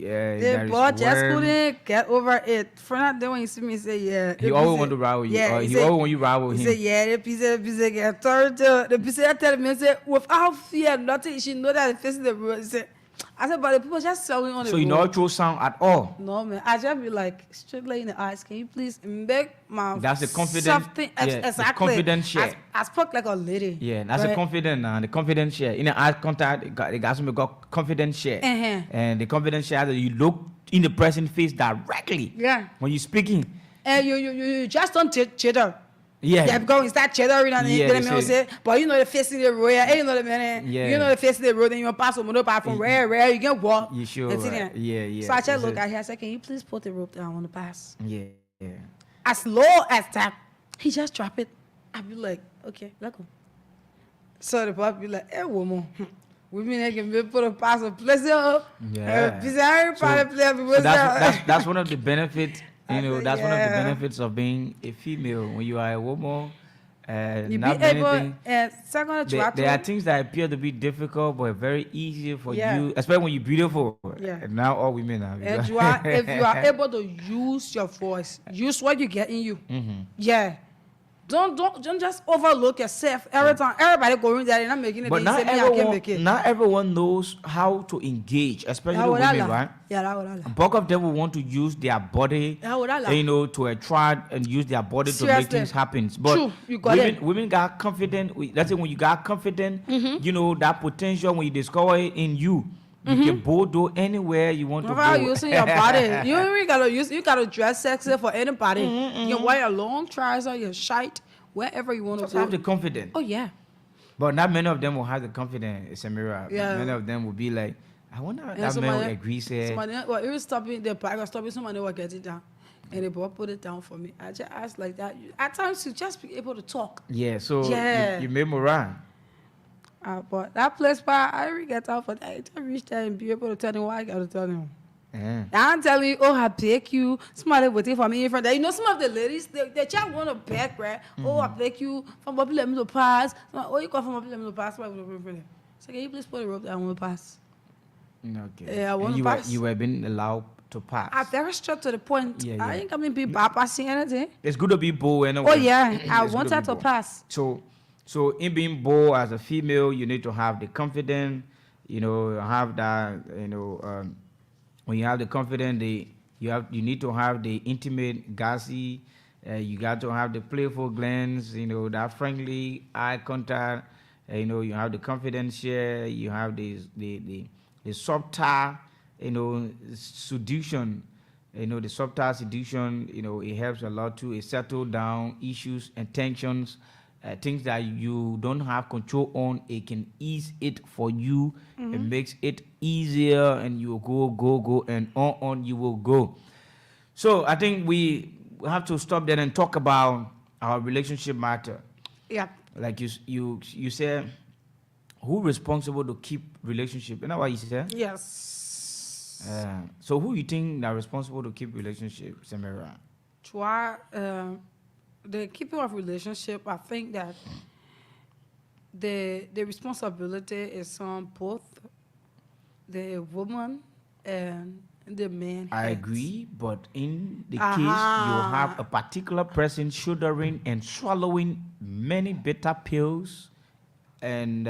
there is boy just warm. couldn't get over it. For that day when you see me, he say, "Yeah." He always want to ride with you. Yeah, Or he always want you ride with He him. said, "Yeah, the piece get authority." The piece tell me, say, "Without fear, nothing." She know that the face the road. He said, I said, "But the people just selling on the So road." you don't throw sound at all. No, man. I just be like, straight in the eyes. Can you please make my That's the confidence. something Yeah, the exactly? confidence share. I spoke like a lady. Yeah, that's right? a confidence now. The confidence share. In the eye contact, it got some got confidence share. And the confidence share that you look in the person's face directly. Yeah. When you're speaking. And you just don't cheddar. Yeah. Yeah, because we start cheddar and Yeah, then they say, but you know the facing the road, and you know the man, Yeah. you know the facing the road, and you pass from where you can walk. You sure? and see Right. there. Yeah. So I just That's look it. at him. I said, "Can you please put the rope down? I want to pass." Yeah. As low as that, he just drop it. I be like, "Okay, let go." So the boy be like, "Hey, woman, women they can be put a pass a place up. Yeah. That's one of the benefits. That's one of the benefits of being a female when you are a woman. You Not be able, anything. second There are things that appear to be difficult, but very easy for Yeah. you, especially when you're beautiful. Yeah. And now all women are. And if you are able to use your voice, use what you get in you. Mhm. Yeah. Don't just overlook yourself every time. Everybody going there and not making it. But They say, "Me, I can't make it." not everyone knows how to engage, especially That would women, allow. right? Yeah, that would allow. Bulk of them will want to use their body, That would allow. to attract and use their body to make Seriously. things happen. But True, you got it. women got confident. Let's say when you got confident, Mhm. that potential, when you discover it in you, you can do anywhere you want to Without go. using your body, you really gotta use. You gotta dress sexy for anybody. You can wear your long trousers, your shite, wherever you want to Just go. have the confidence. Oh yeah. But not many of them will have the confidence, Samira. Yeah. Many of them will be like, I wonder if And that man will somebody- agree, say, Somebody, well, even stopping the park or stopping, somebody will get it down. And they will put it down for me. I just ask like that. At times, you just be able to talk. yeah, so Yeah. you made me run. But that place, I really get out for that. I reach there and be able to tell them what I got to tell them. Yeah. I'm telling you, oh, I beg you. Somebody waiting for me in front there. You know, some of the ladies, they just want to beg, right? Oh, I beg you. From up, let me to pass. Oh, you come from up, let me to pass. Somebody will bring them. So can you please put the rope that I want to pass? Okay. Yeah, I want And to pass. you were being allowed to pass. I'm very straight to the point. Yeah, I yeah. ain't coming be bypassing anything. It's good to be bold anyway. Oh, yeah. I It's good wanted be to bold. pass. So in being bold as a female, you need to have the confidence, have that, when you have the confidence, you need to have the intimate, gassy, you got to have the playful glance, that friendly eye contact, you have the confidence share, you have the subtle, seduction, the subtle seduction, it helps a lot to settle down issues and tensions, things that you don't have control on. It can ease it for you. It makes it easier, and you will go, and on you will go. So I think we have to stop there and talk about our relationship matter. Yeah. Like you said, who responsible to keep relationship? You know what you said? Yes. So who you think that responsible to keep relationship, Samira? Try the keeping of relationship. I think that the responsibility is on both the woman and the man. I heads. agree, but in the case you have a particular person shouldering and swallowing many bitter pills and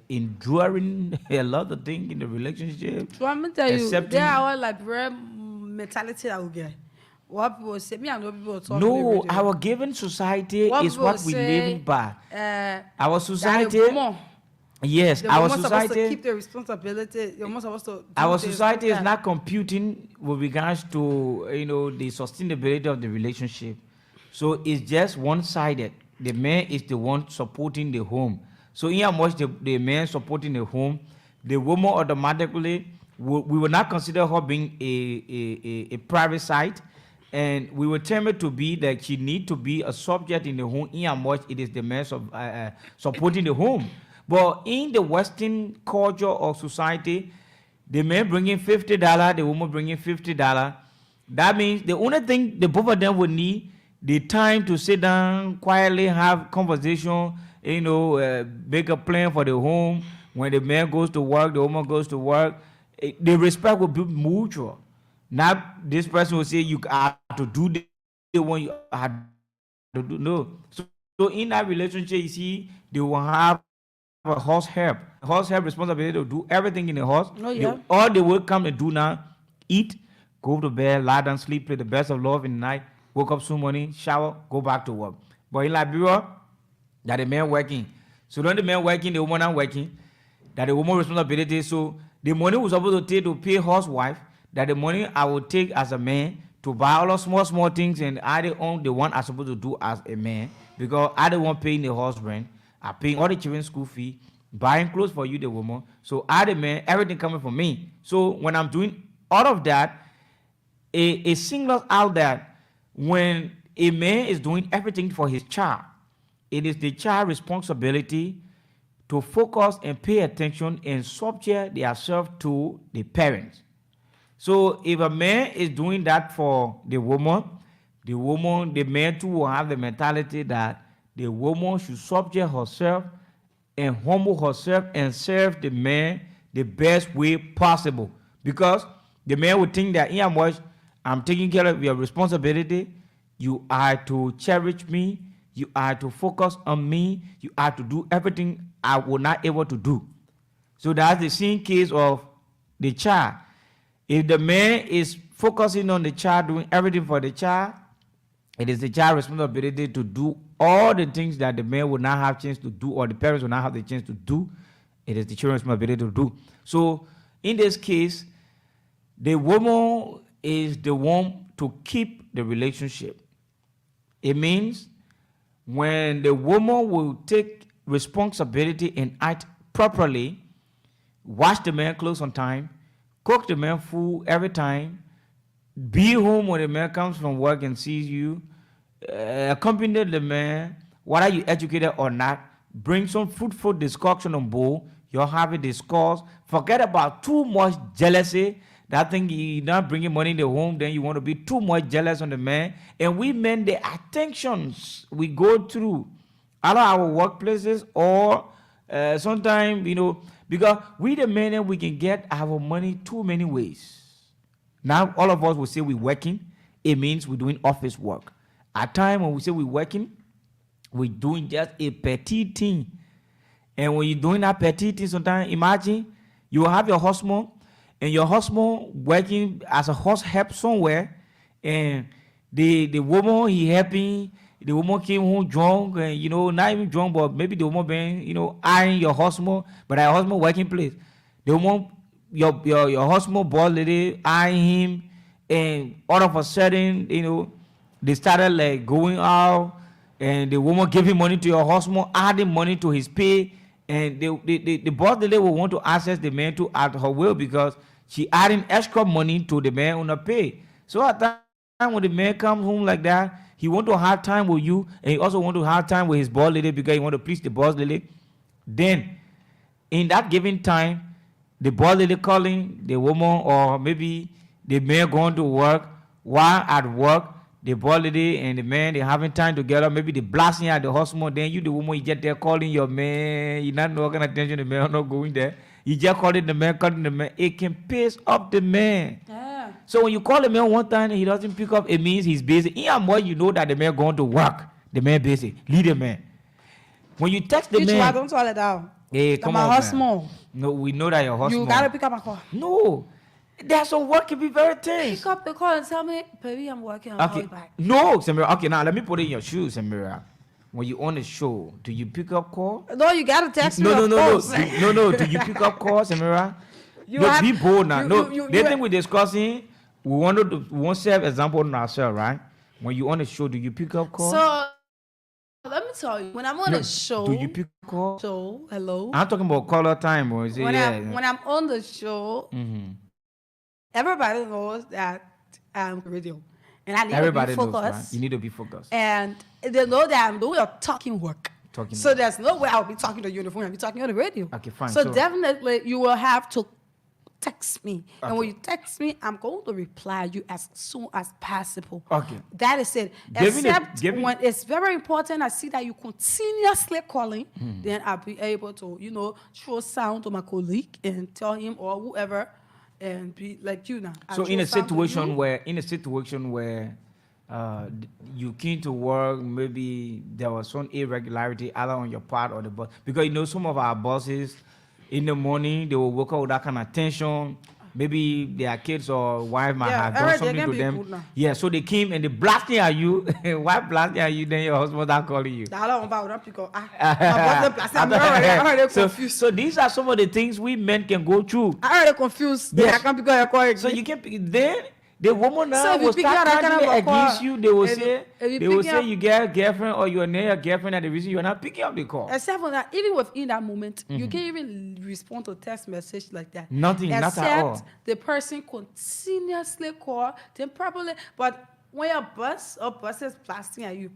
enduring a lot of things in the relationship. So I'm gonna tell you, accepting- there are like rare mentality that we get. What people say, me, I know people talk. No, our given society is people what we say, live by. Our that society, the woman, yes, the our woman supposed to society, keep the responsibility. The woman supposed to. do our this, society do is that. not computing with regards to the sustainability of the relationship. So it's just one-sided. The man is the one supporting the home. So in how much the man supporting the home, the woman automatically we will not consider her being a private site, and we will term it to be that she need to be a subject in the home in how much it is the man supporting the home. But in the Western culture or society, the man bringing $50, the woman bringing $50. That means the only thing the both of them would need the time to sit down quietly, have conversation, make a plan for the home. When the man goes to work, the woman goes to work. The respect will be mutual. Not this person will say you have to do the one you have to do. No. So in that relationship, you see, they will have a house help. House help responsibility to do everything in the house. Oh, yeah. All they will come and do now, eat, go to bed, lie down, sleep, play the best of love in the night, wake up soon morning, shower, go back to work. But in Liberia, that the man working. So when the man working, the woman not working, that the woman responsibility. So the money was supposed to take to pay housewife, that the money I will take as a man to buy all those small things, and I the own the one I'm supposed to do as a man, because I the one paying the house rent, I paying all the children's school fee, buying clothes for you, the woman. So I the man, everything coming from me. So when I'm doing all of that, it singles out that when a man is doing everything for his child, it is the child's responsibility to focus and pay attention and subject themselves to the parents. So if a man is doing that for the man too will have the mentality that the woman should subject herself and humble herself and serve the man the best way possible. Because the man would think that in how much I'm taking care of your responsibility, you are to cherish me, You are to focus on me. You are to do everything I was not able to do. So that's the same case of the child. If the man is focusing on the child, doing everything for the child, it is the child's responsibility to do all the things that the man will not have chance to do, or the parents will not have the chance to do. It is the children's responsibility to do. So in this case, the woman is the one to keep the relationship. It means when the woman will take responsibility and act properly, wash the man clothes on time, cook the man food every time, be home when the man comes from work and sees you, accompany the man, whether you educated or not, bring some fruitful discussion on board, you're having discourse, forget about too much jealousy. That thing, you're not bringing money in the home, then you want to be too much jealous on the man. And we men, the attentions we go through out of our workplaces, or sometimes, because we the men, we can get our money too many ways. Now, all of us will say we're working. It means we're doing office work. At time when we say we're working, we're doing just a petty thing. And when you're doing that petty thing, sometimes imagine you will have your husband, and your husband working as a house help somewhere, and the woman he helping, the woman came home drunk, and not even drunk, but maybe the woman been, eyeing your husband, but her husband working place. The woman, your husband boss lady eyeing him, and all of a sudden, they started like going out, and the woman giving money to your husband, adding money to his pay, and the boss lady will want to access the man to at her will, because she adding extra money to the man on her pay. So at that time when the man comes home like that, he want to have time with you, and he also want to have time with his boss lady, because he want to please the boss lady. Then in that given time, the boss lady calling the woman, or maybe the man going to work. While at work, the boss lady and the man, they having time together. Maybe they blasting at the husband. Then you, the woman, you get there calling your man. You not know what kind of attention the man not going there. You just calling the man. It can piss up the man. Yeah. So when you call the man one time and he doesn't pick up, it means he's busy. In more, you know that the man going to work. The man busy. Leave the man. When you text the man, don't call it down. Hey, come my on, husband. Man. No, we know that your husband. You gotta pick up my call. No, there's some work can be very tense. Pick up the call and tell me, baby, I'm working. I'll call you back. No, Samira. Okay, now let me put it in your shoes, Samira. When you on the show, do you pick up call? No, you gotta text me. No. Do you pick up calls, Samira? Be bold now. The thing we're discussing, we want to serve example on ourselves, right? When you on the show, do you pick up calls? So let me tell you, when I'm on a show, do you pick calls? So hello. I'm talking about caller time, or is it? When I'm on the show, everybody knows that I'm radio. And I need to be focused. Knows, right? You need to be focused. And they know that I'm doing a talking work. So there's no way I'll be talking to you on the phone. I'll be talking on the radio. Okay, fine. So definitely you will have to text me. Okay. And when you text me, I'm going to reply you as soon as possible. Okay. That is it. Except when it's very important, I see that you continuously calling, then I'll be able to, throw sound to my colleague and tell him or whoever, and be like you now. So in a situation where you came to work, maybe there was some irregularity either on your part or the boss, because some of our bosses in the morning they will wake up with that kind of tension. Maybe their kids or wife might have done something to them. Yeah, so they came and they blasting at you. Why blasting at you? Then your husband are calling you. So these are some of the things we men can go through. I already confused. Yes. I can't pick up your call. So you can then the woman now will start counting against you. They will say you get a girlfriend or you're near your girlfriend, and the reason you're not picking up the call. Except for that, even within that moment, you can't even respond to a text message like that. Nothing, not at all. The person continuously call, then probably, but when your boss is blasting at you,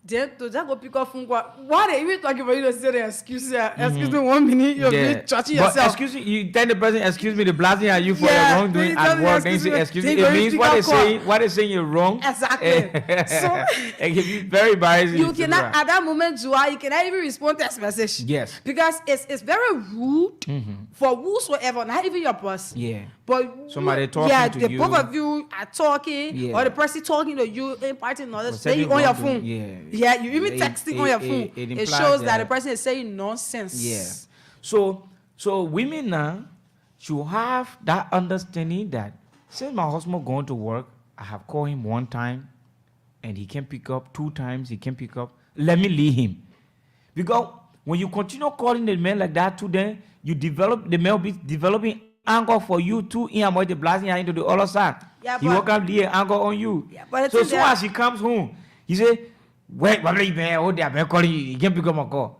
then to just go pick up phone call. Why they even talking about you to say the excuse? Excuse me, 1 minute, you're judging yourself. But excuse me, you tell the person, excuse me, they're blasting at you for your wrongdoing at work. Then you say, excuse me. It means what they're saying you're wrong. Exactly. So it can be very embarrassing. You cannot, at that moment, you cannot even respond to text message. Yes. Because it's very rude for whosoever, not even your boss. Yeah. But somebody talking yeah, to the you. both of you are talking, Yeah. or the person talking to you, imparting knowledge, Or then you setting on your boundaries, phone. yeah. Yeah, you even texting on your phone. It implies shows that the person is saying nonsense. Yeah. So women now should have that understanding that since my husband going to work, I have called him one time and he can pick up, 2 times he can pick up. Let me leave him. Because when you continue calling the man like that to them, you develop the man will be developing anger for you too. In and the blasting into the other side. Yeah, He will come there anger on you. Yeah, but So soon as he comes home, he say, wait, what you man? Oh, they are calling you. You can't pick up my call.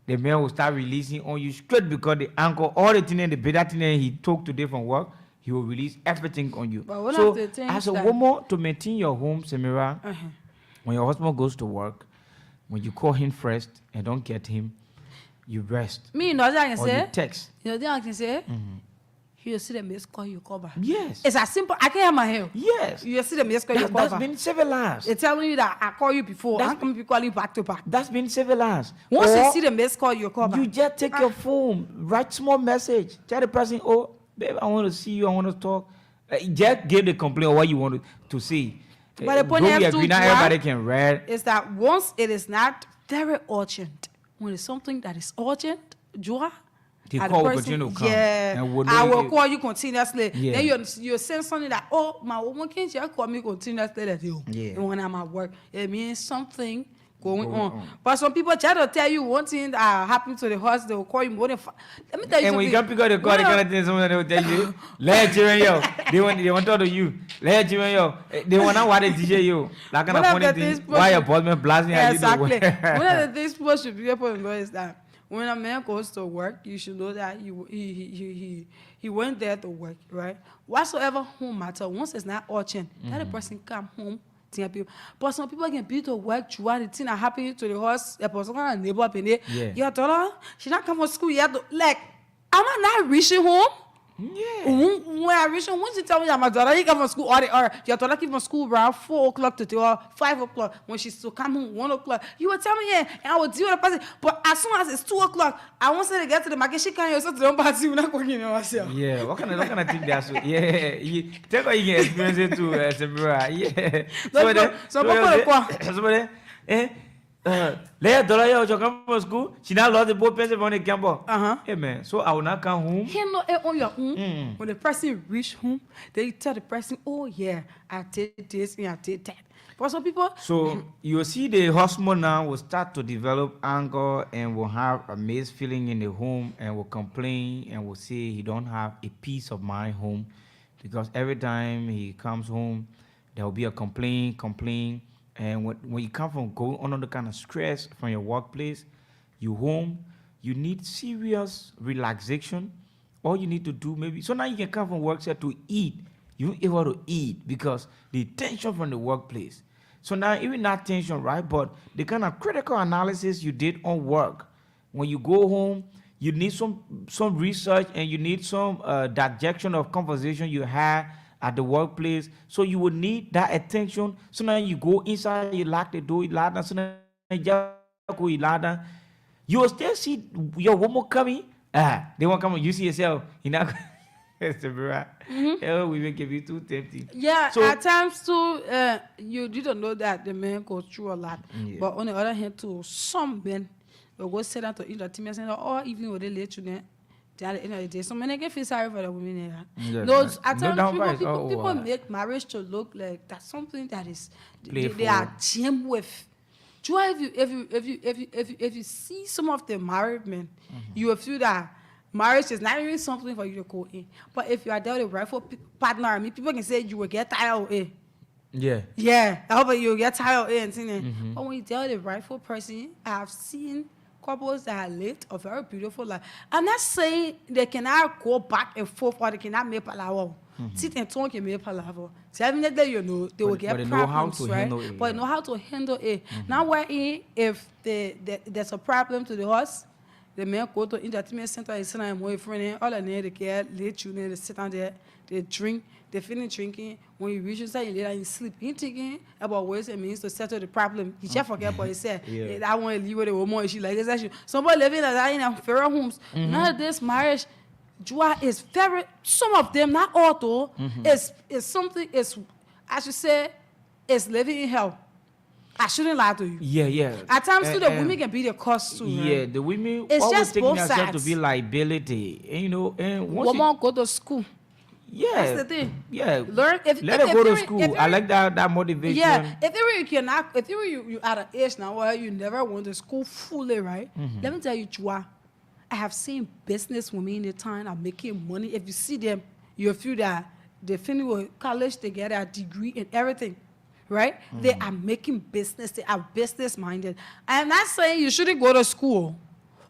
The man will start releasing on you straight because the anger, all the thing and the better thing he took today from work, he will release everything on you. But one So of the things as a that- woman, to maintain your home, Samira, when your husband goes to work, when you call him first and don't get him, you rest. Me, you know what I can Or say? you text. You know what I can say? You see the miss call, you cover. Yes. It's as simple. I can have my hair. Yes. You see the miss call, you cover. That's been civilized. It's telling you that I call you before. I'm going to be calling you back to back. That's been civilized. Once Or you see the miss call, you cover. you just take your phone, write small message, tell the person, oh, babe, I want to see you, I want to talk. Just give the complaint of what you want to see. But the point Don't we is agree, not everybody can read. is that once it is not very urgent, when it's something that is urgent, Joa, The and call will person- continue to come. Yeah, And we'll I know will you- call you continuously. Yeah. Then you send something that, oh, my woman can't just call me continuously. That you, Yeah. when I'm at work, it means something going on. But some people try to tell you one thing that happened to the horse, they will call you more than let me tell you And when you something. can pick up the call, they One kind of- of thing, someone they will tell you, let you yo. They want to talk to you. Let you yo. They want to what they teach you. That kind of One of funny the thing. things Why your people- boss man blasting at you? Exactly. do? One of the things people should be able to know is that when a man goes to work, you should know that he went there to work, right? Whatsoever home matter, once it's not urgent, let the person come home. But some people can be to work throughout the thing that happened to the horse. A person kind of neighbor up in there. Yeah. Your daughter, she not come from school yet. Like, am I not reaching home? Yeah. When I reach home, once you tell me that my daughter, you come from school, or your daughter came from school around 4 o'clock to 5 o'clock, when she's to come home 1 o'clock, you will tell me, yeah, and I will deal with the person. But as soon as it's 2 o'clock, I want to get to the market, she can't yourself to the party, you're not going to myself. Yeah, what kind of thing that's so? Yeah, take what you can experience it too, Samira. Yeah. Somebody, let dollar yo come from school. She now lost the boat pencil from the campus. Hey man, so I will not come home. He know it on your own. When the person reach home, they tell the person, oh yeah, I did this and I did that. But some people, So you see the husband now will start to develop anger and will have a mixed feeling in the home and will complain and will say he don't have a peace of mind home because every time he comes home, there will be a complaint. And when you come from going under the kind of stress from your workplace, you home, you need serious relaxation. All you need to do maybe, so now you can come from work set to eat. You able to eat because the tension from the workplace. So now even that tension, right? But the kind of critical analysis you did on work, when you go home, you need some research and you need some digestion of conversation you had at the workplace. So you would need that attention. So now you go inside, you lock the door, you lock down, so now you lock down. You will still see your woman coming. They won't come. You see yourself. You know, we make it too tempting. yeah, So- at times too, you didn't know that the man goes through a lot. Yeah. But on the other hand, too, some men will go sit down to eat at the center or even when they late to them. At the end of the day, so many can feel sorry for the women there. Yeah, No, right. at No times downprice. Oh, people wow. make marriage to look like that's something that is they Playful. are jammed with. Do you if you see some of the married men, you will feel that marriage is not even something for you to go in. But if you are there with a rightful partner, I mean, people can say you will get tired of it. Yeah. Yeah, I hope you get tired of it and thing. But when you deal with a rightful person, I have seen couples that have lived a very beautiful life. I'm not saying they cannot go back and forth or they cannot make palaver. Sit and talk and make palaver. So evidently, you know, they will get but they know how problems, to right? handle it, But they yeah. know how to handle it. Now, wherein if there's a problem to the horse, the man go to entertainment center, he sit down with friend, all of them, they get late, you know, they sit down there, they drink, they finish drinking. When you reach inside, you lay down, you sleep. You thinking about ways and means to settle the problem. You just forget what he said. Yeah. I want to leave with a woman. She like this. Somebody living like that in a fairy homes. None of this marriage, Joa is very, some of them, not all though, is something, is, I should say, is living in hell. I shouldn't lie to you. Yeah. At times, too, the women can be the cause too. Yeah, right? the women It's always just taking both themselves to sides. be liability. And, you know, and once Women go to school. yeah, That's the thing. Yeah, Learn let her go to school. I like that motivation. Yeah, if you at an age now where you never went to school fully, right? Let me tell you, Chua, I have seen business women in the time are making money. If you see them, you feel that they finish with college, they get a degree and everything, right? They are making business. They are business minded. I'm not saying you shouldn't go to school.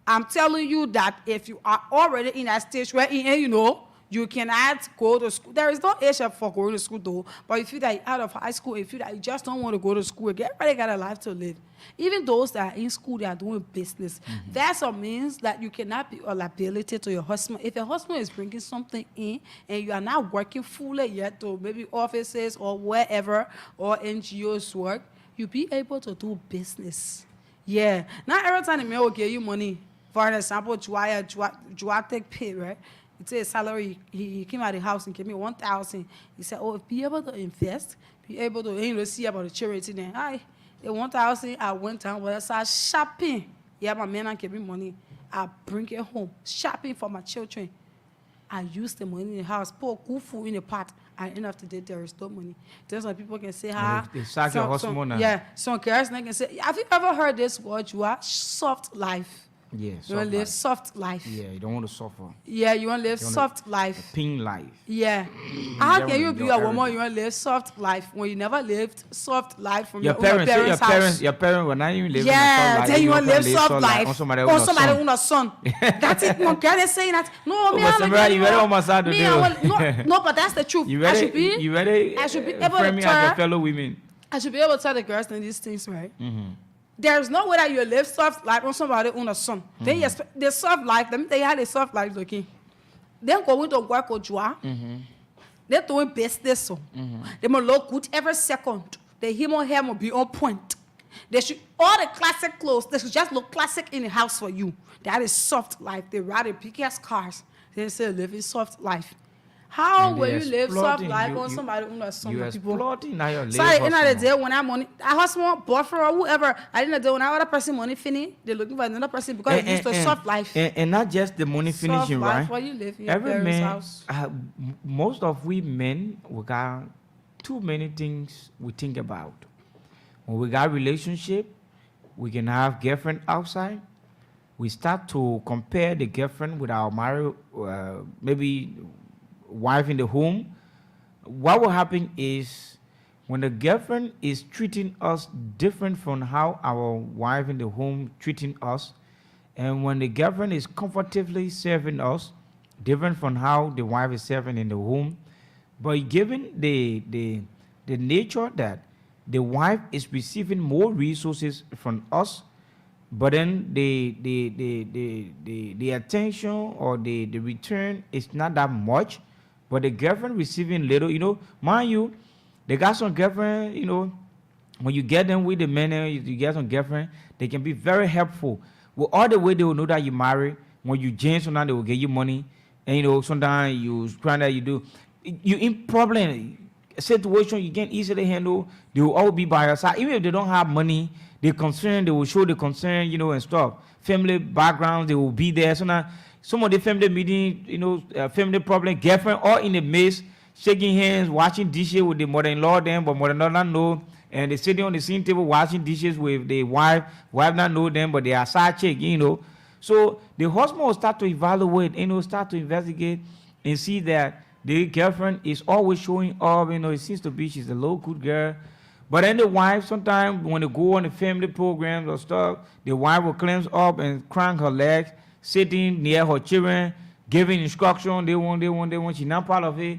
I'm telling you that if you are already in that stage where you know you cannot go to school. There is no age for going to school though. But if you feel that you're out of high school, if you feel that you just don't want to go to school again, everybody got a life to live. Even those that are in school, they are doing business. That's what means that you cannot be a liability to your husband. If your husband is bringing something in and you are not working fully yet to maybe offices or wherever or NGOs work, you be able to do business. Yeah. Not every time the man will give you money. For example, Joa take pay, right? He said salary, he came out of the house and gave me 1,000. He said, oh, be able to invest, be able to see about the charity then. The 1,000, I went down, but I started shopping. Yeah, my man gave me money. I bring it home, shopping for my children. I use the money in the house, put good food in the pot. At the end of the day, there is no money. There's some people can say, they sack your husband. Yeah, some girls can say, have you ever heard this word, you are soft life? Yeah, you want to live soft life. Yeah, you don't want to suffer. Yeah, you want to live soft life. Pink life. Yeah. How can you be a woman, you want to live soft life when you never lived soft life from your parents' house? Your parents were not even living soft life. Then you want to live soft life on somebody else's son. That's it. No girl is saying that. No, me, no, but that's the truth. I should be able to tell fellow women. I should be able to tell the girls these things, right? There's no way that you live soft life on somebody on a son. Then you expect the soft life, let me tell you how the soft life looking. Then going to work with Joa. They're doing business. So. They must look good every second. The human hair must be on point. They should all the classic clothes, they should just look classic in the house for you. That is soft life. They ride the biggest cars. They say living soft life. How will you live soft life on somebody who knows some people? So at the end of the day, when I'm money, I husband, boyfriend, or whoever, at the end of the day, when I other person money finish, they're looking for another person because it's used to soft life. And not just the money finishing, right? Soft life, where you live in your parents' house. Most of we men, we got too many things we think about. When we got relationship, we can have girlfriend outside. We start to compare the girlfriend with our married, maybe wife in the home. What will happen is when the girlfriend is treating us different from how our wife in the home treating us, and when the girlfriend is comfortably serving us different from how the wife is serving in the home, but given the nature that the wife is receiving more resources from us, but then the attention or the return is not that much, but the girlfriend receiving little, you know, mind you, they got some girlfriend, you know, when you get them with the men, you get some girlfriend, they can be very helpful. Well, all the way they will know that you married. When you change, sometimes they will give you money, and you know, sometimes you find that you do. You in problem situation, you can easily handle. They will all be by your side, even if they don't have money. They concern, they will show the concern, you know, and stuff. Family backgrounds, they will be there. So now, some of the family meeting, you know, family problem, girlfriend, all in the midst, shaking hands, washing dishes with the mother-in-law, them, but mother-in-law know, and they sitting on the same table washing dishes with the wife not know them, but they are side chick, you know. So the husband will start to evaluate, you know, start to investigate and see that the girlfriend is always showing up, you know, it seems to be she's a low good girl. But then the wife, sometimes when they go on the family programs or stuff, the wife will cleanse up and crank her legs, sitting near her children, giving instruction. They want. She's not part of it.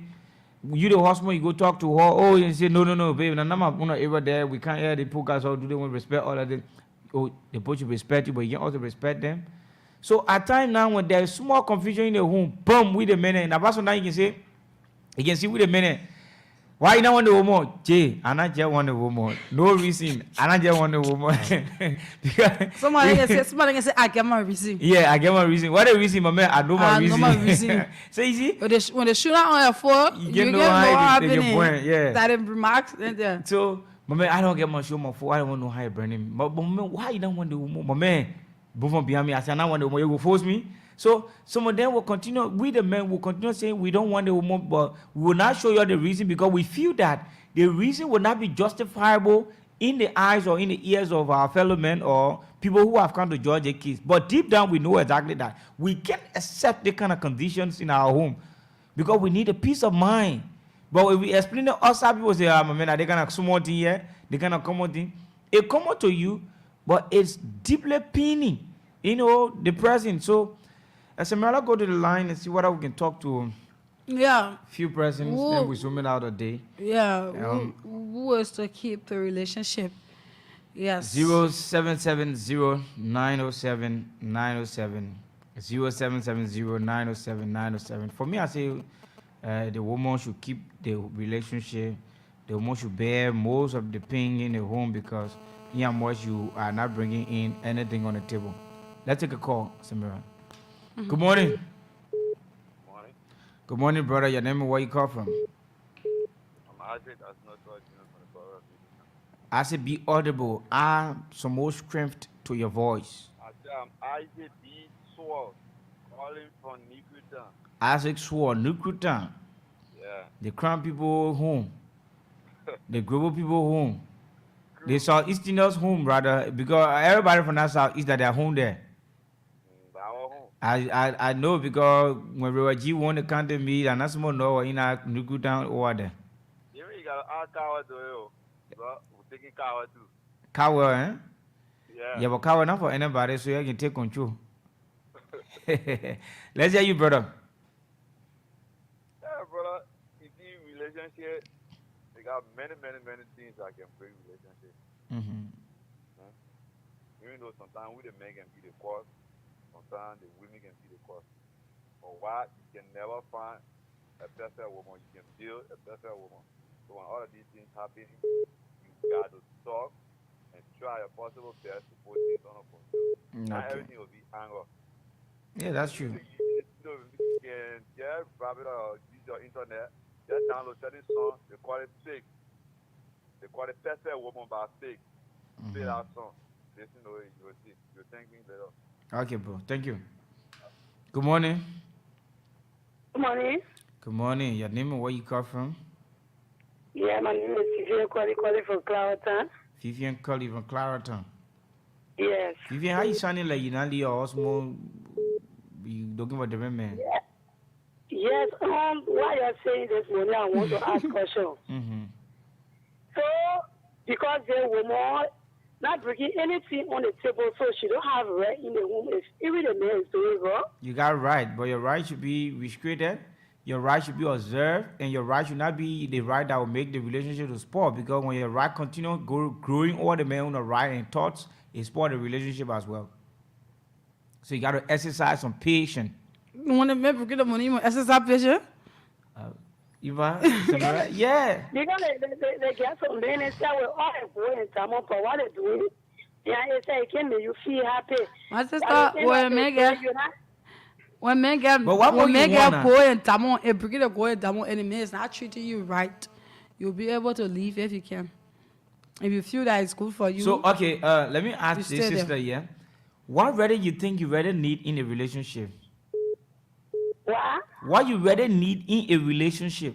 You, the husband, you go talk to her. Oh, you say, no, baby. I'm not ever there. We can't hear the podcast. Or do they want to respect all of them? Oh, they put you respect you, but you can also respect them. So at times now, when there is small confusion in the home, boom, with the men. And about some time you can see with the men. Why you don't want the woman? Jay, I not just want the woman. No reason. I not just want the woman. Because Somebody can say, I get my reason. yeah, I get my reason. What the reason, my man? I know my reason. Know my reason. So you see, when they shoot out on your phone, you get no happening. Yeah. That in remarks. Yeah. So, my man, I don't get my show my phone. I don't want to know how you burn him. But my man, why you don't want the woman? My man, both from behind me. I said, I don't want the woman. You go force me. So some of them will continue, we the men will continue saying we don't want the woman, but we will not show you the reason because we feel that the reason will not be justifiable in the eyes or in the ears of our fellow men or people who have come to judge a case. But deep down, we know exactly that. We can't accept the kind of conditions in our home because we need a peace of mind. But if we explain it, outside people say, my man, are they kind of small thing here? They kind of common thing. It comes to you, but it's deeply paining, depressing. So, as a matter, go to the line and see whether we can talk to few persons. Then we zoom it out a day. Yeah, who is to keep the relationship? Yes. 0770-907-907. 0770-907-907. For me, I say the woman should keep the relationship. The woman should bear most of the pain in the home because you are not bringing in anything on the table. Let's take a call, Samira. Mm-hmm. Good morning. Morning. Good morning, brother. Your name and where you call from? I'm Isaac. I said be audible. Add some more strength to your voice. I said I'm Isaac B. Sword, calling from Nikutan. Isaac Sword, Nikutan. Yeah. The Crown people home. The global people home. The Southeasterners home, brother. Because everybody from that Southeast that they're home there. I know because when G won the country meet and that's more know in a Nuku town over there. You got our cower to you. But we're taking cower too. Cower, eh? Yeah. Yeah, but cower not for anybody, so you can take control. Let's hear you, brother. Yeah, brother. In the relationship, they got many things that can bring relationship. Mm-hmm. Even though sometimes we the men can be the cause. Sometimes the women can be the cause. But why you can never find a perfect woman, you can build a perfect woman. So when all of these things happen, you got to talk and try your possible best to put things on a control. Not everything will be anger. Yeah, that's true. You can just grab it or use your internet, just download certain songs, they call it fake. They call it perfect woman by fake. Play that song. Listen to it, you will see. You'll thank me later. Okay, bro. Thank you. Good morning. Good morning. Good morning. Your name and where you call from? Yeah, my name is Vivian calling from Clareton. Vivian calling from Clareton. Yes. Vivian, how you sounding like you not or small? You looking for different men? Yeah. Yes. While you're saying this morning, I want to ask a question. Mm-hmm. So, because the woman not bringing anything on the table, so she don't have right in the home. Even the man is doing wrong. You got right, but your right should be restricted. Your right should be observed, and your right should not be the right that will make the relationship to spoil. Because when your right continue growing all the men on the right and thoughts, it spoil the relationship as well. So you got to exercise some patience. You want to make the money, exercise patience? Yeah. Because they get some men and say, well, all the boy and someone for what they doing. Yeah, they say, can you feel happy? My sister, when men get boy and tamon, a brigade of boy and tamon, and the man is not treating you right, you'll be able to leave if you can. If you feel that it's good for you. So, okay, let me ask this sister here. What rather you think you rather need in a relationship? What? What you rather need in a relationship?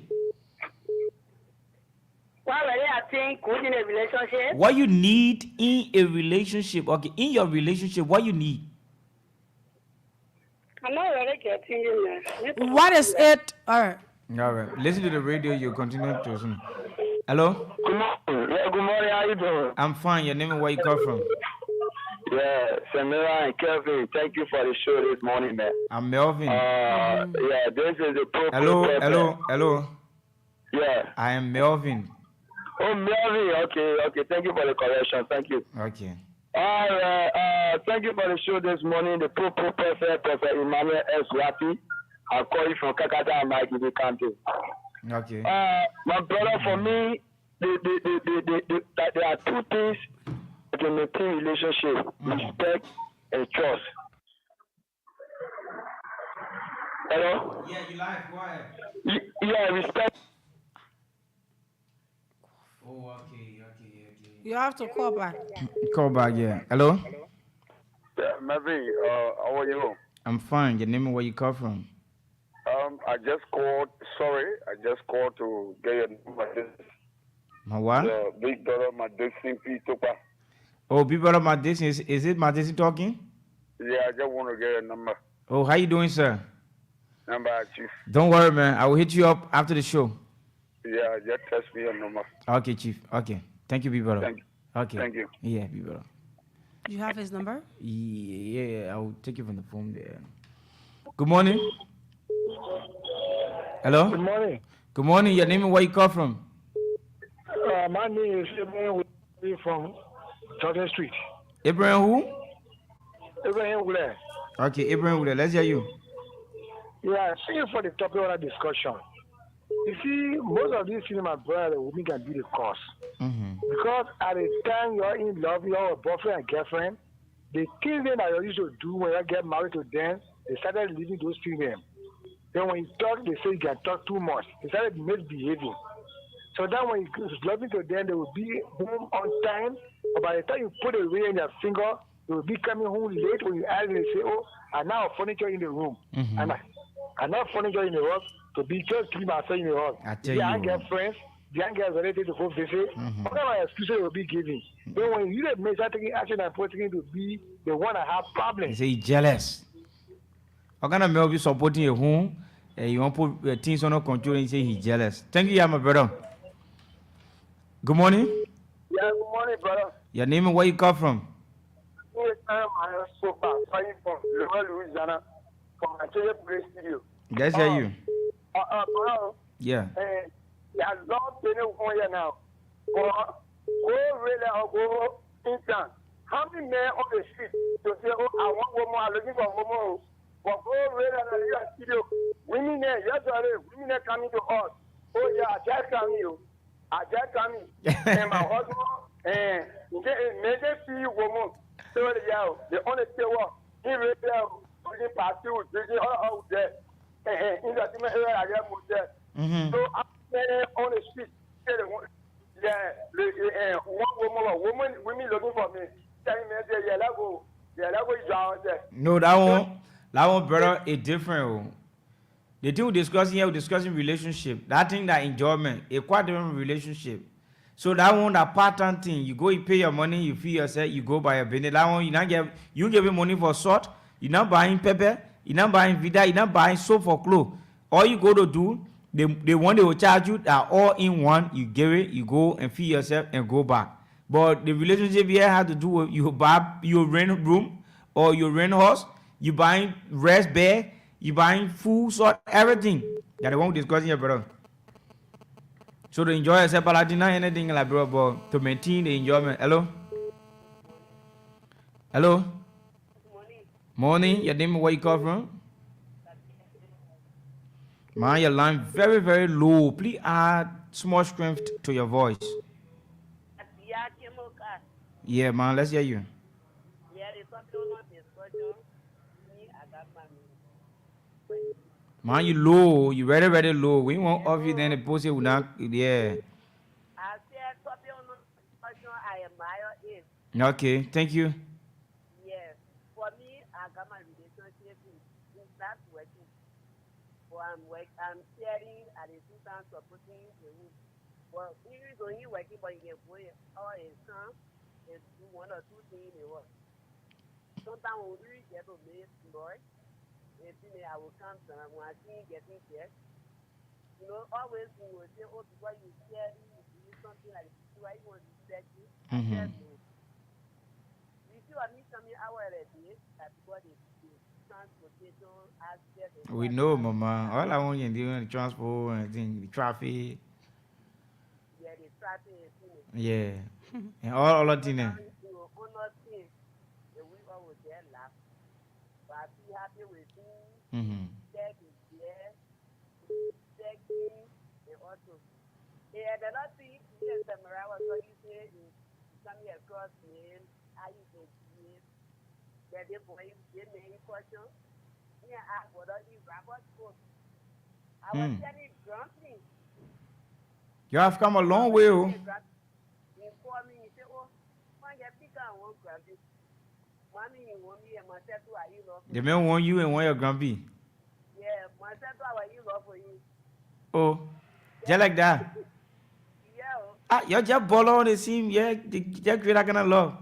What rather I think good in a relationship? What you need in a relationship? Okay, in your relationship, what you need? I'm not really getting you. What is it? All right. Listen to the radio. You continue to listen. Hello? Good morning. Yeah, good morning. How you doing? I'm fine. Your name and where you come from? Yeah, Samira and Kelvin, thank you for the show this morning, man. I'm Melvin. Yeah, this is the program. Hello. Yeah. I am Melvin. Oh, Melvin. Okay. Thank you for the correction. Thank you. Okay. All right. Thank you for the show this morning. The Prophet Emmanuel S. Rafi. I call you from Kakata and Mike in the country. Okay. My brother, for me, there are two things to maintain relationship: respect and trust. Hello? Yeah, you live. Go ahead. Yeah, respect. Oh, okay. You have to call back. Call back, yeah. Hello? Marvin, how are you? I'm fine. Your name and where you come from? I just called. Sorry, I just called to get your number. This is My what? the big brother, my Dixon P. Topa. Oh, people of my distance. Is it my distance talking? Yeah, I just want to get your number. Oh, how you doing, sir? Number, Chief. Don't worry, man. I will hit you up after the show. Yeah, just text me your number. Okay, Chief. Okay. Thank you, people. Thank you. Okay. Thank you. Yeah, people. You have his number? Yeah, I'll take it from the phone there. Good morning. Hello? Good morning. Good morning. Your name and where you come from? My name is Ibrahim from Jordan Street. Abraham who? Ibrahim Wule. Okay, Abraham Wule. Let's hear you. Yeah, thank you for the topic of the discussion. You see, most of these things, my brother, women can be the cause. Because at the time you're in love, you're a boyfriend and girlfriend, the things that you used to do when you get married to them, they started leaving those females. Then when you talk, they say you can talk too much. They started misbehaving. So then when you loving to them, they will be home on time. But by the time you put a ring in their finger, they will be coming home late. When you ask them, they say, oh, I now have furniture in the room. And I now have furniture in the house to be just keep myself in the house. I tell I you. get friends. The young girls related to go visit. What kind of excuses they will be giving? Then when you make start taking action and putting to be the one that have They problems. say he's jealous. How can I help you supporting your home? You want to put things under control and you say he's jealous. Thank you, my brother. Good morning. Yeah, good morning, brother. Your name and where you come from? I am so far fighting from Louisiana from my Play Studio. Let's hear you. Yeah. Yeah, long been on here now. Go really or go instant. How many men on the street to say, oh, I want one more, I'm looking for one more. But go really and you studio. Women there, yes, women there coming to us. Oh, yeah, I just coming. I just coming. And my husband, and they see you woman. So, yeah, the only say what? He really drinking party, drinking all there. In the area, I get more there. So, I'm on the street, women looking for me. Telling me, yeah, let go down there. No, that one, brother, is different. Oh. The thing we're discussing here, we're discussing relationship. That thing, that enjoyment, a quite different relationship. So that one, that part-time thing, you go, you pay your money, you feed yourself, you go buy a business. That one, you give him money for salt, you're not buying pepper, you're not buying vida, you're not buying soap for clothes. All you go to do, the one they will charge you are all in one. You give it, you go and feed yourself and go back. But the relationship here has to do with you buy your rent room or your rent house, you buying rest bed, you buying food, salt, everything. That the one we discussing here, brother. So to enjoy yourself, but not anything like bro, but to maintain the enjoyment. Hello? Hello? Morning. Your name and where you come from? Man, your line very, very low. Please add small strength to your voice. Yeah, man, let's hear you. Man, you low. You very, very low. We won't off you, then the post it will not. Yeah. Okay, thank you. Yes, for me, I got my relationship in that working. So I'm sharing at the same time supporting the woman. Well, even though you're working, but you can put it all in time and do one or two things in work. Sometimes when we get to make boy, and then I will come to when I see getting there. You know, always we will say, oh, because you share, you do something like this, why you want to set you? We know, Mama. All I want you to do is transport and thing, the traffic. Yeah, the traffic. Yeah. And all of things. Yeah, the last thing is the Mara was what you say is coming across me. I used to be that they boy, they made question. Yeah, I would not even grab what school. I was telling grumpy. You have come a long way. Oh. Inform me, you say, oh, why you pick on one grumpy? Mommy, you want me and myself to are you love? The men want you and want your grumpy. Yeah, myself to are you love for you? Oh, just like that. Yeah. Ah, you're just ball on the scene. Yeah, just create that kind of love.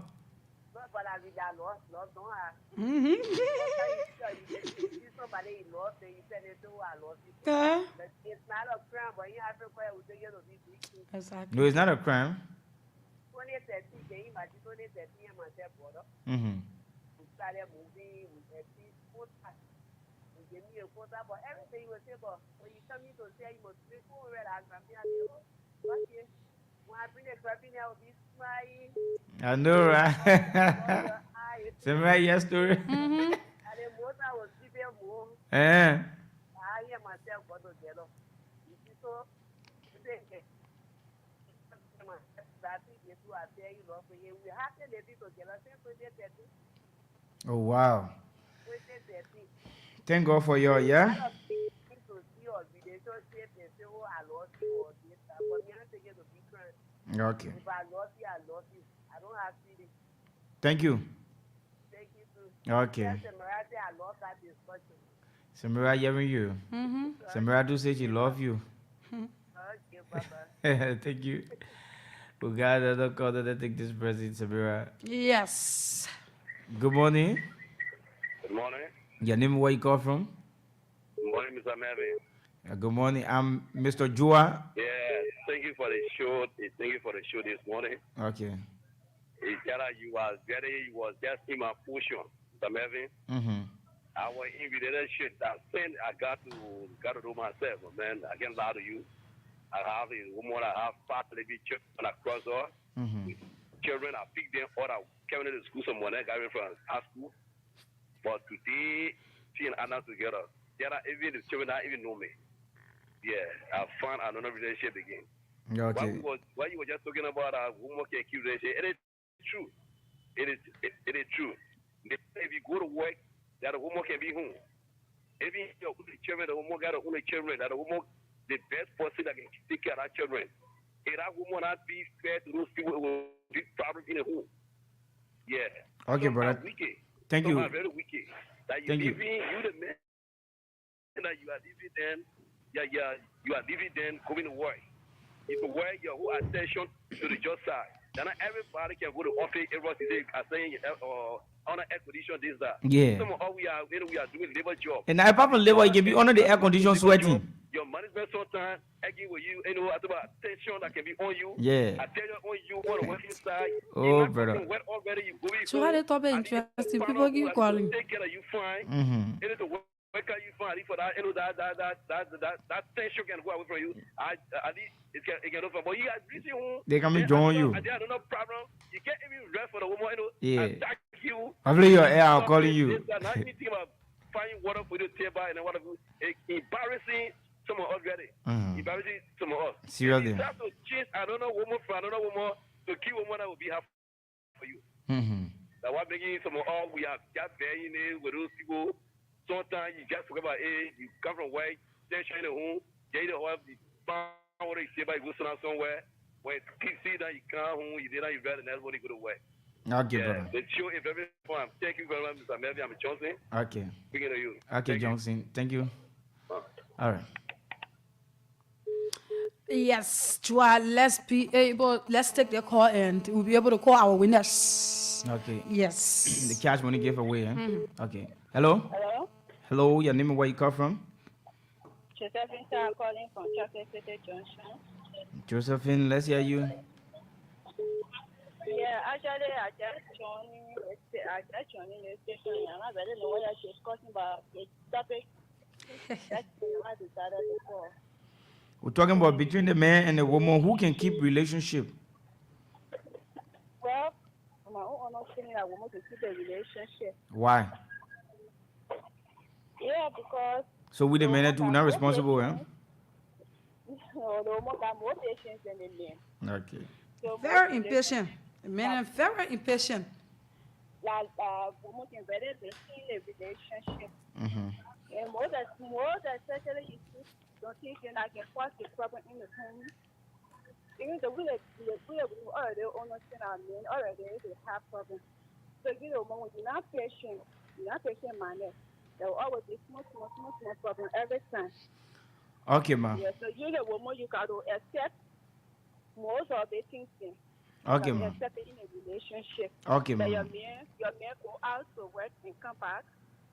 But I read that lost, don't I? Mm-hmm. You see somebody you love, then you tell them to I love you. But it's not a crime, but in Africa, we say you know this big thing. Exactly. No, it's not a crime. 2013, then you might 2013, and myself, brother. Mm-hmm. We started moving, we had this quota. We gave me a quota, but everything you will say, but when you come in to say you must be cool, red, I'm going to be okay. When I bring the crap in, I will be smiling. I know, right? Same right, yes, story. And the most I was sleeping more. Eh. I hear myself go together. You see, so that thing they do, I tell you, love for you. We have to live it together. Since 2013. Oh, wow. 2013. Thank God for your, yeah? I don't think to see our relationship and say, oh, I love you or this. For me, I take it to be friends. Okay. If I love you, I love you. I don't have feelings. Thank you. Thank you too. Okay. Yes, Emirati, I love that discussion. Samira hearing you. Mm-hmm. Samira do say she love you. Okay, bye-bye. Thank you. We got another call that take this present, Samira. Yes. Good morning. Good morning. Your name, where you call from? Good morning, Mr. Melvin. Good morning. I'm Mr. Joa. Yeah, thank you for the show. Thank you for the show this morning. Okay. You was just in my portion, Mr. Melvin. Mm-hmm. Our invitation that I got to do myself, man. I can't lie to you. I have a woman, I have 5 baby children across all. Mm-hmm. Children, I pick them up, I came into school some morning, got me from high school. But today, she and Anna together. Even the children don't even know me. Yeah, I found another relationship again. Okay. What you were just talking about, woman can keep relationship, it is true. It is true. If you go to work, that a woman can be home. Even your children, the woman got a only children, that a woman, the best person that can take care of our children. If that woman not be fair to those people, it will be problem in the home. Yeah. Okay, brother. Thank you. Very wicked. That you Thank you. You the man that you are living then, you are living then going to work. You can wear your whole attention to the job side. Then everybody can go to office. Everybody saying on air condition this that. Yeah. Some of all we are doing labor job. And apart from labor, you can be under the air condition sweating. Your management sometimes arguing with you, about attention that can be on you. Yeah. Attention on you on the working side. Oh, brother. Already you going. So how they talk about interesting people keep calling. Take care of you fine. Mm-hmm. It is the work you find for that. That tension can go away from you. At least it can offer. But you are reaching home. They can be join you. And there are no problem. You can't even rest for the woman. Yeah. Attack you. I believe your air. I'm calling you. Not anything about finding water for the table and water. Embarrassing some of us already. Embarrassing some of us. Seriously. You have to change another woman for another woman to kill woman that will be happy for you. Mm-hmm. That's what making some of all we have got very in with those people. Sometimes you just forget about you come from work, they're trying to home, they don't have the power what they say by going somewhere. When you see that you come home, you did not invest, and that's when you go to work. Okay, brother. The show is very fun. Thank you very much, Mr. Melvin. I'm Johnson. Okay. Speaking to you. Okay, Johnson. Thank you. All right. Yes, Joa, let's take the call and we'll be able to call our winners. Okay. Yes. The cash money giveaway, eh? Mm-hmm. Okay. Hello? Hello? Hello, your name and where you come from? Josephine, I'm calling from Chocolate City Junction. Josephine, let's hear you. Yeah, actually, I just joined the station and I don't know what you're discussing about the topic. That's what I decided before. We're talking about between the man and the woman who can keep relationship. Well, from my own understanding, I want to keep a relationship. Why? Yeah, because... So we the men are not responsible, eh? No, no more got more patience than the men. Okay. So Very impatient. The men are very impatient. Like women can better than in a relationship. Mm-hmm. And more especially if you don't think you can cause the problem in the home. Even the way we already understand our men already they have problems. So you know when you're not patient minded, there will always be small problem every time. Okay, ma. Yeah, so you the woman you got to accept most of the things in. Okay, ma. Accept it in a relationship. Okay, That ma. your man go out to work and come back.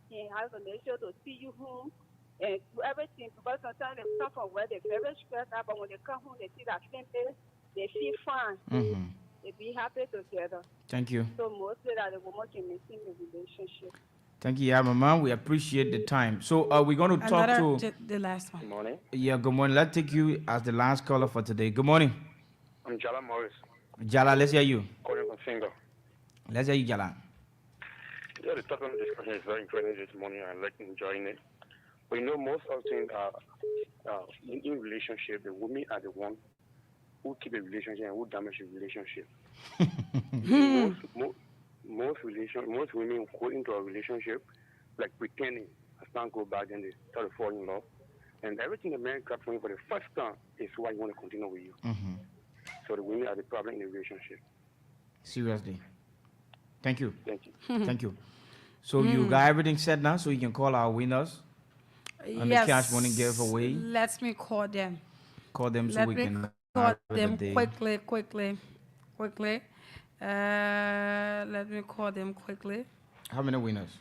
He has to make sure to see you home and do everything because sometimes they come from where they're very stressed out, but when they come home they see that same place, they feel fine. Mm-hmm. They be happy together. Thank you. So mostly that the woman can maintain the relationship. Thank you, yeah, Mama. We appreciate the time. So we're going to talk to the last one. Good morning. Yeah, good morning. Let's take you as the last caller for today. Good morning. I'm Jala Morris, Jala, let's hear you. calling from Single. Let's hear you, Jala. Yeah, the topic of discussion is very interesting this morning. I like enjoying it. But you know, most often in relationship, the women are the one who keep a relationship and who damage a relationship. Most women go into a relationship like pretending as time go back, then they start to fall in love. And everything the man got from you for the first time is why you want to continue with you. Mm-hmm. So the women are the problem in the relationship. Seriously. Thank you. Thank you. Thank you. So you got everything set now, so you can call our winners on the cash money giveaway. Let me call them. Call them so we can call them the quickly. Let me call them quickly. How many winners?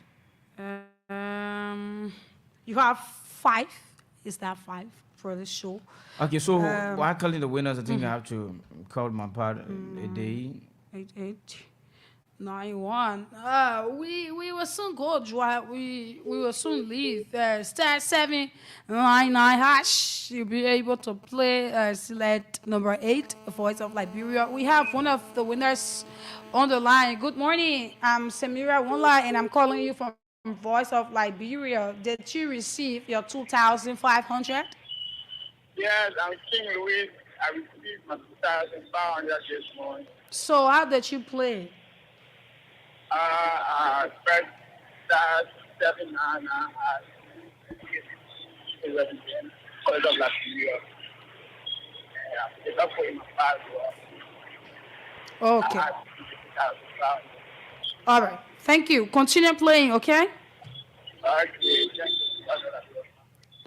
You have 5. Is that 5 for the show? Okay, so while calling the winners, I think I have to call my part a day. 8891. We will soon go dry. We will soon leave. Star 799 hash. You'll be able to play select number 8, Voice of Liberia. We have one of the winners on the line. Good morning. I'm Liberia-VOL and I'm calling you from Voice of Liberia. Did you receive your 2,500? Yes, I'm King Louis. I received my 2,500 this morning. So how did you play? First start 799 11 Voice of Liberia. Yeah, it's up for my password. Okay. All right. Thank you. Continue playing, okay?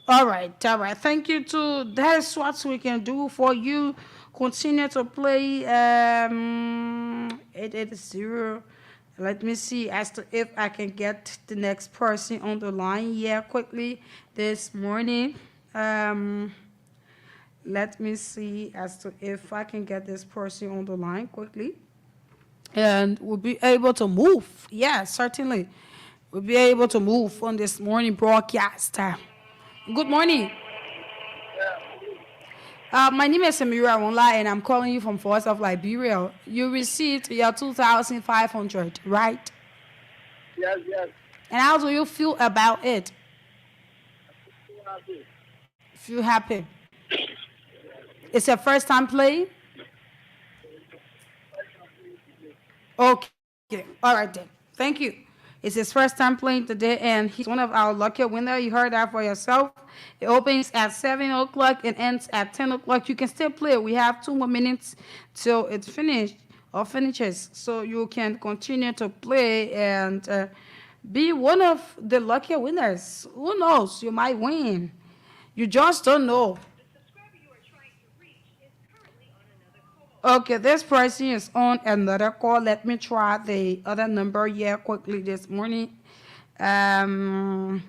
All right. Thank you too. That's what we can do for you. Continue to play 880. Let me see as to if I can get the next person on the line here quickly this morning. Let me see as to if I can get this person on the line quickly. And we'll be able to move. Yeah, certainly. We'll be able to move on this morning broadcast. Good morning. My name is Liberia-VOL and I'm calling you from Voice of Liberia. You received your 2,500, right? Yes. And how do you feel about it? Feel happy. It's your first time playing? Okay. All right then. Thank you. It's his first time playing today, and he's one of our lucky winners. You heard that for yourself. It opens at 7 o'clock and ends at 10 o'clock. You can still play. We have 2 more minutes till it's finished or finishes. So you can continue to play and be one of the lucky winners. Who knows? You might win. You just don't know. Okay, this person is on another call. Let me try the other number here quickly this morning so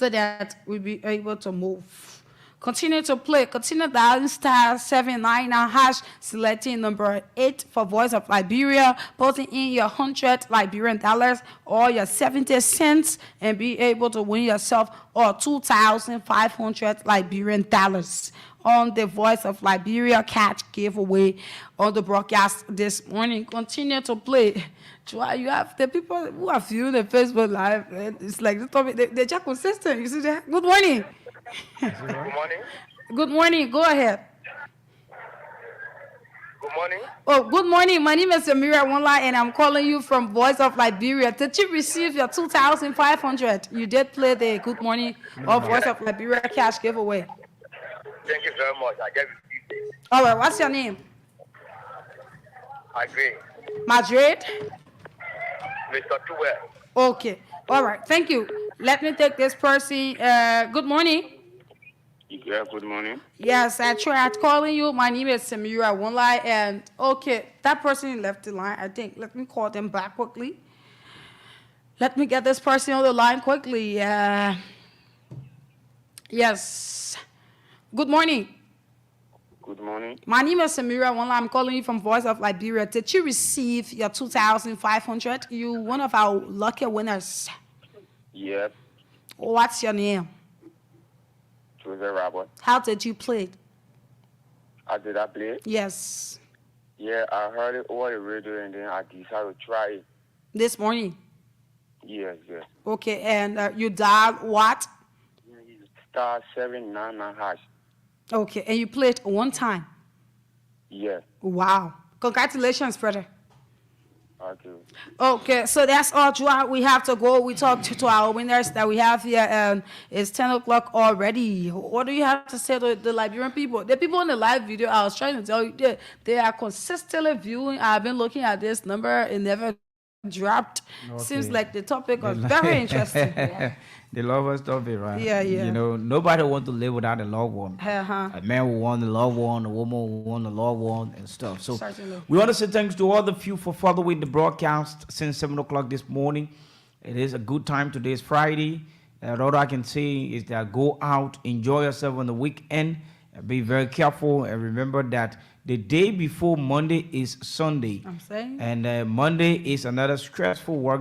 that we'll be able to move. Continue to play. Continue dialing star 799 hash, selecting number 8 for Voice of Liberia, putting in your 100 Liberian dollars or your 70 cents and be able to win yourself or 2,500 Liberian dollars on the Voice of Liberia catch giveaway on the broadcast this morning. Continue to play. Try. You have the people who are viewing the Facebook Live. It's like the topic. They're just consistent. You see that? Good morning. Good morning. Good morning. Go ahead. Good morning. Oh, good morning. My name is Amira Wonla, and I'm calling you from Voice of Liberia. Did you receive your 2,500? You did play the Good Morning or Voice of Liberia cash giveaway. Thank you very much. I get received it. All right, what's your name? I agree. Madrid? Mr. Tuwe. Okay. All right, thank you. Let me take this person. Good morning. Yeah, good morning. Yes, I tried calling you. My name is Samira Wonla, and okay, that person left the line, I think. Let me call them back quickly. Let me get this person on the line quickly. Yes. Good morning. Good morning. My name is Samira Wonla. I'm calling you from Voice of Liberia. Did you receive your 2,500? You one of our lucky winners. Yep. What's your name? Jose Robert. How did you play? How did I play? Yes. Yeah, I heard it over the radio and then I decided to try it. This morning? Yes. Okay, and you dialed what? *799#. Okay, and you played one time? Yes. Wow. Congratulations, brother. Okay. Okay, so that's all, Joa. We have to go. We talked to our winners that we have here, and it's 10 o'clock already. What do you have to say to the Liberian people? The people in the live video, I was trying to tell you, they are consistently viewing. I've been looking at this number. It never dropped. Okay. Seems like the topic was very interesting. The lovers topic, right? Yeah. You know, nobody want to live without a loved one. Uh-huh. A man will want a loved one, a woman will want a loved one, and stuff. So Certainly. we want to say thanks to all of you for following the broadcast since 7 o'clock this morning. It is a good time. Today is Friday. All I can say is that go out, enjoy yourself on the weekend, and be very careful, and remember that the day before Monday is Sunday. I'm saying. And Monday is another stressful work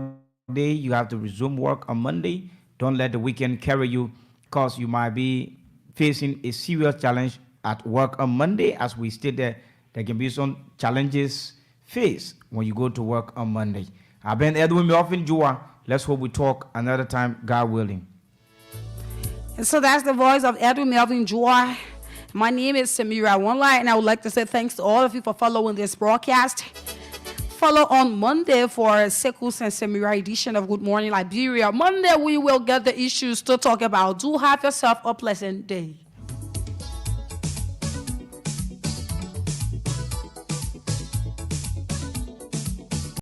day. You have to resume work on Monday. Don't let the weekend carry you, because you might be facing a serious challenge at work on Monday. As we stated, there can be some challenges faced when you go to work on Monday. I've been Edwin Melvin Jua. Let's hope we talk another time, God willing. And so that's the voice of Edwin Melvin Jua. My name is Samira Wonla, and I would like to say thanks to all of you for following this broadcast. Follow on Monday for Sekus and Samira edition of Good Morning Liberia. Monday, we will get the issues to talk about. Do have yourself a pleasant day.